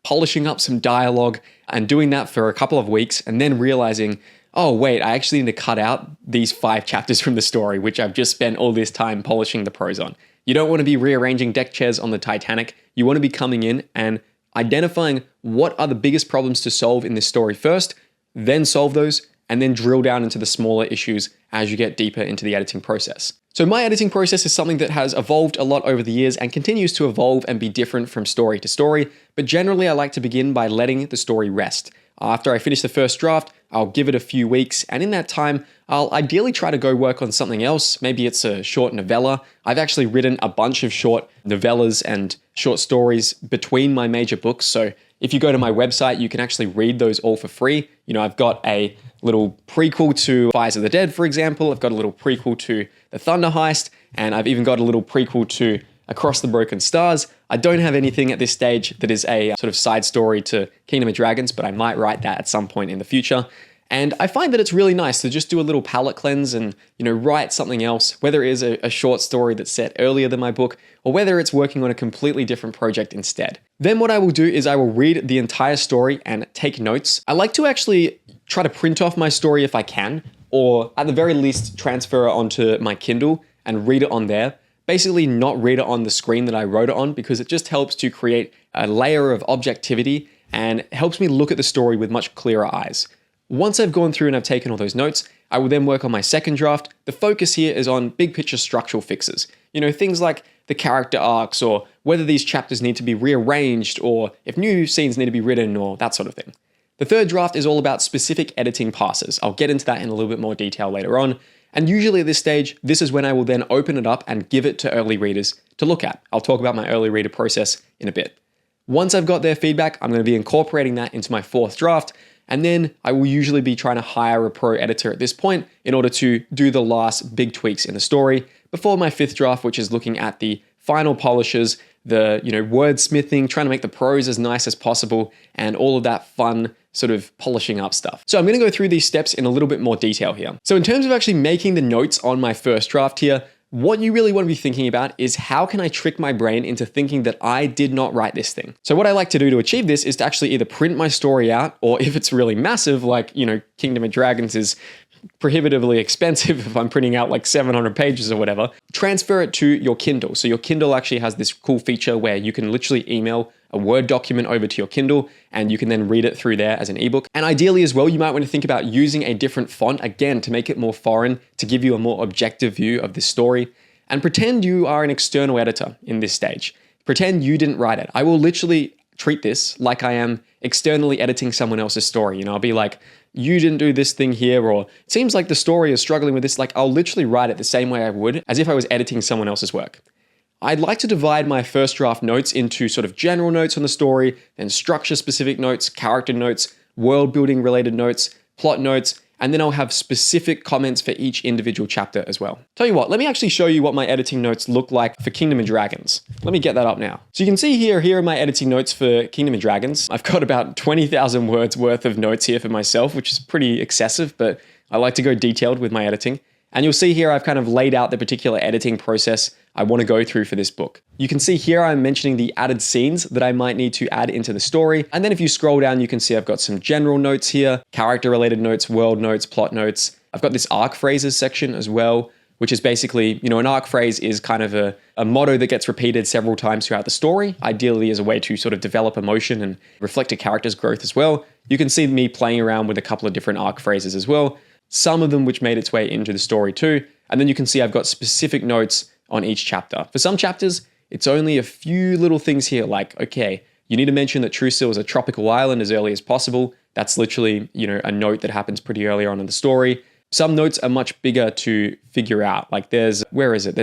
polishing up some dialogue and doing that for a couple of weeks and then realizing, oh wait, I actually need to cut out these 5 chapters from the story, which I've just spent all this time polishing the prose on. You don't want to be rearranging deck chairs on the Titanic. You want to be coming in and identifying what are the biggest problems to solve in this story first, then solve those, and then drill down into the smaller issues as you get deeper into the editing process. So my editing process is something that has evolved a lot over the years and continues to evolve and be different from story to story, but generally I like to begin by letting the story rest. After I finish the first draft, I'll give it a few weeks, and in that time, I'll ideally try to go work on something else. Maybe it's a short novella. I've actually written a bunch of short novellas and short stories between my major books, so if you go to my website, you can actually read those all for free. I've got a little prequel to Fires of the Dead, for example. I've got a little prequel to The Thunder Heist, and I've even got a little prequel to Across the Broken Stars. I don't have anything at this stage that is a sort of side story to Kingdom of Dragons, but I might write that at some point in the future. And I find that it's really nice to just do a little palette cleanse and, write something else, whether it is a short story that's set earlier than my book, or whether it's working on a completely different project instead. Then what I will do is I will read the entire story and take notes. I like to actually try to print off my story if I can, or at the very least transfer it onto my Kindle and read it on there. Basically not read it on the screen that I wrote it on, because it just helps to create a layer of objectivity and helps me look at the story with much clearer eyes. Once I've gone through and I've taken all those notes, I will then work on my second draft. The focus here is on big picture structural fixes. Things like the character arcs, or whether these chapters need to be rearranged, or if new scenes need to be written, or that sort of thing. The third draft is all about specific editing passes. I'll get into that in a little bit more detail later on. And usually at this stage, this is when I will then open it up and give it to early readers to look at. I'll talk about my early reader process in a bit. Once I've got their feedback, I'm going to be incorporating that into my fourth draft. And then I will usually be trying to hire a pro editor at this point in order to do the last big tweaks in the story before my fifth draft, which is looking at the final polishes, the wordsmithing, trying to make the prose as nice as possible, and all of that fun sort of polishing up stuff. So I'm going to go through these steps in a little bit more detail here. So in terms of actually making the notes on my first draft here, what you really want to be thinking about is how can I trick my brain into thinking that I did not write this thing? So what I like to do to achieve this is to actually either print my story out, or if it's really massive, like, Kingdom of Dragons is prohibitively expensive if I'm printing out like 700 pages or whatever, transfer it to your Kindle. So your Kindle actually has this cool feature where you can literally email a Word document over to your Kindle, and you can then read it through there as an ebook. And ideally as well, you might want to think about using a different font, again, to make it more foreign, to give you a more objective view of this story. And pretend you are an external editor in this stage. Pretend you didn't write it. I will literally treat this like I am externally editing someone else's story. I'll be like, you didn't do this thing here, or it seems like the story is struggling with this. Like, I'll literally write it the same way I would as if I was editing someone else's work. I'd like to divide my first draft notes into sort of general notes on the story, then structure specific notes, character notes, world building related notes, plot notes, and then I'll have specific comments for each individual chapter as well. Tell you what, let me actually show you what my editing notes look like for Kingdom of Dragons. Let me get that up now. So you can see here are my editing notes for Kingdom of Dragons. I've got about 20,000 words worth of notes here for myself, which is pretty excessive, but I like to go detailed with my editing. And you'll see here I've kind of laid out the particular editing process I want to go through for this book. You can see here I'm mentioning the added scenes that I might need to add into the story. And then if you scroll down, you can see I've got some general notes here, character related notes, world notes, plot notes. I've got this arc phrases section as well, which is basically, an arc phrase is kind of a motto that gets repeated several times throughout the story, ideally as a way to sort of develop emotion and reflect a character's growth as well. You can see me playing around with a couple of different arc phrases as well, some of them which made its way into the story too. And then you can see I've got specific notes on each chapter. For some chapters, it's only a few little things here like, okay, you need to mention that Trusil is a tropical island as early as possible. That's literally, a note that happens pretty early on in the story. Some notes are much bigger to figure out. Like there's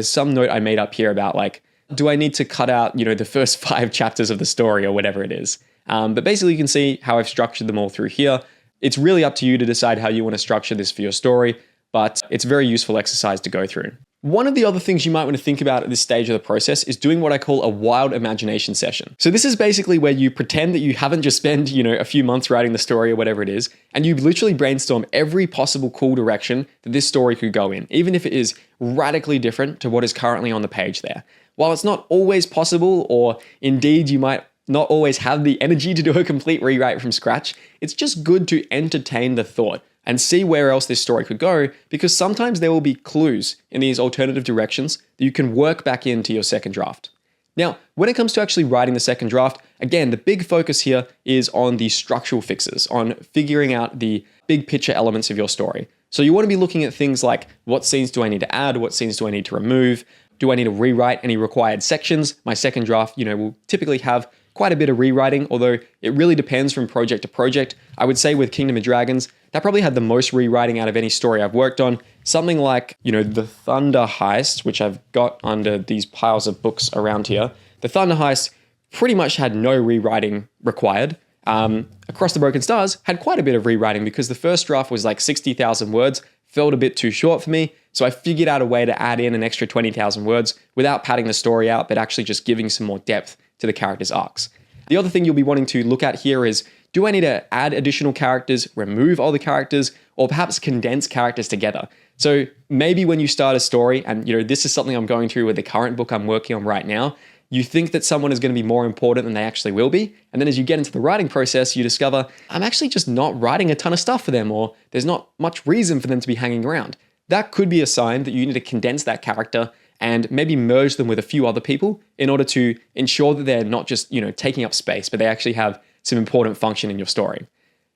some note I made up here about like, do I need to cut out, the first 5 chapters of the story or whatever it is. But basically you can see how I've structured them all through here. It's really up to you to decide how you want to structure this for your story, but it's a very useful exercise to go through. One of the other things you might want to think about at this stage of the process is doing what I call a wild imagination session. So this is basically where you pretend that you haven't just spent, a few months writing the story or whatever it is, and you literally brainstorm every possible cool direction that this story could go in, even if it is radically different to what is currently on the page there. While it's not always possible, or indeed you might not always have the energy to do a complete rewrite from scratch, it's just good to entertain the thought and see where else this story could go, because sometimes there will be clues in these alternative directions that you can work back into your second draft. Now, when it comes to actually writing the second draft, again, the big focus here is on the structural fixes, on figuring out the big picture elements of your story. So you want to be looking at things like, what scenes do I need to add? What scenes do I need to remove? Do I need to rewrite any required sections? My second draft, will typically have quite a bit of rewriting, although it really depends from project to project. I would say with Kingdom of Dragons, that probably had the most rewriting out of any story I've worked on. Something like, the Thunder Heist, which I've got under these piles of books around here. The Thunder Heist pretty much had no rewriting required. Across the Broken Stars had quite a bit of rewriting because the first draft was like 60,000 words, felt a bit too short for me. So I figured out a way to add in an extra 20,000 words without padding the story out, but actually just giving some more depth to the characters' arcs. The other thing you'll be wanting to look at here is, do I need to add additional characters, remove other characters, or perhaps condense characters together? So maybe when you start a story, and this is something I'm going through with the current book I'm working on right now, you think that someone is going to be more important than they actually will be. And then as you get into the writing process, you discover, I'm actually just not writing a ton of stuff for them, or there's not much reason for them to be hanging around. That could be a sign that you need to condense that character and maybe merge them with a few other people in order to ensure that they're not just, taking up space, but they actually have some important function in your story.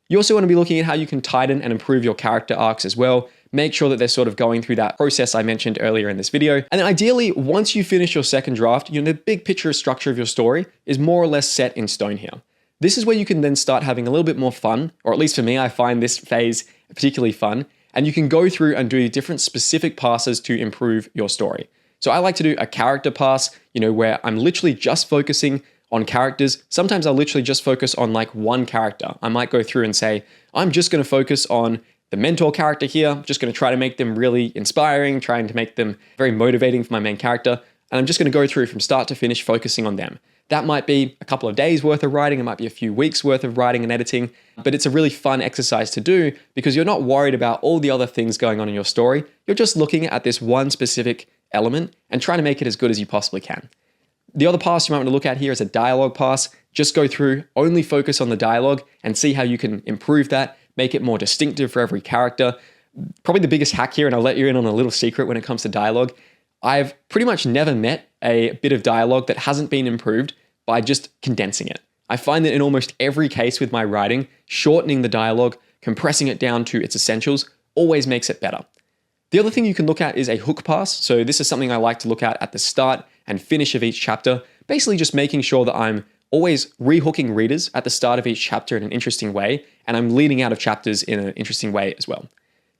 You also want to be looking at how you can tighten and improve your character arcs as well. Make sure that they're sort of going through that process I mentioned earlier in this video. And then ideally, once you finish your second draft, the big picture structure of your story is more or less set in stone here. This is where you can then start having a little bit more fun, or at least for me, I find this phase particularly fun, and you can go through and do different specific passes to improve your story. So I like to do a character pass, where I'm literally just focusing on characters. Sometimes I'll literally just focus on like one character. I might go through and say, I'm just going to focus on the mentor character here. I'm just going to try to make them really inspiring, trying to make them very motivating for my main character. And I'm just going to go through from start to finish focusing on them. That might be a couple of days worth of writing. It might be a few weeks worth of writing and editing, but it's a really fun exercise to do because you're not worried about all the other things going on in your story. You're just looking at this one specific element and trying to make it as good as you possibly can. The other pass you might want to look at here is a dialogue pass. Just go through, only focus on the dialogue and see how you can improve that, make it more distinctive for every character. Probably the biggest hack here, and I'll let you in on a little secret when it comes to dialogue. I've pretty much never met a bit of dialogue that hasn't been improved by just condensing it. I find that in almost every case with my writing, shortening the dialogue, compressing it down to its essentials, always makes it better. The other thing you can look at is a hook pass. So this is something I like to look at the start and finish of each chapter, basically just making sure that I'm always rehooking readers at the start of each chapter in an interesting way, and I'm leading out of chapters in an interesting way as well.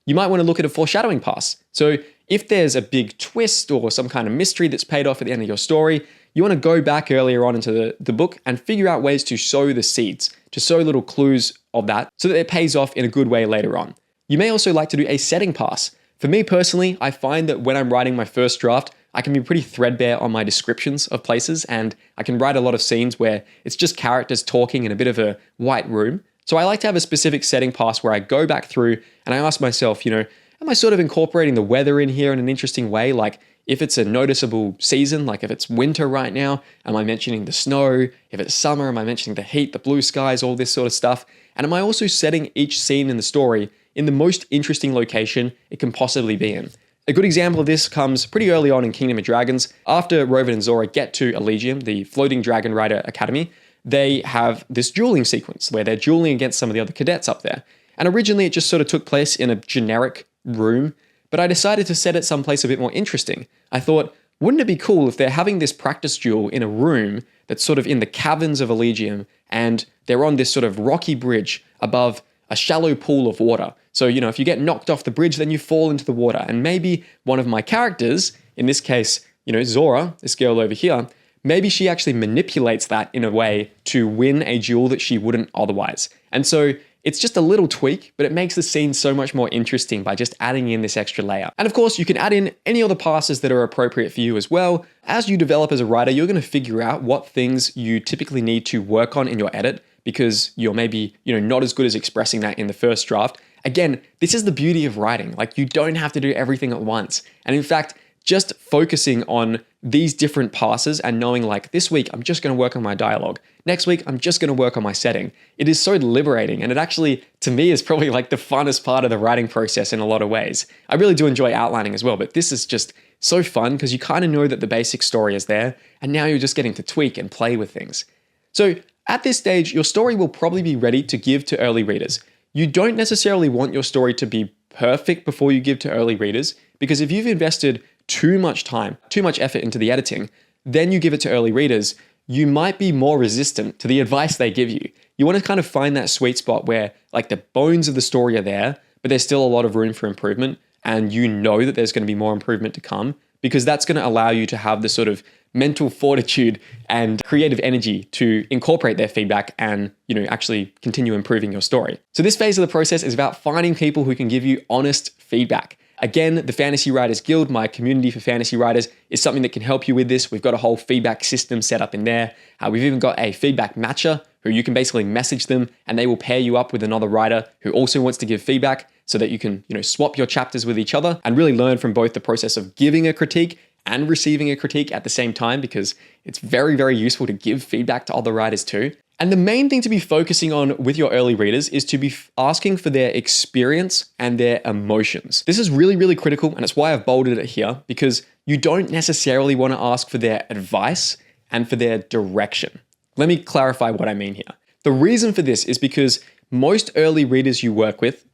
You might want to look at a foreshadowing pass. So if there's a big twist or some kind of mystery that's paid off at the end of your story, you want to go back earlier on into the book and figure out ways to sow the seeds, to sow little clues of that so that it pays off in a good way later on. You may also like to do a setting pass. For me personally, I find that when I'm writing my first draft, I can be pretty threadbare on my descriptions of places, and I can write a lot of scenes where it's just characters talking in a bit of a white room. So I like to have a specific setting pass where I go back through and I ask myself, am I sort of incorporating the weather in here in an interesting way? Like if it's a noticeable season, like if it's winter right now, am I mentioning the snow? If it's summer, am I mentioning the heat, the blue skies, all this sort of stuff? And am I also setting each scene in the story in the most interesting location it can possibly be in? A good example of this comes pretty early on in Kingdom of Dragons. After Rovan and Zora get to Elysium, the Floating Dragon Rider Academy, they have this dueling sequence where they're dueling against some of the other cadets up there. And originally it just sort of took place in a generic room, but I decided to set it someplace a bit more interesting. I thought, wouldn't it be cool if they're having this practice duel in a room that's sort of in the caverns of Elysium, and they're on this sort of rocky bridge above a shallow pool of water. So, if you get knocked off the bridge, then you fall into the water. And maybe one of my characters, in this case, Zora, this girl over here, maybe she actually manipulates that in a way to win a duel that she wouldn't otherwise. And so it's just a little tweak, but it makes the scene so much more interesting by just adding in this extra layer. And of course, you can add in any other passes that are appropriate for you as well. As you develop as a writer, you're going to figure out what things you typically need to work on in your edit because you're maybe, not as good as expressing that in the first draft. Again, this is the beauty of writing. Like, you don't have to do everything at once. And in fact, just focusing on these different passes and knowing like this week, I'm just going to work on my dialogue. Next week, I'm just going to work on my setting. It is so liberating. And it actually, to me, is probably like the funnest part of the writing process in a lot of ways. I really do enjoy outlining as well, but this is just so fun because you kind of know that the basic story is there. And now you're just getting to tweak and play with things. So at this stage, your story will probably be ready to give to early readers. you don't necessarily want your story to be perfect before you give to early readers, because if you've invested too much time, too much effort into the editing, then you give it to early readers, you might be more resistant to the advice they give you. You want to kind of find that sweet spot where like the bones of the story are there, but there's still a lot of room for improvement. And you know that there's going to be more improvement to come, because that's going to allow you to have the sort of mental fortitude and creative energy to incorporate their feedback and, actually continue improving your story. So this phase of the process is about finding people who can give you honest feedback. Again, the Fantasy Writers Guild, my community for fantasy writers, is something that can help you with this. We've got a whole feedback system set up in there. We've even got a feedback matcher who you can basically message them and they will pair you up with another writer who also wants to give feedback so that you can, swap your chapters with each other and really learn from both the process of giving a critique and receiving a critique at the same time, because it's very, very useful to give feedback to other writers too. And the main thing to be focusing on with your early readers is to be asking for their experience and their emotions. This is really, really critical, and it's why I've bolded it here, because you don't necessarily want to ask for their advice and for their direction. Let me clarify what I mean here. The reason for this is because most early readers you work with,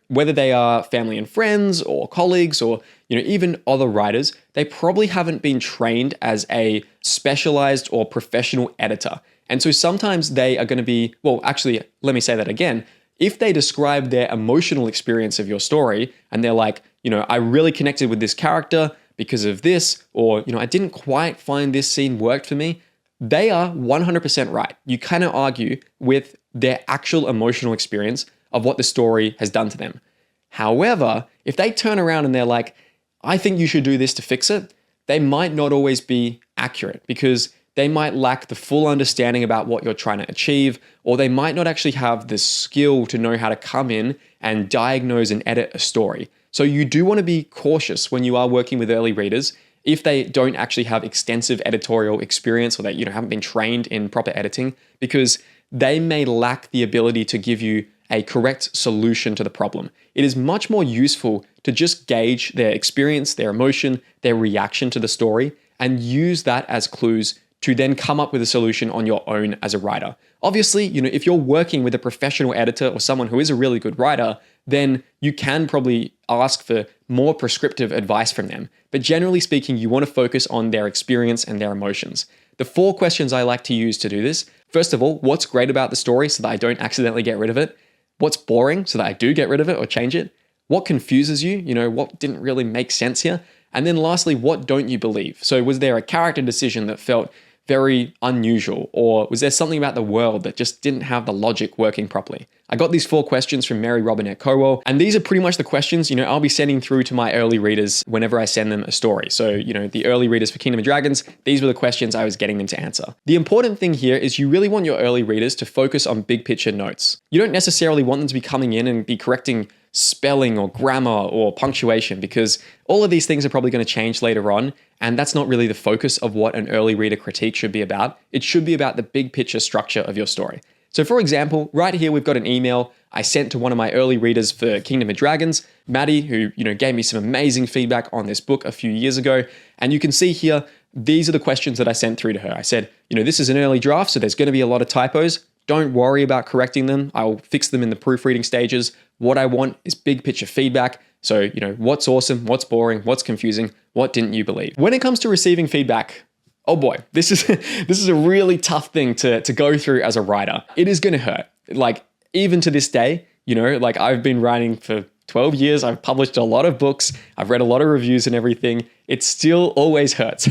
whether they are family and friends or colleagues or, even other writers, they probably haven't been trained as a specialized or professional editor. And so sometimes they are going to be, well, actually, let me say that again. If they describe their emotional experience of your story and they're like, I really connected with this character because of this, or, I didn't quite find this scene worked for me, they are 100% right. You cannot argue with their actual emotional experience of what the story has done to them. However, if they turn around and they're like, I think you should do this to fix it, they might not always be accurate, because they might lack the full understanding about what you're trying to achieve, or they might not actually have the skill to know how to come in and diagnose and edit a story. So you do want to be cautious when you are working with early readers if they don't actually have extensive editorial experience, or they haven't been trained in proper editing, because they may lack the ability to give you a correct solution to the problem. It is much more useful to just gauge their experience, their emotion, their reaction to the story, and use that as clues to then come up with a solution on your own as a writer. Obviously, if you're working with a professional editor or someone who is a really good writer, then you can probably ask for more prescriptive advice from them. But generally speaking, you want to focus on their experience and their emotions. The 4 questions I like to use to do this: first of all, what's great about the story so that I don't accidentally get rid of it? What's boring so that I do get rid of it or change it? What confuses you? What didn't really make sense here? And then lastly, what don't you believe? So was there a character decision that felt very unusual, or was there something about the world that just didn't have the logic working properly? I got these 4 questions from Mary Robinette Cowell, and these are pretty much the questions, I'll be sending through to my early readers whenever I send them a story. So, the early readers for Kingdom of Dragons, these were the questions I was getting them to answer. The important thing here is you really want your early readers to focus on big picture notes. You don't necessarily want them to be coming in and be correcting spelling or grammar or punctuation, because all of these things are probably going to change later on, and that's not really the focus of what an early reader critique should be about. It should be about the big picture structure of your story. So for example, right here we've got an email I sent to one of my early readers for Kingdom of Dragons, Maddie, who gave me some amazing feedback on this book a few years ago. And you can see here, these are the questions that I sent through to her. I said, this is an early draft, so there's going to be a lot of typos. Don't worry about correcting them. I'll fix them in the proofreading stages. What I want is big picture feedback. So, what's awesome, what's boring, what's confusing, what didn't you believe? When it comes to receiving feedback, oh boy, this is a really tough thing to go through as a writer. It is going to hurt. Like, even to this day, I've been writing for 12 years. I've published a lot of books. I've read a lot of reviews and everything. It still always hurts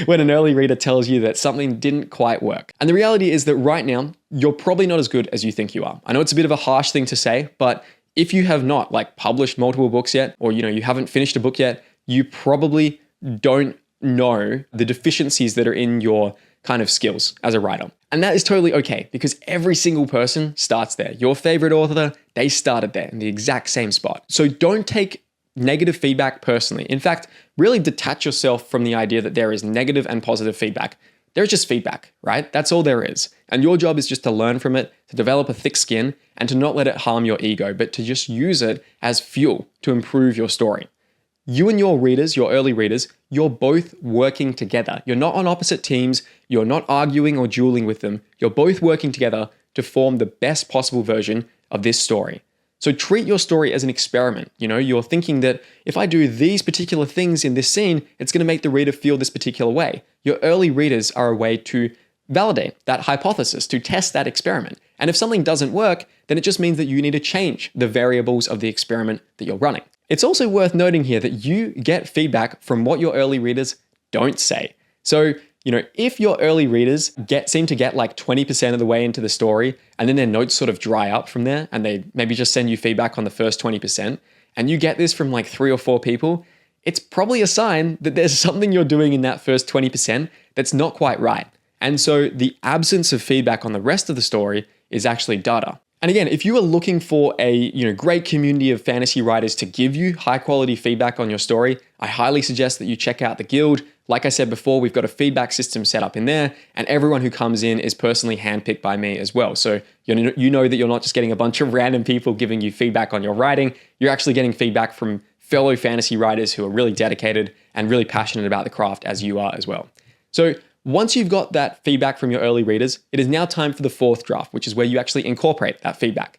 when an early reader tells you that something didn't quite work. And the reality is that right now, you're probably not as good as you think you are. I know it's a bit of a harsh thing to say, but if you have not published multiple books yet, or you haven't finished a book yet, you probably don't know the deficiencies that are in your kind of skills as a writer. And that is totally okay, because every single person starts there. Your favorite author, they started there in the exact same spot. So don't take negative feedback personally. In fact, really detach yourself from the idea that there is negative and positive feedback. There's just feedback, right? That's all there is. And your job is just to learn from it, to develop a thick skin, and to not let it harm your ego, but to just use it as fuel to improve your story. You and your readers, your early readers, you're both working together. You're not on opposite teams. You're not arguing or dueling with them. You're both working together to form the best possible version of this story. So treat your story as an experiment. You're thinking that if I do these particular things in this scene, it's going to make the reader feel this particular way. Your early readers are a way to validate that hypothesis, to test that experiment. And if something doesn't work, then it just means that you need to change the variables of the experiment that you're running. It's also worth noting here that you get feedback from what your early readers don't say. So, if your early readers seem to get like 20% of the way into the story, and then their notes sort of dry up from there, and they maybe just send you feedback on the first 20%, and you get this from like 3 or 4 people, it's probably a sign that there's something you're doing in that first 20% that's not quite right. And so the absence of feedback on the rest of the story is actually data. And again, if you are looking for a great community of fantasy writers to give you high quality feedback on your story, I highly suggest that you check out the Guild. Like I said before, we've got a feedback system set up in there, and everyone who comes in is personally handpicked by me as well. So you know that you're not just getting a bunch of random people giving you feedback on your writing. You're actually getting feedback from fellow fantasy writers who are really dedicated and really passionate about the craft as you are as well. So once you've got that feedback from your early readers, it is now time for the 4th draft, which is where you actually incorporate that feedback.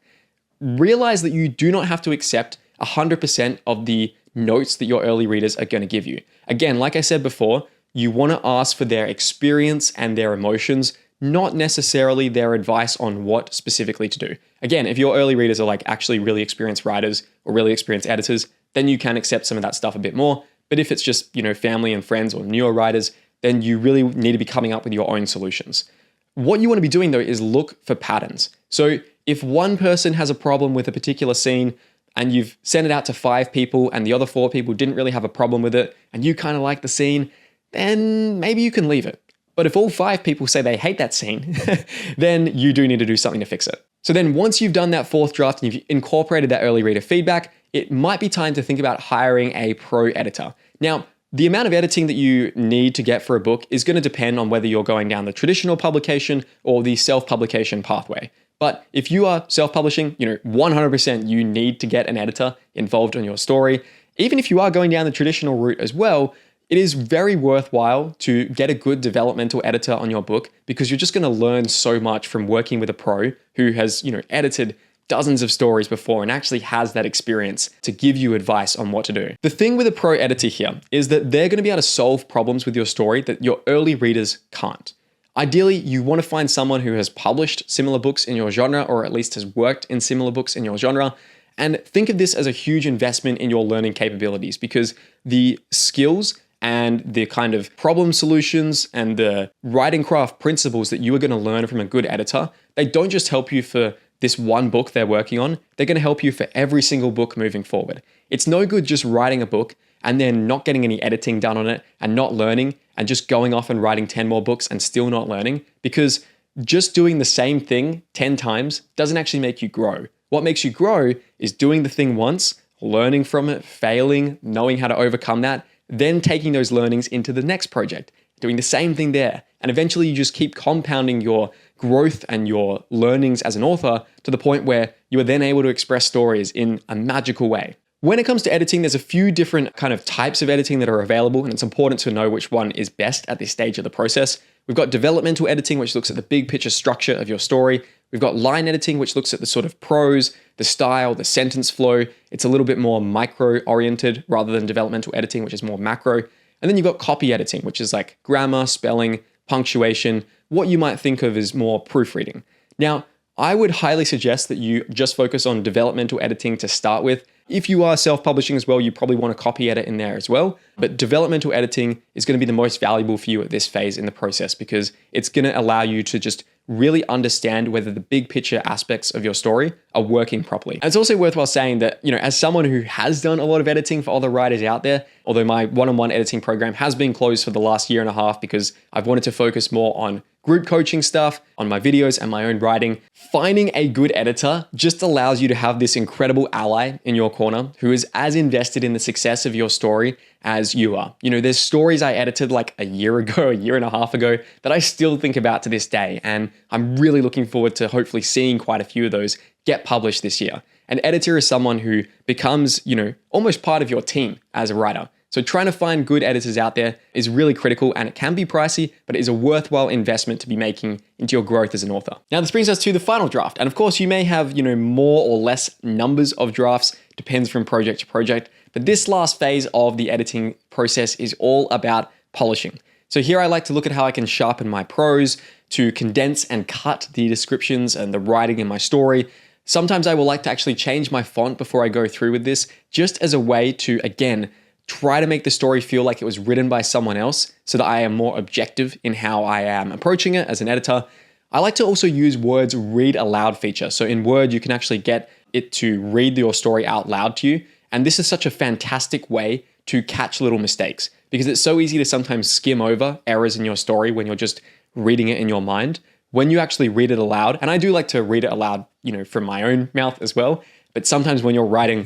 Realize that you do not have to accept 100% of the notes that your early readers are going to give you. Again, like I said before, you want to ask for their experience and their emotions, not necessarily their advice on what specifically to do. Again, if your early readers are like actually really experienced writers or really experienced editors, then you can accept some of that stuff a bit more. But if it's just, family and friends or newer writers, then you really need to be coming up with your own solutions. What you want to be doing though is look for patterns. So if one person has a problem with a particular scene and you've sent it out to 5 people and the other 4 people didn't really have a problem with it and you kind of like the scene, then maybe you can leave it. But if all 5 people say they hate that scene, then you do need to do something to fix it. So then once you've done that 4th draft and you've incorporated that early reader feedback, it might be time to think about hiring a pro editor. Now, the amount of editing that you need to get for a book is going to depend on whether you're going down the traditional publication or the self-publication pathway. But if you are self-publishing, 100% you need to get an editor involved in your story. Even if you are going down the traditional route as well, it is very worthwhile to get a good developmental editor on your book because you're just going to learn so much from working with a pro who has, edited dozens of stories before and actually has that experience to give you advice on what to do. The thing with a pro editor here is that they're going to be able to solve problems with your story that your early readers can't. Ideally, you want to find someone who has published similar books in your genre or at least has worked in similar books in your genre. And think of this as a huge investment in your learning capabilities because the skills and the kind of problem solutions and the writing craft principles that you are going to learn from a good editor, they don't just help you for this one book they're working on, they're going to help you for every single book moving forward. It's no good just writing a book and then not getting any editing done on it and not learning and just going off and writing 10 more books and still not learning because just doing the same thing 10 times doesn't actually make you grow. What makes you grow is doing the thing once, learning from it, failing, knowing how to overcome that, then taking those learnings into the next project, doing the same thing there. And eventually you just keep compounding your growth and your learnings as an author to the point where you are then able to express stories in a magical way. When it comes to editing, there's a few different kind of types of editing that are available, and it's important to know which one is best at this stage of the process. We've got developmental editing, which looks at the big picture structure of your story. We've got line editing, which looks at the sort of prose, the style, the sentence flow. It's a little bit more micro-oriented rather than developmental editing, which is more macro. And then you've got copy editing, which is like grammar, spelling, punctuation, what you might think of as more proofreading. Now, I would highly suggest that you just focus on developmental editing to start with. If you are self-publishing as well, you probably want to copy edit in there as well. But developmental editing is going to be the most valuable for you at this phase in the process because it's going to allow you to just really understand whether the big picture aspects of your story are working properly. And it's also worthwhile saying that, as someone who has done a lot of editing for other writers out there, although my one-on-one editing program has been closed for the last year and a half because I've wanted to focus more on group coaching stuff, on my videos and my own writing, finding a good editor just allows you to have this incredible ally in your corner who is as invested in the success of your story as you are. There's stories I edited like a year ago, a year and a half ago that I still think about to this day. And I'm really looking forward to hopefully seeing quite a few of those get published this year. An editor is someone who becomes, almost part of your team as a writer. So trying to find good editors out there is really critical, and it can be pricey, but it is a worthwhile investment to be making into your growth as an author. Now this brings us to the final draft. And of course you may have, more or less numbers of drafts, depends from project to project. But this last phase of the editing process is all about polishing. So here I like to look at how I can sharpen my prose, to condense and cut the descriptions and the writing in my story. Sometimes I will like to actually change my font before I go through with this, just as a way to, again, try to make the story feel like it was written by someone else so that I am more objective in how I am approaching it as an editor. I like to also use Word's read aloud feature. So in Word, you can actually get it to read your story out loud to you. And this is such a fantastic way to catch little mistakes, because it's so easy to sometimes skim over errors in your story when you're just reading it in your mind. When you actually read it aloud, and I do like to read it aloud, from my own mouth as well, but sometimes when you're writing,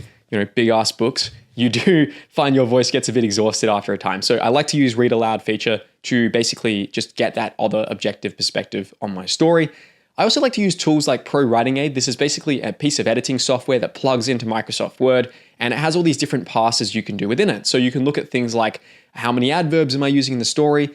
big ass books, you do find your voice gets a bit exhausted after a time. So I like to use read aloud feature to basically just get that other objective perspective on my story. I also like to use tools like Pro Writing Aid. This is basically a piece of editing software that plugs into Microsoft Word, and it has all these different passes you can do within it. So you can look at things like how many adverbs am I using in the story?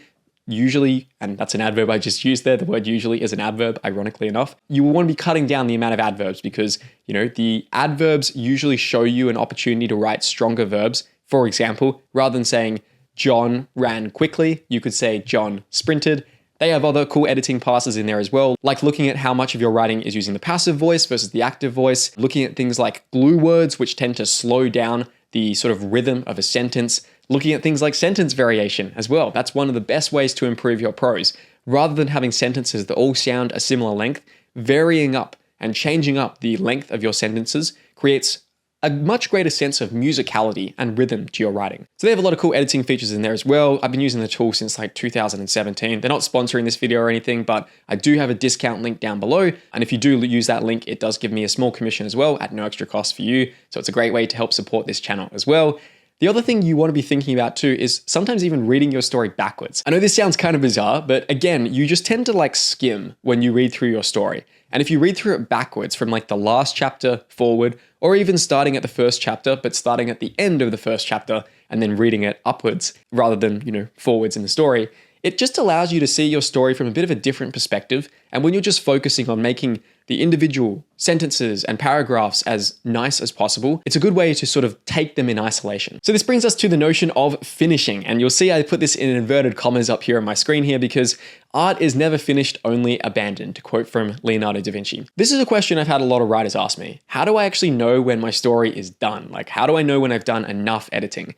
Usually, and that's an adverb I just used there, the word usually is an adverb, ironically enough. You will want to be cutting down the amount of adverbs because, the adverbs usually show you an opportunity to write stronger verbs. For example, rather than saying John ran quickly, you could say John sprinted. They have other cool editing passes in there as well, like looking at how much of your writing is using the passive voice versus the active voice, looking at things like glue words, which tend to slow down the sort of rhythm of a sentence, looking at things like sentence variation as well. That's one of the best ways to improve your prose. Rather than having sentences that all sound a similar length, varying up and changing up the length of your sentences creates a much greater sense of musicality and rhythm to your writing. So they have a lot of cool editing features in there as well. I've been using the tool since like 2017. They're not sponsoring this video or anything, but I do have a discount link down below. And if you do use that link, it does give me a small commission as well at no extra cost for you. So it's a great way to help support this channel as well. The other thing you want to be thinking about too is sometimes even reading your story backwards. I know this sounds kind of bizarre, but again, you just tend to skim when you read through your story. And if you read through it backwards from the last chapter forward, or even starting at the first chapter, but starting at the end of the first chapter and then reading it upwards rather than, forwards in the story, it just allows you to see your story from a bit of a different perspective. And when you're just focusing on making the individual sentences and paragraphs as nice as possible, it's a good way to sort of take them in isolation. So this brings us to the notion of finishing. And you'll see I put this in inverted commas up here on my screen here because art is never finished, only abandoned, to quote from Leonardo da Vinci. This is a question I've had a lot of writers ask me. How do I actually know when my story is done? How do I know when I've done enough editing?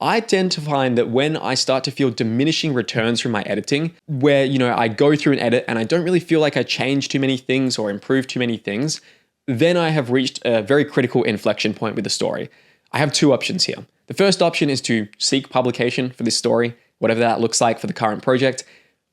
I tend to find that when I start to feel diminishing returns from my editing, where, I go through an edit and I don't really feel like I change too many things or improve too many things, then I have reached a very critical inflection point with the story. I have two options here. The first option is to seek publication for this story, whatever that looks like for the current project,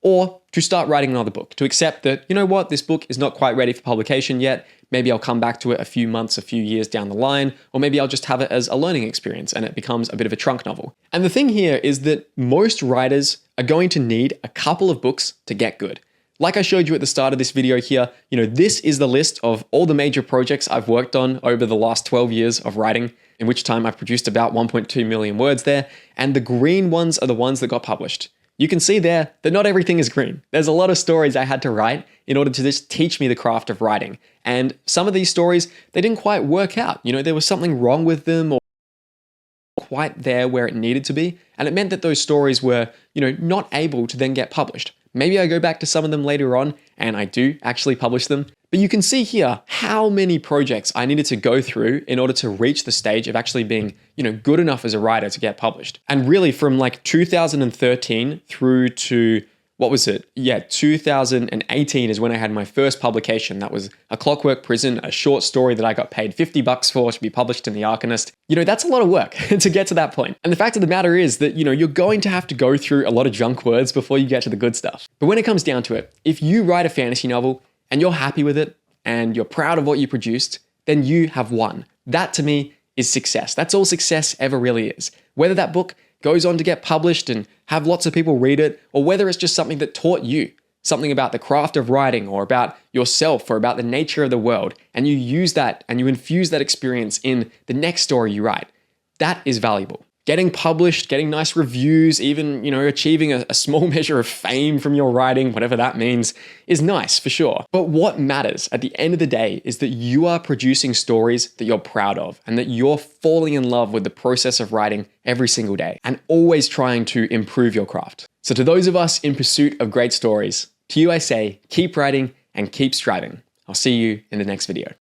or to start writing another book, to accept that, this book is not quite ready for publication yet. Maybe I'll come back to it a few months, a few years down the line, or maybe I'll just have it as a learning experience and it becomes a bit of a trunk novel. And the thing here is that most writers are going to need a couple of books to get good. Like I showed you at the start of this video here, this is the list of all the major projects I've worked on over the last 12 years of writing, in which time I've produced about 1.2 million words there, and the green ones are the ones that got published. You can see there that not everything is green. There's a lot of stories I had to write in order to just teach me the craft of writing. And some of these stories, they didn't quite work out. There was something wrong with them or quite there where it needed to be. And it meant that those stories were, not able to then get published. Maybe I go back to some of them later on and I do actually publish them. But you can see here how many projects I needed to go through in order to reach the stage of actually being, good enough as a writer to get published. And really from 2013 through to, 2018 is when I had my first publication. That was A Clockwork Prison, a short story that I got paid $50 for to be published in The Arcanist. That's a lot of work to get to that point. And the fact of the matter is that, you're going to have to go through a lot of junk words before you get to the good stuff. But when it comes down to it, if you write a fantasy novel and you're happy with it and you're proud of what you produced, then you have won. That to me is success. That's all success ever really is. Whether that book goes on to get published and have lots of people read it, or whether it's just something that taught you something about the craft of writing or about yourself or about the nature of the world, and you use that and you infuse that experience in the next story you write, that is valuable. Getting published, getting nice reviews, even, achieving a small measure of fame from your writing, whatever that means, is nice for sure. But what matters at the end of the day is that you are producing stories that you're proud of and that you're falling in love with the process of writing every single day and always trying to improve your craft. So to those of us in pursuit of great stories, to you I say, keep writing and keep striving. I'll see you in the next video.